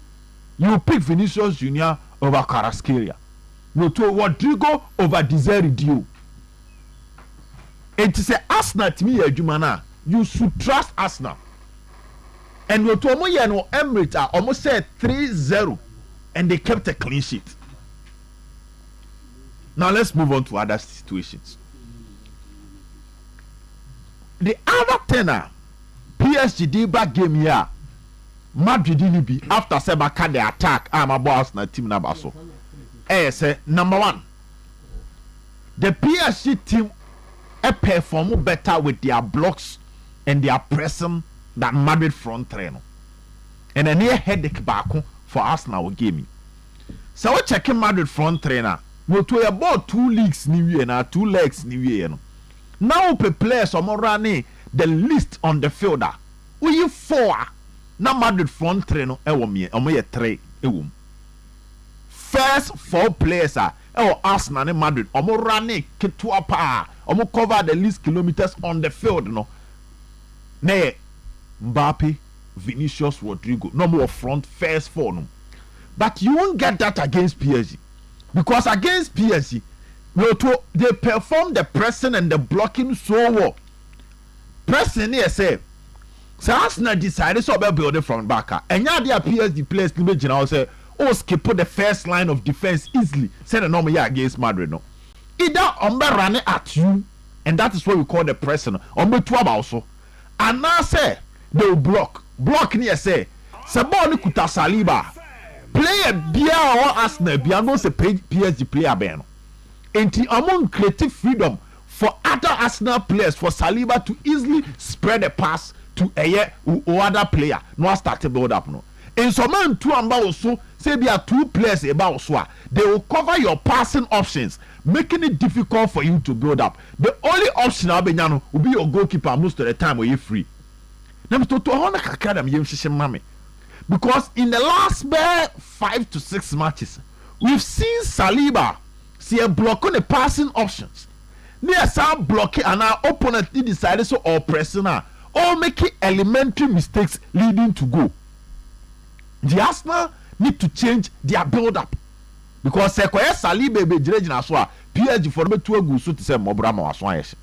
You pick Vinicius Junior over Kvaratskhelia. You to Rodrigo over Zito. It is a Arsenal to me, Jumana. You should trust Arsenal. And you to no Emirates almost said 3-0, and they kept a clean sheet. Now let's move on to other situations. The other tenor, PSG did back game here. Madrid didn't be after Sebaka the attack. I'm a boss na team number so. Say number one, the PSG team perform better with their blocks and their pressing than Madrid front trainer. And a near headache back for Arsenal game. So we checking Madrid front trainer. We to about 2 leagues new year na 2 legs new year. Now pe players are running the list on the fielder. We 4 na Madrid front trainer omo 3 ewum. First 4 players are Arsenal and Madrid omo running ketua pa omo cover the least kilometers on the field no. Ne Mbappe, Vinicius, Rodrigo no more front first 4 no. But you won't get that against PSG. because against PSG, they perform the pressing and the blocking so well. Pressing here say, so Arsenal decided so about building from back. And now their PSG players imagine I say, oh skip the first line of defense easily. Say the normal against Madrid no. Either Ombe run at you, and that is what we call the pressing. Ombe two also, and now say they will block near say. Saboni kuta Saliba. Player bia or Arsenal bia no se PSG player ben. Enti among creative freedom for other Arsenal players for Saliba to easily spread a pass to a other player. No start to build up no. In some man two amba also say there are two players about so they will cover your passing options, making it difficult for you to build up. The only option Abenyano will be your goalkeeper most of the time when you're free. Now to hona kakada me yemshishe mame. Because in the last 5 to 6 matches, we've seen Saliba see a block on the passing options. Near some blocking and our opponent decided so or pressing or making elementary mistakes leading to goal. The Arsenal need to change their build up because Saliba be jirejina so PSG for me to go so to say Mobrama was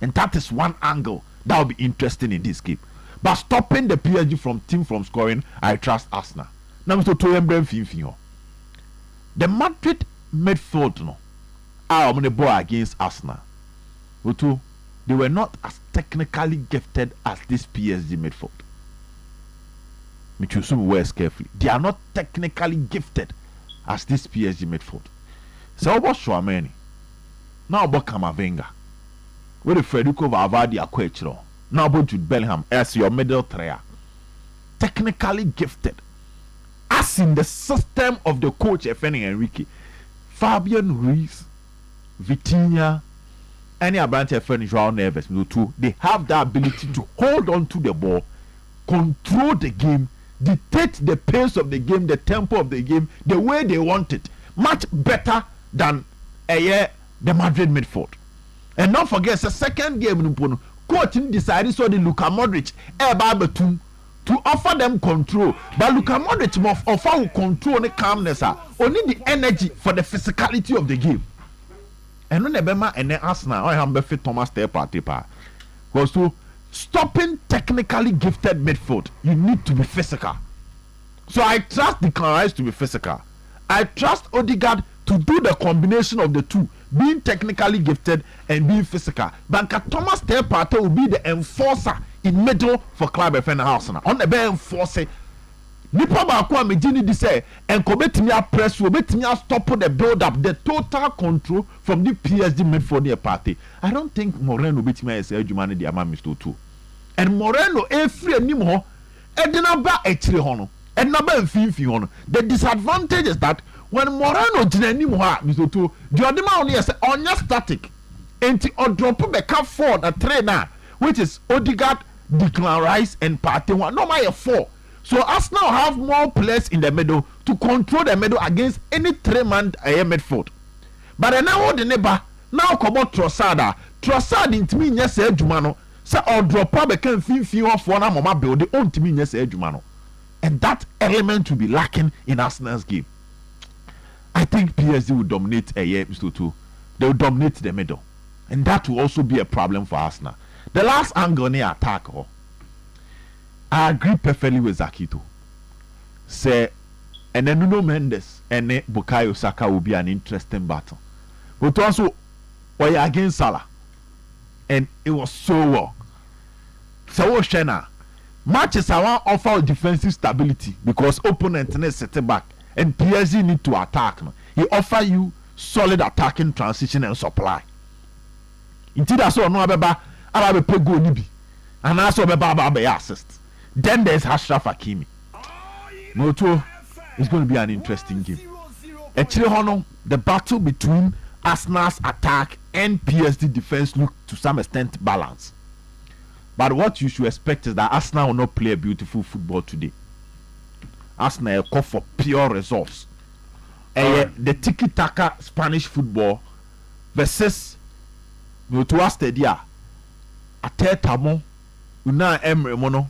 and that is one angle that will be interesting in this game. But stopping the PSG from scoring, I trust Arsenal. Now to the Madrid midfield no are on the ball against Arsenal. They were not as technically gifted as this PSG midfield. Me choose words carefully. They are not technically gifted as this PSG midfield. So about Chouameni, now about Camavinga, where the Federico Valverde Aquechero, now about Jude Bellingham as your middle player, technically gifted, as in the system of the coach Efeni Enrique, Fabian Ruiz, Vitinha, any Abrante Efeni Joao Neves, they have the ability to hold on to the ball, control the game, dictate the pace of the game, the tempo of the game, the way they want it, much better than the Madrid midfield. And don't forget, it's the second game coach decided so the Luka Modric to offer them control, but Luka Modric must offer control and calmness, only the energy for the physicality of the game. And when Ebema and then Arsenal, I have fit Thomas Partey because to stopping technically gifted midfield, you need to be physical. So I trust Declan Rice to be physical. I trust Odegaard to do the combination of the two, being technically gifted and being physical. But Thomas Partey will be the enforcer in middle for Club FN Arsenal. On the bench enforcer. Nipa baako a megini di say enko betimi a press we betimi a stop the build up, the total control from the PSG midfield near party. I don't think Moreno betimi a say adwuma ne de ama Mr. Otuo. And Moreno free anim ho edina ba etire ho no. Edina ba mfimfi ho no. The disadvantage is that when Moreno gina anim ho a Mr. Otuo, the odema only say onya static. Enti odrop be ka forward a trainer which is Odegaard, Declan Rice and Partey one. No my 4. So Arsenal have more players in the middle to control the middle against any 3-man midfield. But now the neighbor now come out Trossard into me yes Jumano. Say or drop up can feel off one mama build the own to me yes Jumano. And that element will be lacking in Arsenal's game. I think PSG will dominate a year, Mr. Otuo. They will dominate the middle. And that will also be a problem for Arsenal. The last angle near attack I agree perfectly with Zito. Say, and then Nuno Mendes and Bukayo Saka will be an interesting battle. But also, we are against Salah. And it was so well. So, Shena, matches I want offer defensive stability because opponent needs to set back and PSG need to attack. He offer you solid attacking transition and supply. Indeed, I saw no abeba pay goal nibi, and I saw abeba assist. Then there's Ashraf Hakimi. Otuo, it's going to be an interesting game. Actually, the battle between Arsenal's attack and PSG defense look to some extent balanced. But what you should expect is that Arsenal will not play a beautiful football today. Arsenal will call for pure results. The tiki-taka Spanish football versus Otuo Stadia. Atetamo, Una Emre Mono.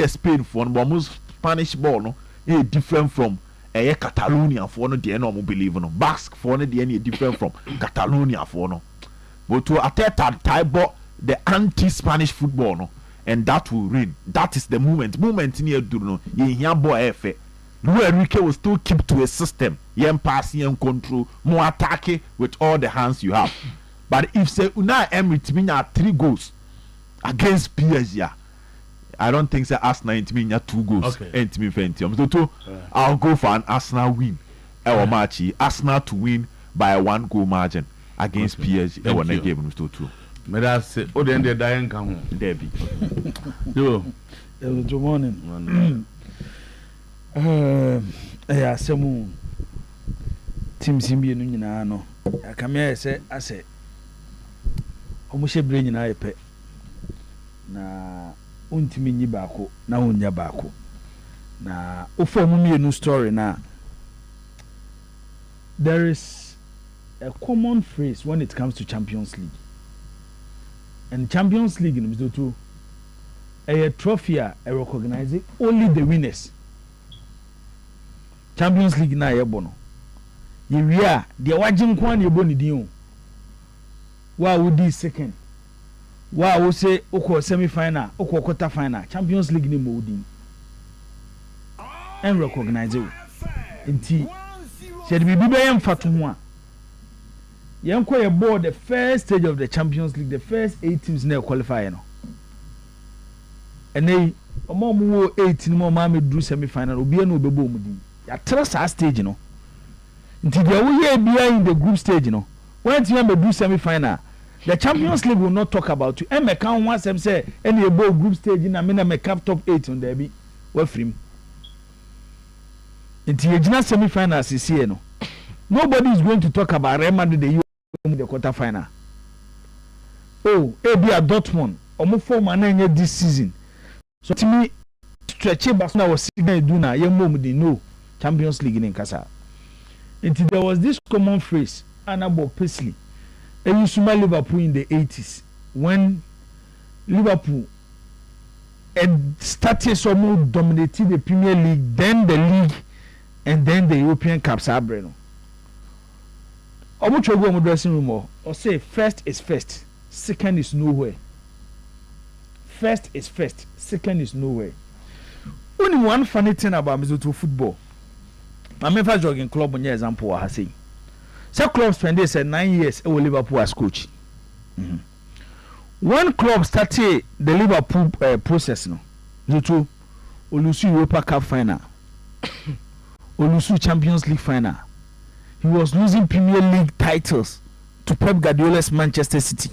Spain for almost Spanish ball no different from Catalonia for no the no believe no Basque for no the different from Catalonia for no. But to Arteta type the anti-Spanish football no, and that will reign. That is the moment near Duno. You boy efe. Luis Enrique will still keep to a system. Yen passing and control, more attacking with all the hands you have. But if say Unai Emery mean 3 goals against PSG, I don't think say Arsenal mean 2 goals. Okay. So I'll go for an Arsenal win. Our match, Arsenal to win by a 1 goal margin against PSG. Our next game to 2. May I say, oh, then the dying come Debbie. Good morning. Yeah, some team Simbi no. I come here say I say almost brain na ipe na untimi nyi baako na unya baako na ofo mu mienu story na there is a common phrase when it comes to Champions League. And Champions League in Zito, a trophy I recognize only the winners. Champions League na yebono. Yeria the wajin kwan yeboni din. Wa wodi second. Wa wo say oko semi final, oko quarter final. Champions League ni mo din. And recognize it. Nti said bibi be yam fatu ho a. Yanko ye board the first stage of the Champions League, the first 8 teams na qualify no. And they omo 8 ni mo ma me do semi final obi na obebo mu din. Ya trust that stage no. Until they will be in the group stage no. When you do semi final, the Champions League will not talk about you. And me can once them say any above group stage na me na me cap top 8 on there be we free. Until you gina semi final is here no. Nobody is going to talk about Real Madrid the quarter final. Oh, be a Dortmund. Omo form na this season. So to me, stretch Barcelona was sitting do na yemo dey no Champions League in Kasa. Until there was this common phrase, Annabelle Paisley. And you saw Liverpool in the 80s when Liverpool had started some dominating the Premier League, then the league, and then the European Cups. Abreno. Omo chogo omo dressing room or say first is first, second is nowhere. First is first, second is nowhere. Only one funny thing about Zito football. My member jogging club on example I say. Some clubs spend 9 years at Liverpool as coach. One club started the Liverpool process no. Zito Olusu Europa Cup final. Olusu Champions League final. He was losing Premier League titles to Pep Guardiola's Manchester City.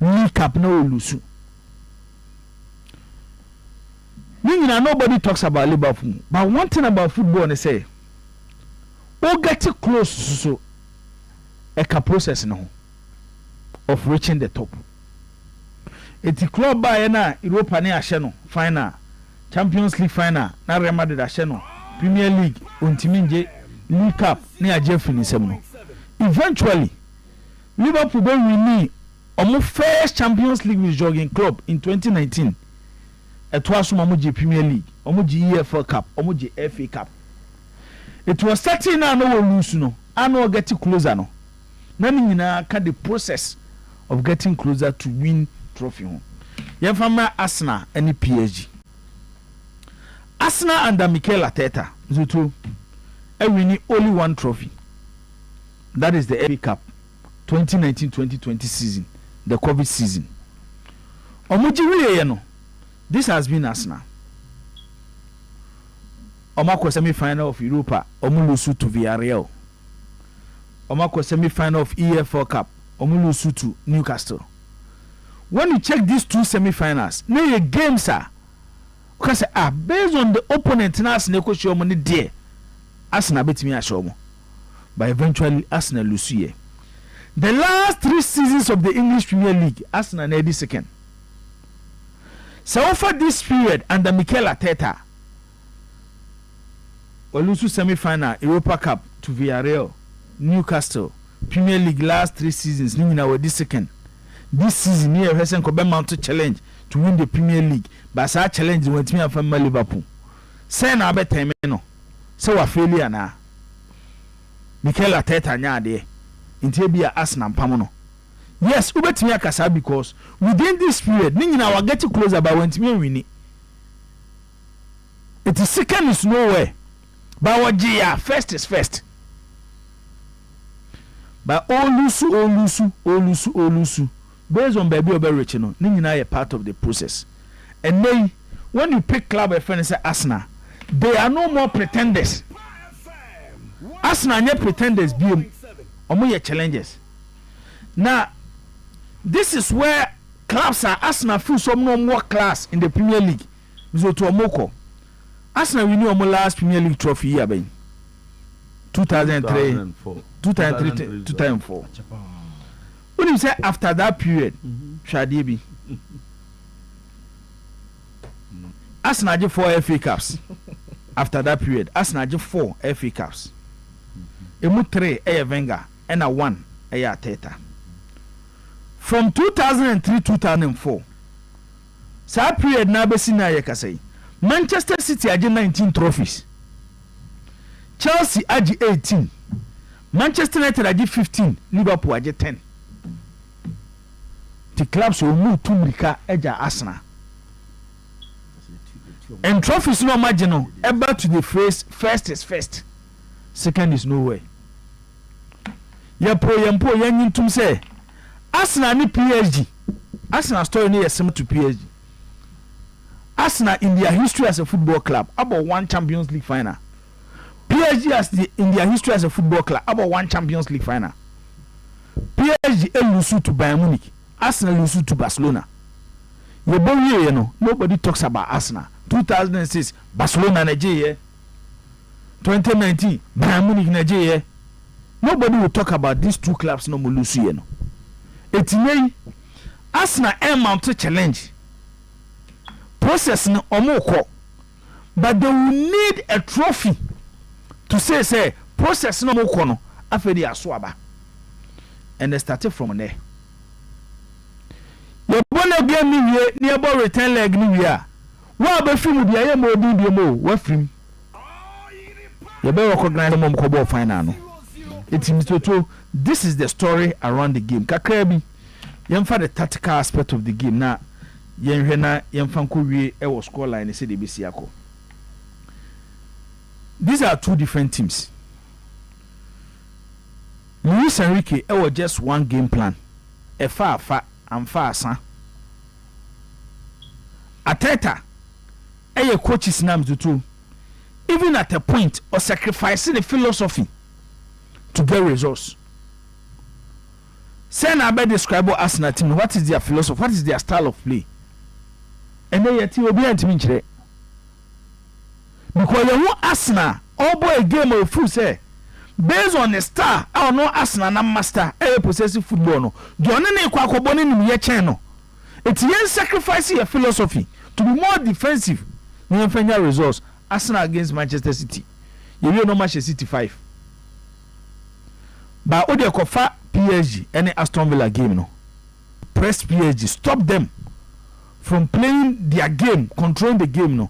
League Cup no Olusu. Nobody talks about Liverpool. But one thing about football, they say, we get close so a process now of reaching the top. It's a club by na Europa ne Asheno final, Champions League final, na Real Madrid Asheno, Premier League, Untiminje, League Cup, ne aje finisem. Eventually, Liverpool will win the first Champions League with Jurgen Klopp in 2019. It was Omoji Premier League, Omoji EFL Cup, Omoji FA Cup. It was starting now no lose no, I know getting closer no. Nani na can the process of getting closer to win trophy home. Yefama Arsenal and PSG. Arsenal under Mikel Arteta, Zito, winning only one trophy. That is the FA Cup, 2019-2020 season, the COVID season. Omoji wile no. This has been Arsenal. Omako semi-final of Europa, Omulusu to Villarreal. Omako semi-final of EFL Cup, Omulusu to Newcastle. When you check these two semi-finals, no games are because based on the opponent, Arsenal show money there. Arsenal beat me at Shomo, but eventually Arsenal lose here. The last 3 seasons of the English Premier League, Arsenal nearly second. So for this period under Mikel Arteta, Olusu semi-final, Europa Cup to Villarreal, Newcastle, Premier League last 3 seasons, Nina were this second. This season here, Hessen Kobe Mountain challenge to win the Premier League, but that challenge went me from Liverpool. Say na better no. sɛ wa failure na Mikel Arteta nya ade nti bia Arsenal pam no yes ubetimi akasa because within this period ni nyina wa get closer by when timi win it is second is nowhere but what ya first is first but olusu based on baby oberich no ni nyina part of the process and then when you pick club a friend say Arsenal they are no more pretenders. Arsenal nye pretenders biom omo ye challenges. Now this is where clubs are Arsenal feel some no more class in the Premier League. Zito Omoko. Arsenal we knew omo last Premier League trophy year ben 2003 2004. When you say after that period shadi bi Arsenal get 4 FA Cups. After that period Arsenal get 4 FA Cups. Emu 3 Wenger and a 1 Arteta. From 2003-2004 that period na be sina ye kasai Manchester City age 19 trophies, Chelsea age 18, Manchester United age 15, Liverpool age 10. The clubs will move to Mrika eja Arsenal. And trophies no marginal ever to the phrase first is first, second is nowhere. Yampo yanyin say Arsenal ni PSG. Arsenal story ni similar to PSG. Arsenal in their history as a football club about 1 Champions League final. PSG in their history as a football club about 1 Champions League final. PSG lose to Bayern Munich. Arsenal lose to Barcelona. You know, nobody talks about Arsenal. 2006 Barcelona Nigeria. 2019 Bayern Munich Nigeria. Nobody will talk about these 2 clubs no more lose. It's me. Arsenal mount a challenge. Process no omoko. But they will need a trophy to say process no omoko no afedi aswaba. And they started from there. You wanna get me here nearby return leg ni here. Wa be film di aye mo di mo wa film. You better recognize mom ko ball final no. It means to this is the story around the game. Kakrabi yemfa the tactical aspect of the game na yenhwe na yemfa nkowie e wo score line se de besi akọ. These are 2 different teams. Luis Enrique e was just 1 game plan. E fa am fa asa. Arteta e coaches names to even at a point of sacrificing the philosophy to get results. Say na be describe Arsenal team, what is their philosophy, what is their style of play, and then yet you be antimi nkyere because you want Arsenal all boy a game of full say based on the star or no Arsenal na master possessive football no the one na kwa akobọ ni ye chen no it yen sacrifice your philosophy to be more defensive ni find results. Arsenal against Manchester City you know Manchester City 5 but ode kofa PSG any Aston Villa game no press PSG, stop them from playing their game, controlling the game no.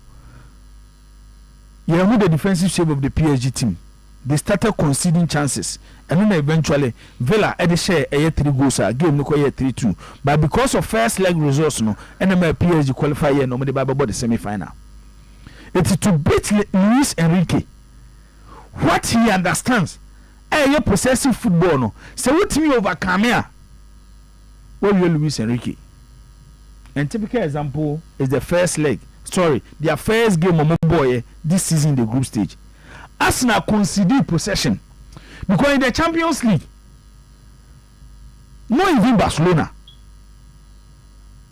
You know the defensive shape of the PSG team. They started conceding chances and then eventually Villa had to share a 3 goals a game no 3-2 but because of first leg results no NML PSG qualify here no by the semi-final. It is to beat Luis Enrique. What he understands you possessive football no say what me overcome here what you Luis Enrique. And typical example is the first leg their first game of boy this season in the group stage. Arsenal conceded possession because in the Champions League not even Barcelona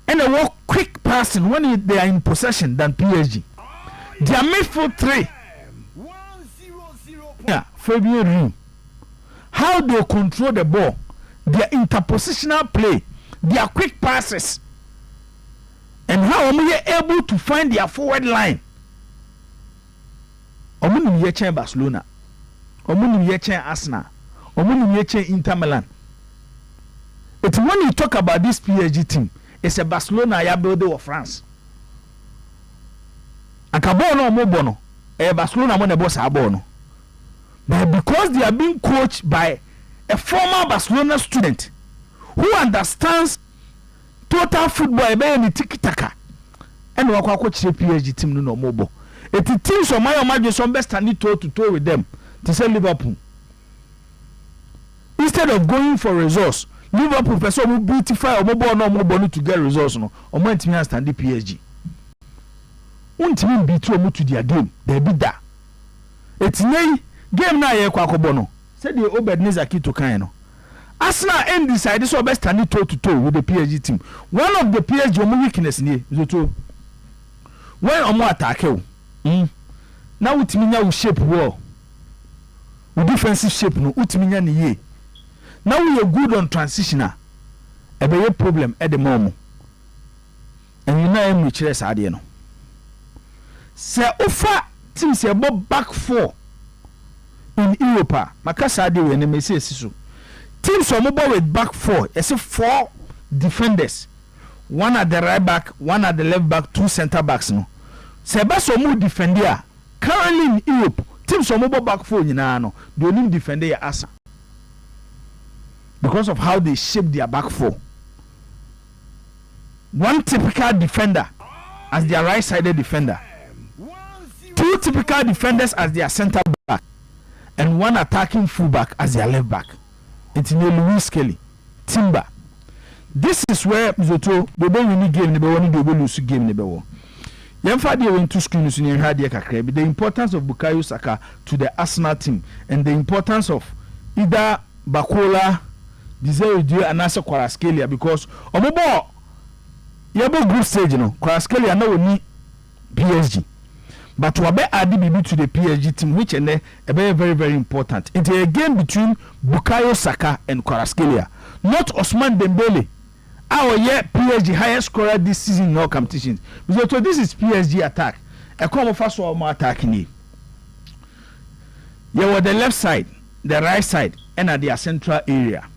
and they work quick passing when they are in possession than PSG. Their midfield 3 Fabian Ruiz, how they control the ball, their interpositional play, their quick passes, and how they are able to find their forward line. Omunim yechen Barcelona, omunim yechen Arsenal, omunim yechen Inter Milan. It's when you talk about this PSG team, it's a Barcelona ya builder of France. Akabo no mo bono. Barcelona mo na boss abo no. But because they are being coached by a former Barcelona student who understands total football ebe ni tiki taka and wakwa coach PSG team no mobo. It teams of my imagine best stand toe to toe with them to say Liverpool. Instead of going for results, Liverpool person will beautify or mobile no mobile to get results no. Or man team stand the PSG. One team be too to their game. They be that. It's nay game na ye kwa kobono. Said the Obed Key to kind. Arsenal end decided so best stand toe to toe with the PSG team. One of the PSG weakness ni Zito. When omo attack you. Now utiminya shape wall. With defensive shape no utiminya ni ye. Now we are good on transitioner. A be problem at the moment. And you know em which is ade no. Say offer teams say back four in Europe. Makasa ade we na me say so. Teams are mobile with back four. You see 4 defenders. One at the right back, one at the left back, 2 center backs no. Sebaso mu defender currently in Europe teams are mobile back four nyina no the only defender ya Asa because of how they shape their back four. One typical defender as their right-sided defender, 2 typical defenders as their center back, and 1 attacking fullback as their left back. It's in Louis Kelly, Timber. This is where Zito they don't win game they will lose game they Yemfa dey went to screen so near had the importance of Bukayo Saka to the Arsenal team and the importance of either Bakola, Desire and Asa Kwaraskelia because omobo yebo group stage no Kwaraskelia na woni PSG but we be add BB to the PSG team which and very very important. It's a game between Bukayo Saka and Kwaraskelia, not Osman Dembele. Our PSG highest scorer this season in all competitions. So this is PSG attack. A come first one more attacking you. You were the left side, the right side, and at their central area.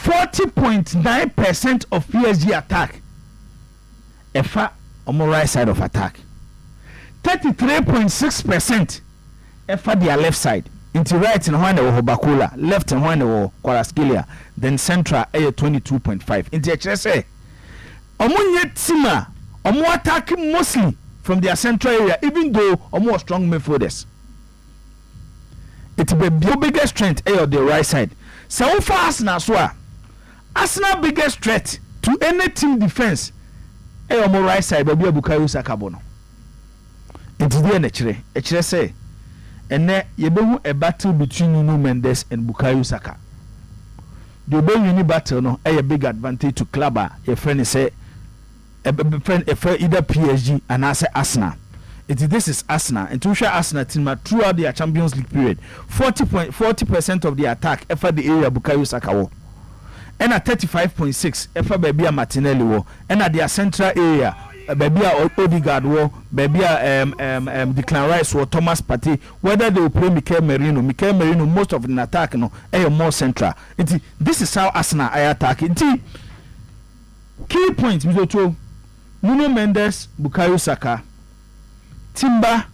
40.9% of PSG attack. Efa on the right side of attack. 33.6% efa their left side. Into right in one Bakola, left in one Kwaraskelia, then central 22.5. Into HSA. Omunye Tima, omo attacking mostly from their central area, even though omo strong midfielders. It be the biggest strength on the right side. So far Arsenal biggest threat to any team defense on the right side, but be Bukayo Saka bono. Into the HSA say. And then you be a battle between Nuno Mendes and Bukayo Saka. The be battle no a big advantage to Clubber. Your friend say a friend either PSG and Arsenal. This is Arsenal and to show Arsenal team throughout their Champions League period 40% of the attack effort the area Bukayo Saka wo. And at 35.6 effort baby a Martinelli wo. And at their central area baby a Odegaard wo, baby a Declan Rice wo, Thomas Partey. Whether they will play Mikel Merino most of the attack no more central. This is how Arsenal I attack. Key points Mizoto Nuno Mendes, Bukayo Saka, Timber,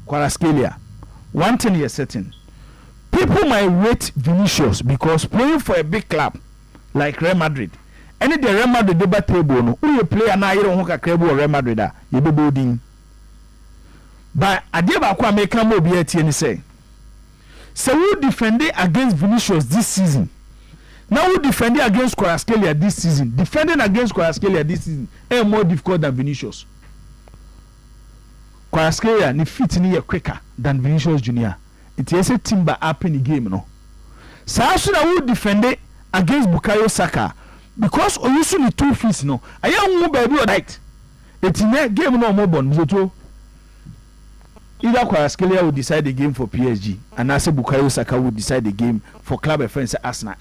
Kwaraskelia. One thing is certain. People might rate Vinicius because playing for a big club like Real Madrid. Any the Real Madrid debate table no. Who you play na you don't have a Real Madrid you be building. But Adeba kwa make am obi eti say. So who defended against Vinicius this season? Now who defended against Kwaraskelia this season? Defending against Kwaraskelia this season is more difficult than Vinicius. Kwaraskelia ni fit ni quicker than Vinicius Junior. It is a Timber up in the game no. So who defended against Bukayo Saka because Oyusu ni 2 feet no. Aya won baby right. It in game no more bon Zito. Either Kwaraskelia will decide the game for PSG and Ase Bukayo Saka will decide the game for club friends Arsenal.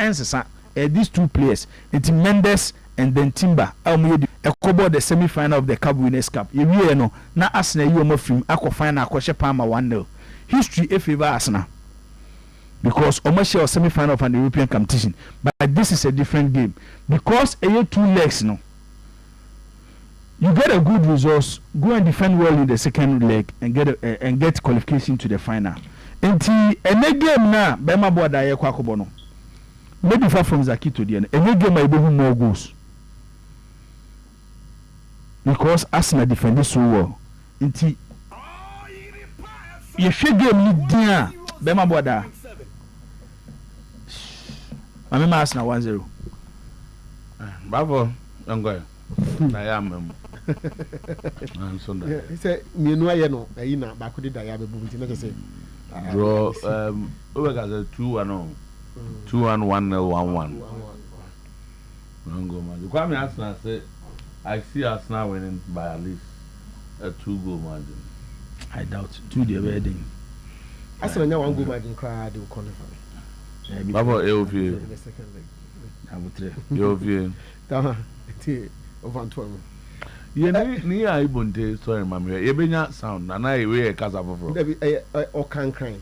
These 2 players, it's Mendes and then Timber. Kobo the semi-final of the Cup Winners' Cup. You know, na Arsenal you mo film akwa final akwa Parma 1-0. History favor Arsenal because almost your semi-final of an European competition. But this is a different game because you 2 legs no. you get a good resource, go and defend well in the second leg and get qualification to the final. Enti ene game na Bema Boda ye kwa kobo no. Maybe far from Zito the ene game I be more goals. Because Arsenal defend so well. Enti ye hwe game ni dia Bema Boda. Mama Arsenal 1-0. Bravo, Ngoy. I am. He said, "Me aye no, ayi na ba ko de da ya be bu nti na say." Draw we got a 2-1 2-1 1-1. You come Arsenal say I see Arsenal winning by at least a 2-goal margin. I doubt 2 the wedding. Arsenal nya 1 goal margin cry they will qualify. Baba Eofie. The second leg. Eofie. Tama ti over 12. Ni ai bonte sorry mama ye benya sound na na we kasa foforo. O kan kan.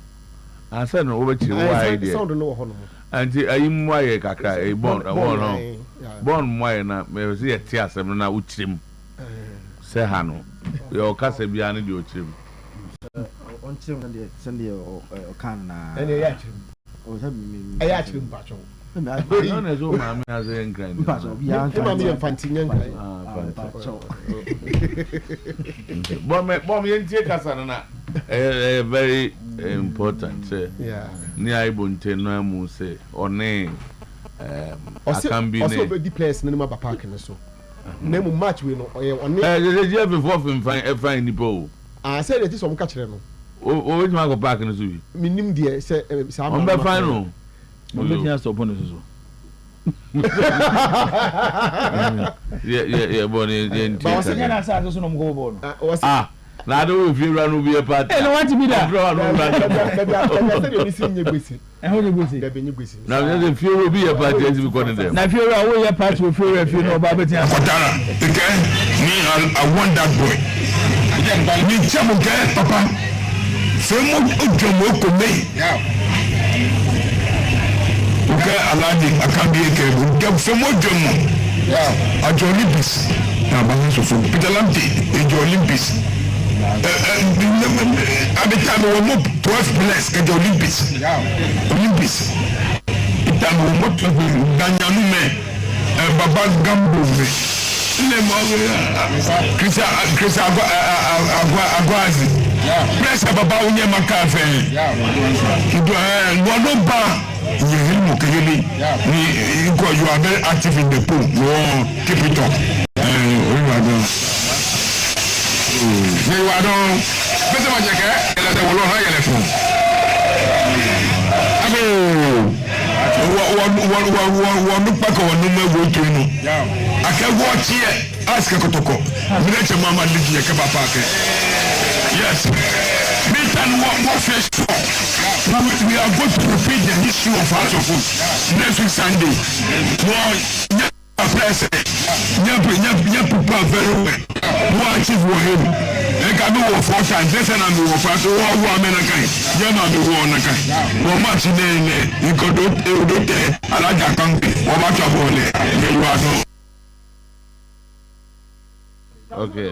I said no over chiri why there. Sound no ho no. Anti ayi mwaye kakra e bon no. Bon mwaye na me se ye ti asem na uchirim. Se ha no. Yo kasa bia ne de uchirim. On chirim na de send o kan na. Ene ya chirim. O se mi. Ya chirim pa cho. No na zo mama as en grind. Pa so bia kan. Mama me fantinyan kan. Bom yentie kasa na very important. Yeah. Ni ai bonte no amu say one Akambi also be the players no ma ba park no so. Na mu match we no one je before fine nipo. I said that is some catch no. O we ma go park no so bi. Minim de say say on be fine no. Mo be just upon so. Yeah, boni yentie. Ba wase na sa so no mo go ball. Na do we feel run be a party. Eh no want to be there. Na we feel will be a party as we call them. Na feel we a party we feel if you know ba betia. Kotara, again, me I want that boy. Me chamo ke papa. Femo ojomo ko me. Okay, Aladi Akambi ke get femo ojomo. At Olympics. Na ba so Peter Lamte Olympics. At the time we were 12 players at the Olympics. Olympics. At the time we were 12 Danyanume, Baba Gambo, Chris Aguazi, Press Baba Unyama Cafe. Wanoba, you are very active in the pool. Keep it up. Ni wa don bese ma jeke ele de wolo ha yele fun wo nu pa ko nu me wo tunu ake wo tie ask kotoko mi le che mama ligi ye ke papa ke yes me tan wo fresh we are going to repeat the history of House of Food next week Sunday no nya papa very well who achieve for him e ka do 4 times this and we for so who America ya ma be who na kai wo match ne ko do te alaja kan wo ma cha bole you are no okay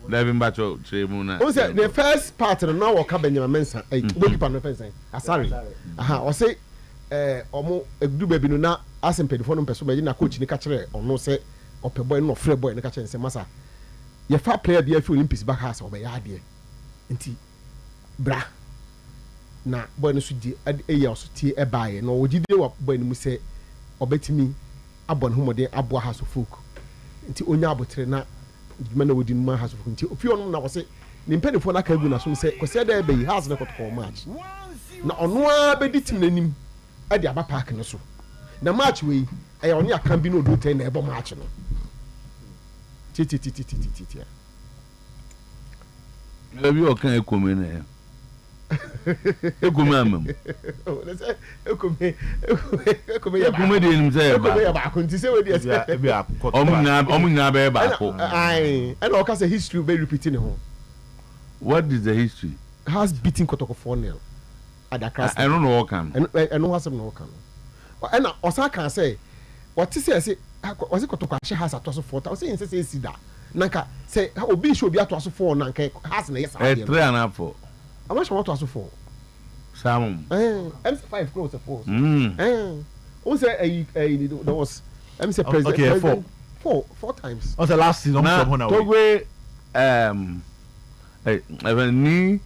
Devin Bacho Tremuna. O say the first part no wo ka Benjamin Mensa goalkeeper no first asari o say omo egdu baby no na asempedifo no peso be na coach ni ka kire ono se ope boy no free boy ni ka kire se masa ye fa player bi afi Olympics back house obe ya ade nti bra na boy no so di eya so tie e baaye no wogide wa boy ni mu se obetimi abon homode aboa house of folk nti onya abotre na djuma na wodi nu house of folk nti ofi ono na wo se ni mpedifo na ka gu na so se ko se da be house na ko match na ono a be di tim nanim ade aba park no so na match we e oni Akambi no do ten na ebo match no ti Ebi o kan ekome na ekome amam ekome de nim say ba ya ba ko nti say we dey ebi akọ omunya be ba ko ai and o ka say history be repeating ho. What is the history? Has beating Kotoko 4-0 at the class. I don't know what can and no has no can and Osaka can say what is say was it Kotoko has at 4,000 say say that nanka say obi show bi ato so 4 nanka has na yes 3 and a 4 am sure what aso 4 Sam MC5 close to 4 who say there was MC president okay 4 times on the last season Togwe even ni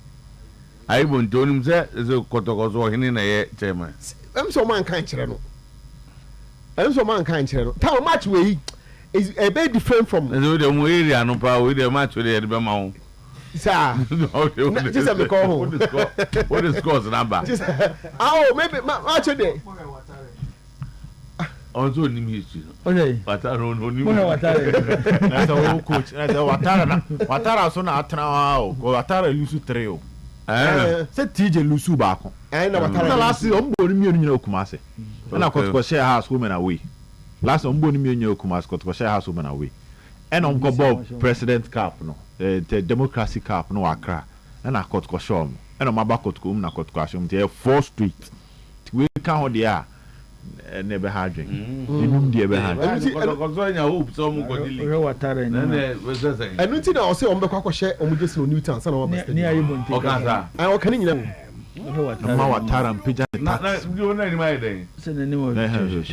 I won't tell him say so kotokozo hini na ye chairman MC man kan kire no MC man kan kire no town match we is a bit different from the area no pa we the match we the be ma ho sir just a call home what is scores number maybe match day also ni history okay Watara no ni that's a coach Watara so na atena o Watara lose 3 o say TJ lose baako na Watara last season ombo ni mienu nyina Okumase na Kotoko share house women away last ombo ni mienu Okumase Kotoko share house women away and on go president cup no the democracy cup no Accra na Kotoko show and on maba Kotoko na Kotoko show the 4 street we can hold there never had drink inum die be had Kotoko nya hope so mu go delete Watara na we say enu ti na o say o mbekwa ko hye o mu jesi no Newton sana o basta ni ayi bonte okasa o kan nyina ma Watara mpija na you na ni mai den se na ni mo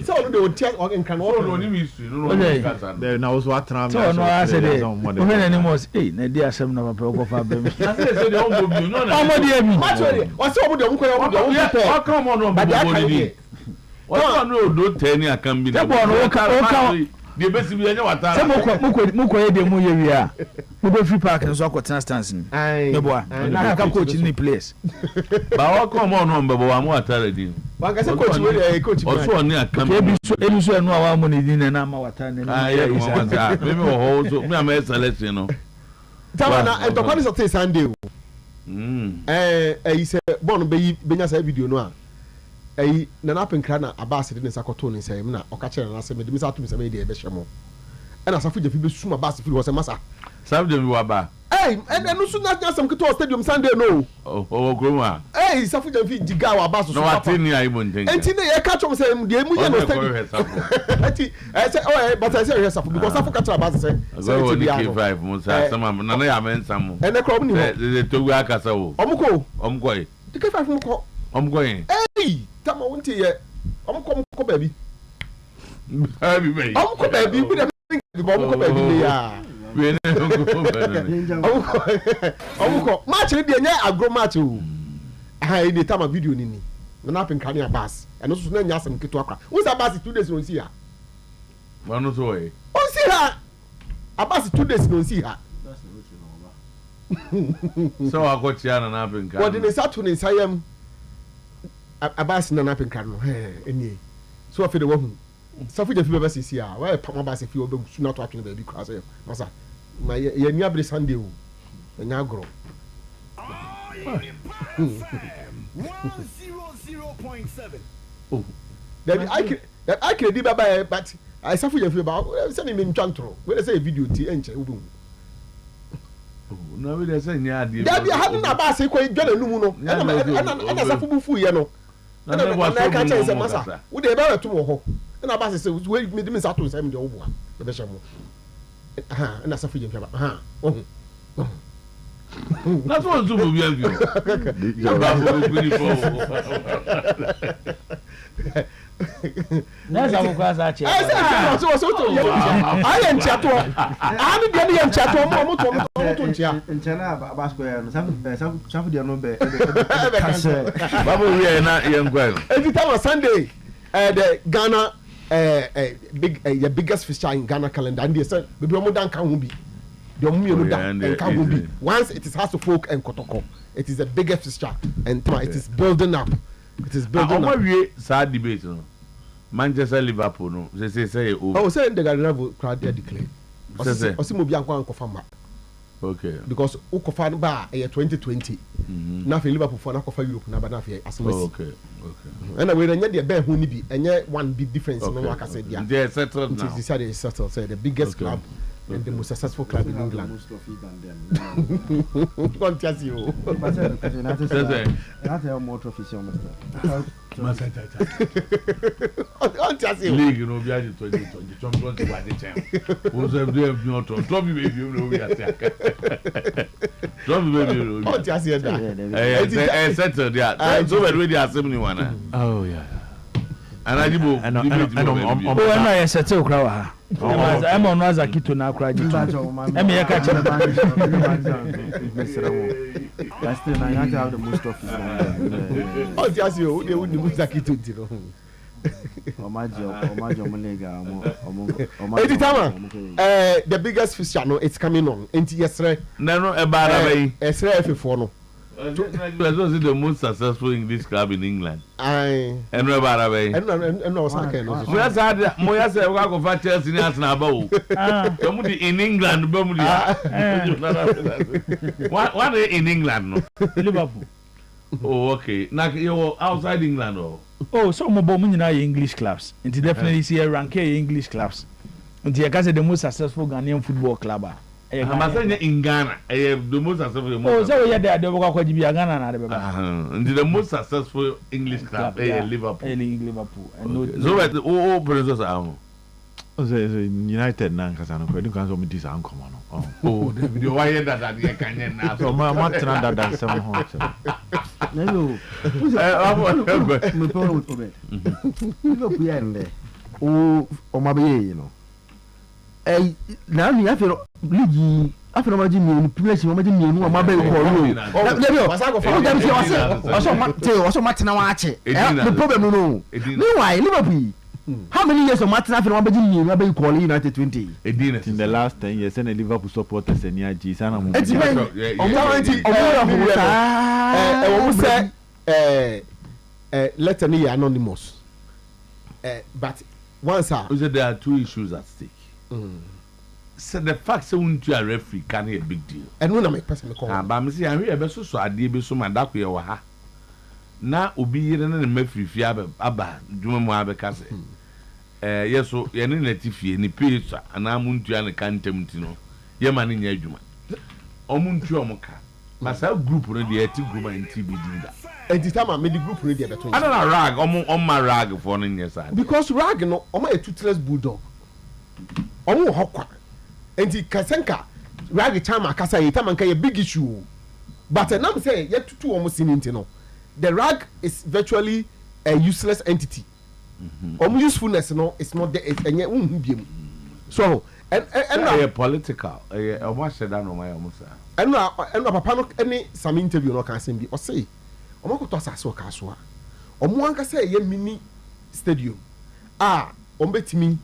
so o de o tia o nkan no ni history no okasa there na was Watara so no I say de o na ni mo na di asem na papa ko fa be mi na say so de on go bi no na o mo di mi match o say o mo de o mo ko o mo o come on o mo di wọ́n ní odò tẹ́ ní àkànbí náà. ṣé bọ́ọ̀nù ó ká di ebesi bi ẹ̀yẹ́ Watara. ṣé mo kọ yé de mu yẹ wíyà mo bẹ free park nso akọ tena stance ni. ẹ bọ a na aka coach ni place. báwo kọ́ ọmọ ọ̀nà ọ̀nbẹ̀bọ̀ wà mú Watara di. wọ́n kẹ́sẹ́ coach wẹ́n ẹ̀ coach mi. ọ̀ṣun ọ̀ní àkànbí. ebi so ẹnu àwọn amúni dín náà ama Watara ní. ayé kò wọ́n sá mímí wọ̀ họ́ so mi àmọ́ ẹ̀ sẹ́lẹ̀sì nù. táwọn na ẹ̀ntọ́kọ́ ní sọ́tẹ̀ Sunday o. ẹ̀yí sẹ́ bọ́ọ̀nù bẹ́yìn sẹ́ fídíò náà ayi na na penkra na abase de ne sakoto ne nsɛm na ɔka kyerɛ na sɛ me de misa to me sɛ me de ɛbɛhyɛ mo ɛna safo gye fi besum abase fi wɔ sɛ masa safo gye fi wɔ ba ɛno so na asɛm ketewa stadium Sunday no ɔwɔ kurom a safo gye fi giga wɔ abase so na wate ni ayi mo ntenka enti ne yɛ ka kyerɛ sɛ deɛ mu yɛ no stadium enti ɛsɛ but ɛsɛ yɛ safo because safo ka kyerɛ abase sɛ sɛ ti bia no K5 mo sa asɛm na na yɛ amɛnsa mo ɛnɛ kɔ ɔmo ni hɔ de togu akasa wo ɔmo kɔ yi K5 mo kɔ ɔmo kɔ yi tama wonte ye omko baabi baabi omko baabi bi dem omko baabi le ya we ne omko baabi omko match ni de nya agro match o ha ni tama video ni na penka ni abas eno so na nya asem keto akra wo sa abas 2 days no si ha wano so we on si ha abas 2 days no si ha so akotia na penka wo de ne sato ne sayam abas na penka no eni so afi de wo hu safu je fi beba sisi a wa pa ma bas fi wo be su na to atwene ba bi kra so masa ma ye ni abre Sunday o nya agro 100.7 oh that I can be baba but I safu je fi ba say me ntwantro we say video ti enche wo be hu na we dey say nya ade da bi ha na bas ko dwele numu no ana safu bu fu ye no na ka che say masa wo dey ba to wo ho na bas say we me sa to say me dey wo bo a be hye mo na safu je fi ba that's what to be here you ba go guni for na za mo kwa za che so to aye nchato ani de ne nchato mo to nchia na bas ko ya no safu dia no be kase babo we na ye ngwa every time on Sunday the Ghana the biggest fixture in Ghana calendar and they say be mo dan kan ho bi the omu dan kan ho bi once it is House of Folk and Kotoko it is the biggest fixture and it is building up. It is building up. We sad debate no. Manchester Liverpool no. Say say the Ghana crowd there declare. Osimo bi anko fama. Okay. Because ukofa ba 2020. Na fe Liverpool for na kofa Europe na ba na fe asomasi. Okay. And we nya the ben hu ni bi enye one big difference no waka say dia. They settled now. It is settled say the biggest club and the most successful club in England. Most trophies than them. Don't tell you. But I have more trophies on Don't tell you. League, you know, we are 2020 champions to the champ. Who's a brave new trophy baby, you know, we are trophy baby. Don't tell you that. I settled that. So we're ready as one. Oh, yeah. And I do. Oh, and I settle crowd. I'm on Razakito now, cried. I mean, I catch him. That's still I have the most trophies. Oh, just you, they wouldn't move Zakito. The biggest fish channel, it's coming on. And yesterday, no, about a the most successful English club in England. And Chelsea in England. What in England? Liverpool. Oh, okay. Now you're outside England. Oh, some of them are English clubs. And definitely see a rank English clubs. And the most successful Ghanaian football club. I'm saying in Ghana, the most successful. Oh, so yeah, they are going to be a Ghana. And the most successful English club, Liverpool. Liverpool. So at all princess are United now, because I don't cancel me this uncle. Oh, the video why that I can't now. So my mother that some horse. No, oh, my baby, you know. Now you have to leave. After my Jimmy, place you imagine me, my baby for you. Also, Martin, the problem, no. Why, Liverpool? How many years of Martin after my Jimmy, my baby call United 20? In the last 10 years, and Liverpool supporters and Yaji, and I'm let me anonymous. But once there are two issues at stake. So the fact that you are referee can be a big deal. And when I make person call, but I'm saying I'm here so I did so my dark way or ha. Now ubi here and then referee fiabe aba duma mo abeka say. Yes so ye ne natifie ni pizza and amuntu ya ne kantem tino. Ye man nya adwuma. Omuntu omoka. Masa group no dey ati group and TBD da. And the time I made the group no dey between. I don't know rag on my rag for no years. Because rag no o ma a toothless bulldog. Omo hokwa. And the Kasenka rag time akasa e time nka a big issue. But now I'm saying yet two almost seen no. The rag is virtually a useless entity. Usefulness no it's not there it's so and political what said that no my almost and papa no any some interview no can be or say omo ko to asase kaso a omo anka say ye mini stadium ombetimi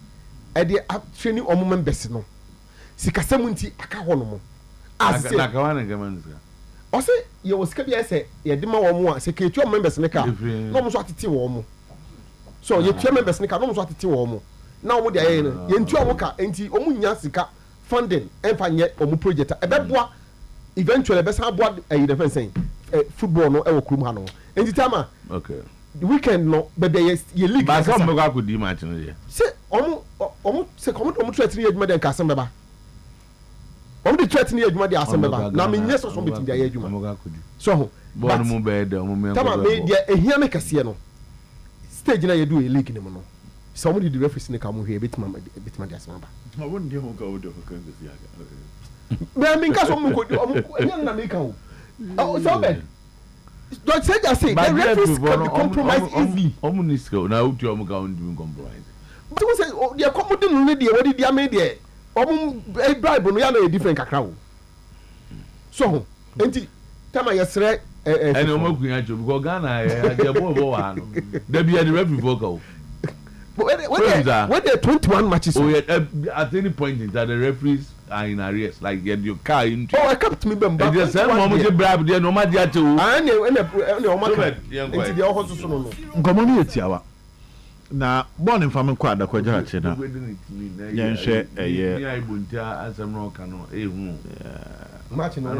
e dey training omo members no sikasam nti aka ho no mo aka wana gamanza o say ye was ka bia say ye de ma wo mo a security members ne ka no mo so atete wo mo so ye twa members ne ka no mo so atete wo mo na omo de aye no ye ntu omo ka enti omo nya sika funding emfa nye omo project e be boa eventually be san boa e defense saying football no e wo krum ha no enti tama okay the weekend no be be ye league ba some go akodi match no ye say omo say come omo threaten ye adwuma den ka asem beba omo dey threaten ye adwuma dey asem beba na me nye so meeting dey ye adwuma so but mo be dey omo me tama me dey ehia me kase no stage na ye do a league ni mo no so omo dey referee ni ka mo hwe betima dey asem beba I wouldn't hear go do for me mean ka so mo ko ehia na me ka o so be don't say just say the referees can be compromised easily omo ni skill na uti omo ka on compromise but we say they come do no dey what dey am dey omo bribe no ya na different kakra o so enti tama yesre and omo kunya jo because Ghana ajebo bo wa no da bia the referee vocal when they 21 matches oh yeah at any point in time the referees are in arrears like your car into I kept me bemba just say omo je bribe there no ma dia te o and omo enti dey ho so no ngomo ni etiawa na born in family kwa da kwaja che na yen hwe eye ni aibunta asem no ka no ehu match no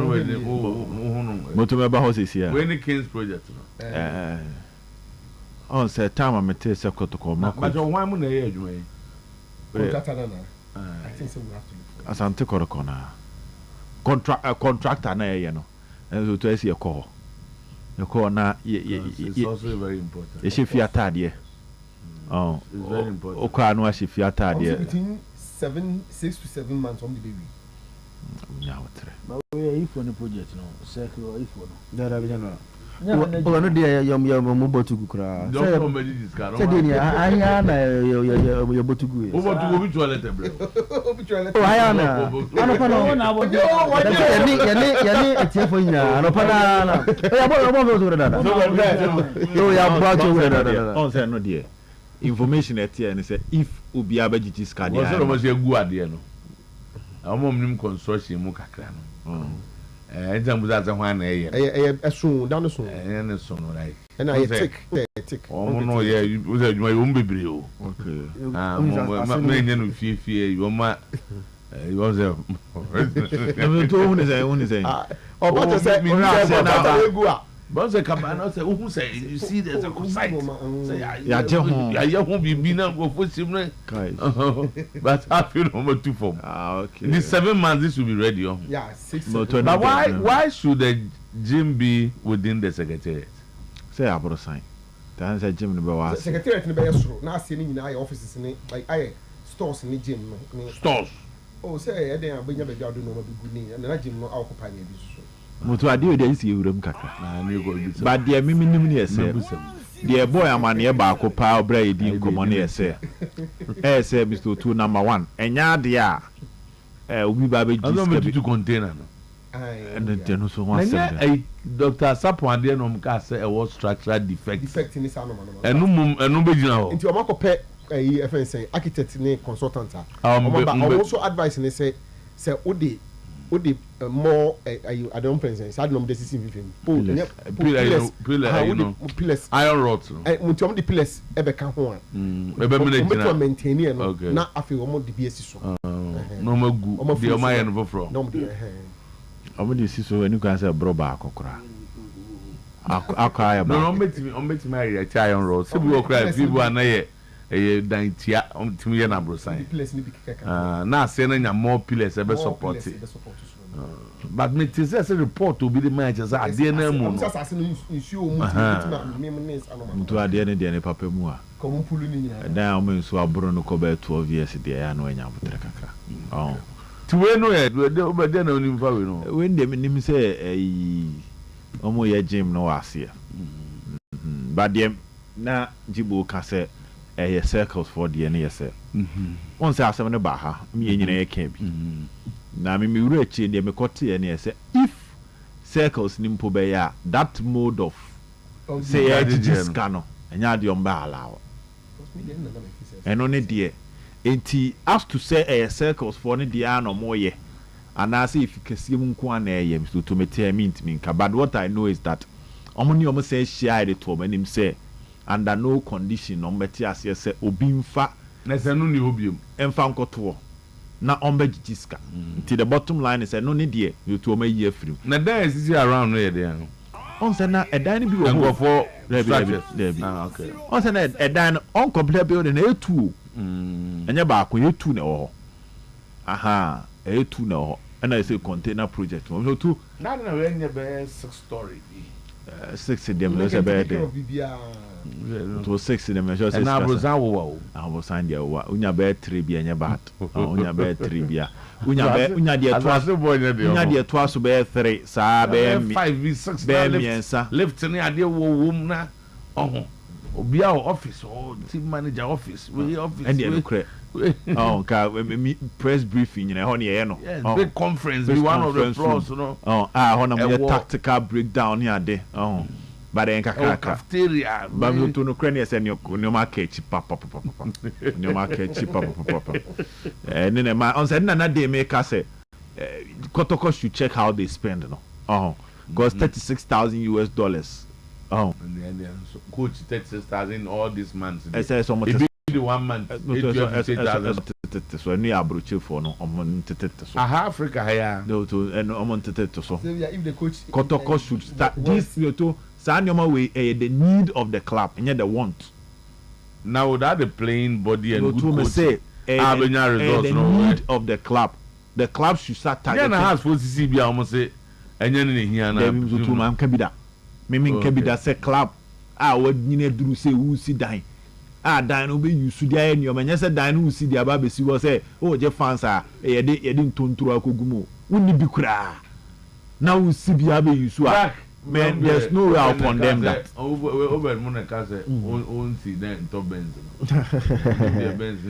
moto me ba ho sisia when the Kings project no on say time me te se kotoko ma but why mu na ye adwuma yi contract na I think so we have to look for Asante Korokona. Contractor na ye no. And so to see a call. Your call na it's also very important. Ye shifi atade. Oh, it's very important. Okwa no shifi atade. Between 6 to 7 months on the baby. But we are if on the project no, circle if on. That I don't know. Oh, no, dear, your mobile to go. Don't comedy this car. I am your botugu. Over to go to a letter, bro. Oh, I am. I don't know. A tear for you. I don't know. No, dear. Information at here and say if Ubiaba Jitis card. What's almost a good idea. I'm on construction Mukakran. Example that's one a soon down the soon. And so like. And I tick. Oh, no, yeah, you was my own baby. Okay. I'm fear you my. You was there. Oh, what does that mean? But the cabana say, who say, you see, there's a good site. Say, I won't be mean go for similar. But I feel number 2 form. Okay. In these 7 months, this will be ready. Yeah, 6. But why should the gym be within the secretariat? Say, I brought a sign. That's a gym in the secretariat in the Bayasro. Now, seeing in our offices in it, like I stores in the gym. Stores. Oh, say, I didn't bring up a job to know what good name, and the gym not occupy me. Mutu adi dey see urum kakra but dey minimum ne ese dey boy amane ba ko pa obra edi nkomo ne ese ese Mr. Otuo number 1 enya de a obi ba be just to container no and then no so one say Dr. Sapo ade no mka say e was structural defect in this animal enu be gina ho nti o makope FN say architect ne consultant also advice ne say odi more I don't present I don't know the system pillars iron rods mutum the pillars ebe ka ho a ebe maintain no na afi omo de bi so no magu de o maye no fro no de omo de si so enu kan say bro ba akokora akaya ba no ombeti my iron rods se bi wo kra fi bu anaye dan tia timi ye na brosan na say na nya more pillars ebe support but me tell say report to be the manager say ade na mu no to ade na de ne papa mu a dan o men so abro no ko be 12 years de ya no anya botre kakra oh ti we no ye de na oni mfa we no we ndem nim say omo ye gym no wase but dem na jibo ka say circles for the NSL. On say asem ne ba ha, me nyina ye ka bi. Na me wura echi de me kote NSL if circles ni mpo be ya that mode of say ya just no enya de on ba allow. Eno ne de enti as to say circles for ne de no mo ye. And I say if kasiem nko ana ye so to me tell me nka but what I know is that omoni omo say share it to omanim say under no condition on betia say obi mfa na se no ni obiom emfa nkoto na ombe jijiska till the bottom line is no need there you to omo ye free na there is around no ye there no on say na edan bi wo go for okay on say na edan on complete building na etu enya ba ko etu na wo aha etu na wo and I say container project so to na we nya be 6 story 6 dem no say be to 6 dem measure say na abrosan wo abrosan dia wo unya be 3 bia nya bad unya be 3 bia unya dia to aso be 3 sa be 5 6 be miensa lift ni ade wo na obi a office or team manager office we office and the correct oh ka press briefing you know no big conference be one of the floors no a tactical breakdown here there but en cafeteria but no to no crane yes no market papa no market papa and then on said na dey make us say Kotoko should check how they spend no because $36,000 coach 36,000 all these months I say so much the 1 month so any abroche for no so Africa here no to and so if the coach Kotoko should start this to Sanyoma way the need of the club and yet the want now that the playing body and good coach say the need of the club. The club should start targeting. Yeah, has supposed to see be almost say, and then here now. Mimi nkabida say club. What you do say who see dying. Dan will be you should die and your man. Yes, Dan who see the Ababe was say, oh, Jeff Fansa, you didn't turn to Akugumo. Wouldn't be cry. Now we see the Abbey you swag. Man, there's no way I'll condemn that. Over Monaco, own see then top Benz.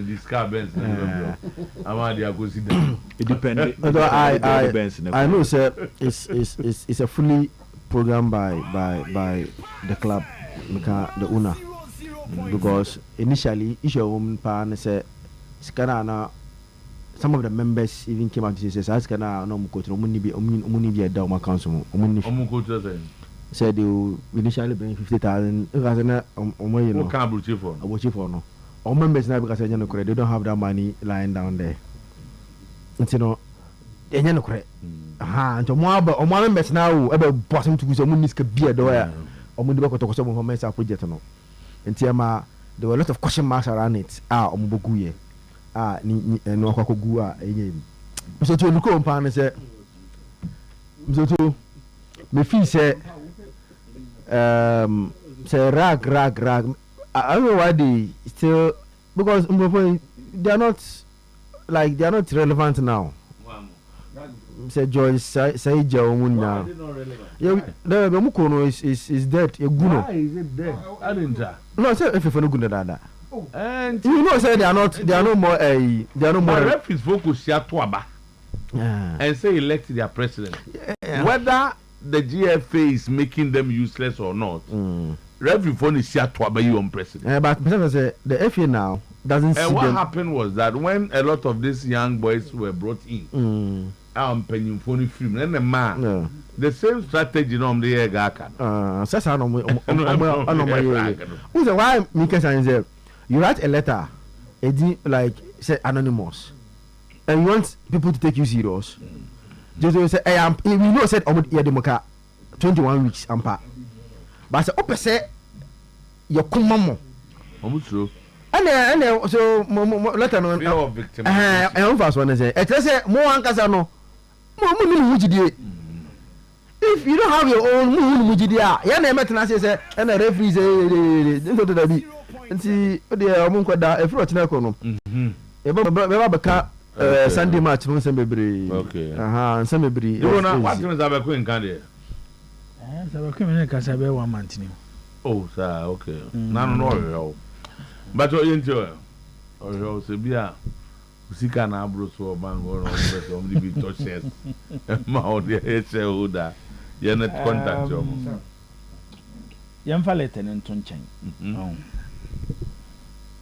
This car Benz. I'm out there go see them. It depends. I know, sir. It's a fully programmed by the club, the owner. Because initially, some of the members even came out and said, said they will initially bring 50,000. What kind of chief for? No. All members now because they don't have that money lying down there. It's they no credit. And more members now about bottom to some minister beer door or Mudiba to some of my project. And there were a lot of question marks around it. Omuboguye. No Kwakogua again. So to look upon say, me feel say rag. I don't know why they still, because they are not relevant now. Say Joyce say Jawuna. The Mukono is dead. Why is it dead? I didn't. No, I said if you know that. And you know, say they are no more. Referees focus here to and say elect their president. Whether the GFA is making them useless or not, referee phone is here to you on president. But the FA now doesn't see. And what happened was that when a lot of these young boys were brought in, penny phone film, then the man. The same strategy on the air gaka. Why Mika you write a letter, like say anonymous, and you want people to take you serious. Just say, "I am." We know said Oyerepa 21 weeks ampa, but say open say your kumamo. True. And so letter no. Fear of victim. And first one say, "It say more ankasa no, more if you don't have your own mujidia, you never can say and a referee say and see the Munkwada if you're not going to Sunday match from Semebri. Okay. And Semebri. You know what is our queen candy? Casabe 1 month. Oh, sir, okay. No. But you enjoy. Or you say, Bia, Sika na Bruce Bank or only be touches. Mount the HLda. You're not contact you. Young Lieutenant Tonchen.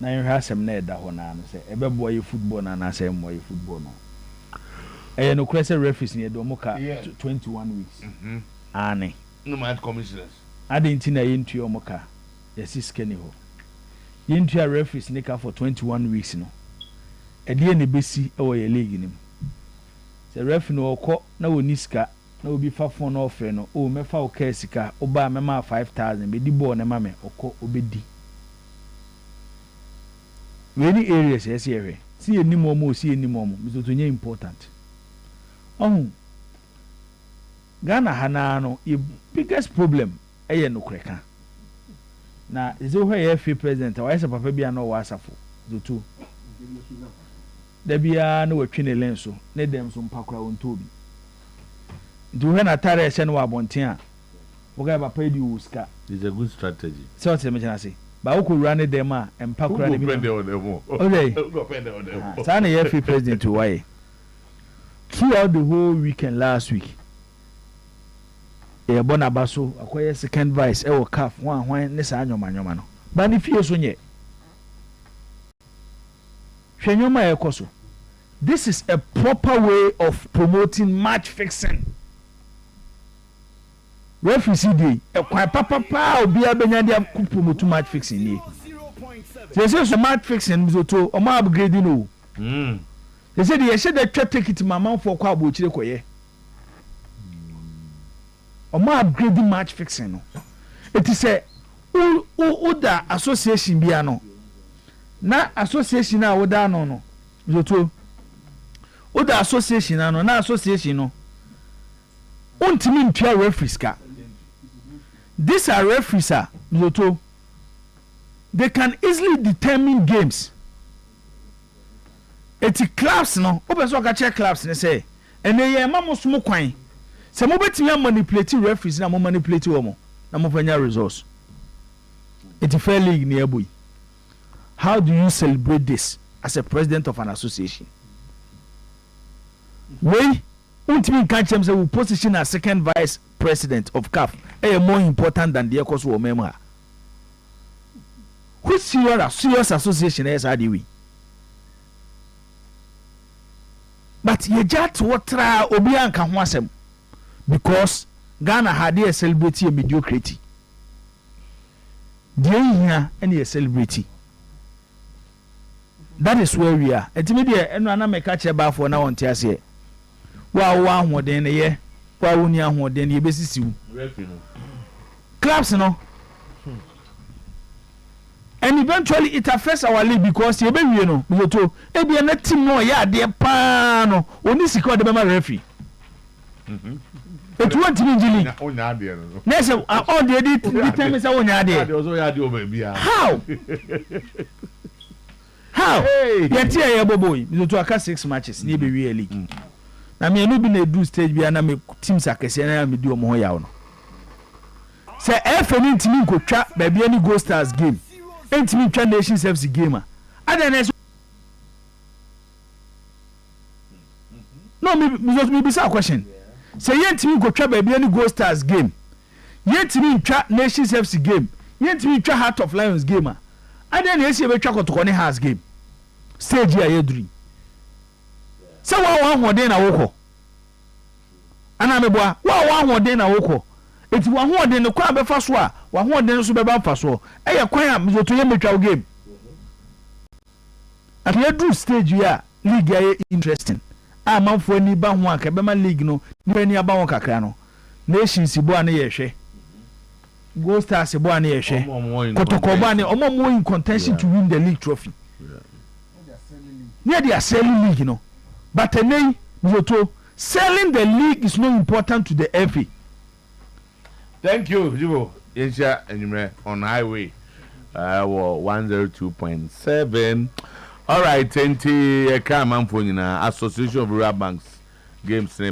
Now you have some net that one and say, a boy football and I say, boy football. And no crescent referees near Domoka 21 weeks. Annie. No mad commissioners. I didn't into your mocha. Yes, is Kenny ho. You into a referees nickel for 21 weeks. No. A dear Nebesi or a league in him. The referee no court, no niska. No be far for no friend. Oh, me fa okay sika. Oba mema 5,000. Be di bo na mame oko obedi. Many areas yes here. See any more, see any more. Mr. Tonya important. Ghana hanano your biggest problem. Eye no kreka. Na is where FA president. Why is papa bia no wasafo. Zito. Da bia no wetwe ne lenso. Ne dem so mpakura won tobi. Do when atare ese no abonten a wo ga papa di uska. It's a good strategy. So what me say ba wo ko run dem a empakura ne bi okay sana ye free president why throughout the whole weekend last week e bona baso akoye second vice e wo caf hwan ne sa anyoma no ba ne fie so nye hwenyoma e koso. This is a proper way of promoting match fixing. Referee dey e kwa papa obi abenya dia promote match fixing ni. They say so match fixing Zito o ma upgrade no. They say they should take it mama for kwa abochire koye. O ma upgrade match fixing no. It is a o da association bia no. Na association a wo da no Zito. O the association na association no. Untimi ntua referees ka. These are referees Zito. They can easily determine games. Eti clubs no, open so ka check clubs ne say, ene ye ma mo sumo kwan. Se mo betimi manipulate referees na mo manipulate wo mo, na mo fanya results. Eti fair league ne aboy. How do you celebrate this as a president of an association? Wey, untimi kan chem say we position as second vice president of CAF more important than the Ekos wo member. Which serious association is ADW? But ye jat watra obi anka ho asem because Ghana had a celebrity mediocrity. Dey here and a celebrity. That is where we are. Etimide enu ana me ka che ba for na won tia se. Wa ahoden ye, wa woni ahoden ye besisiu. Clubs no. And eventually it affects our league because you be no to e be na team no ya de pa no oni sika de be ma referee it want to be league onya de no na say all the time say onya de also ya de o ba bia how yet here boboy you to aka 6 matches ni be we league na me no be na do stage bia na me teams akese na me di o mo ho ya no say FNT team ko twa ba bia ni Go Stars game Entimi twa Nations FC game. No, me be a question. Say yentimi go twa baby any Go Stars game. Yentimi twa Nations FC game. Yentimi twa Heart of Lions game. Adan na esi be twa kotoko ne Hearts game. Stage ya yeduri. Say wa hoden na woko. Ana me boa, wa hoden na woko. Eti wa hoden no kwa be fa so a wa hoden so be ba fa so e kwan a Zito ye metwa game at le do stage ya league ya interesting a manfo ni ba ho aka be ma league no ni ni aba ho kakra no Nations bo an ye hwe Go Stars bo an ye hwe Kotoko bo an omo in contention to win the league trophy near the selling league no but then Zito selling the league is not important to the FA. Thank you, Jibo. Insha Enyimre on highway 102.7. All right, 20 Association of Rural Banks games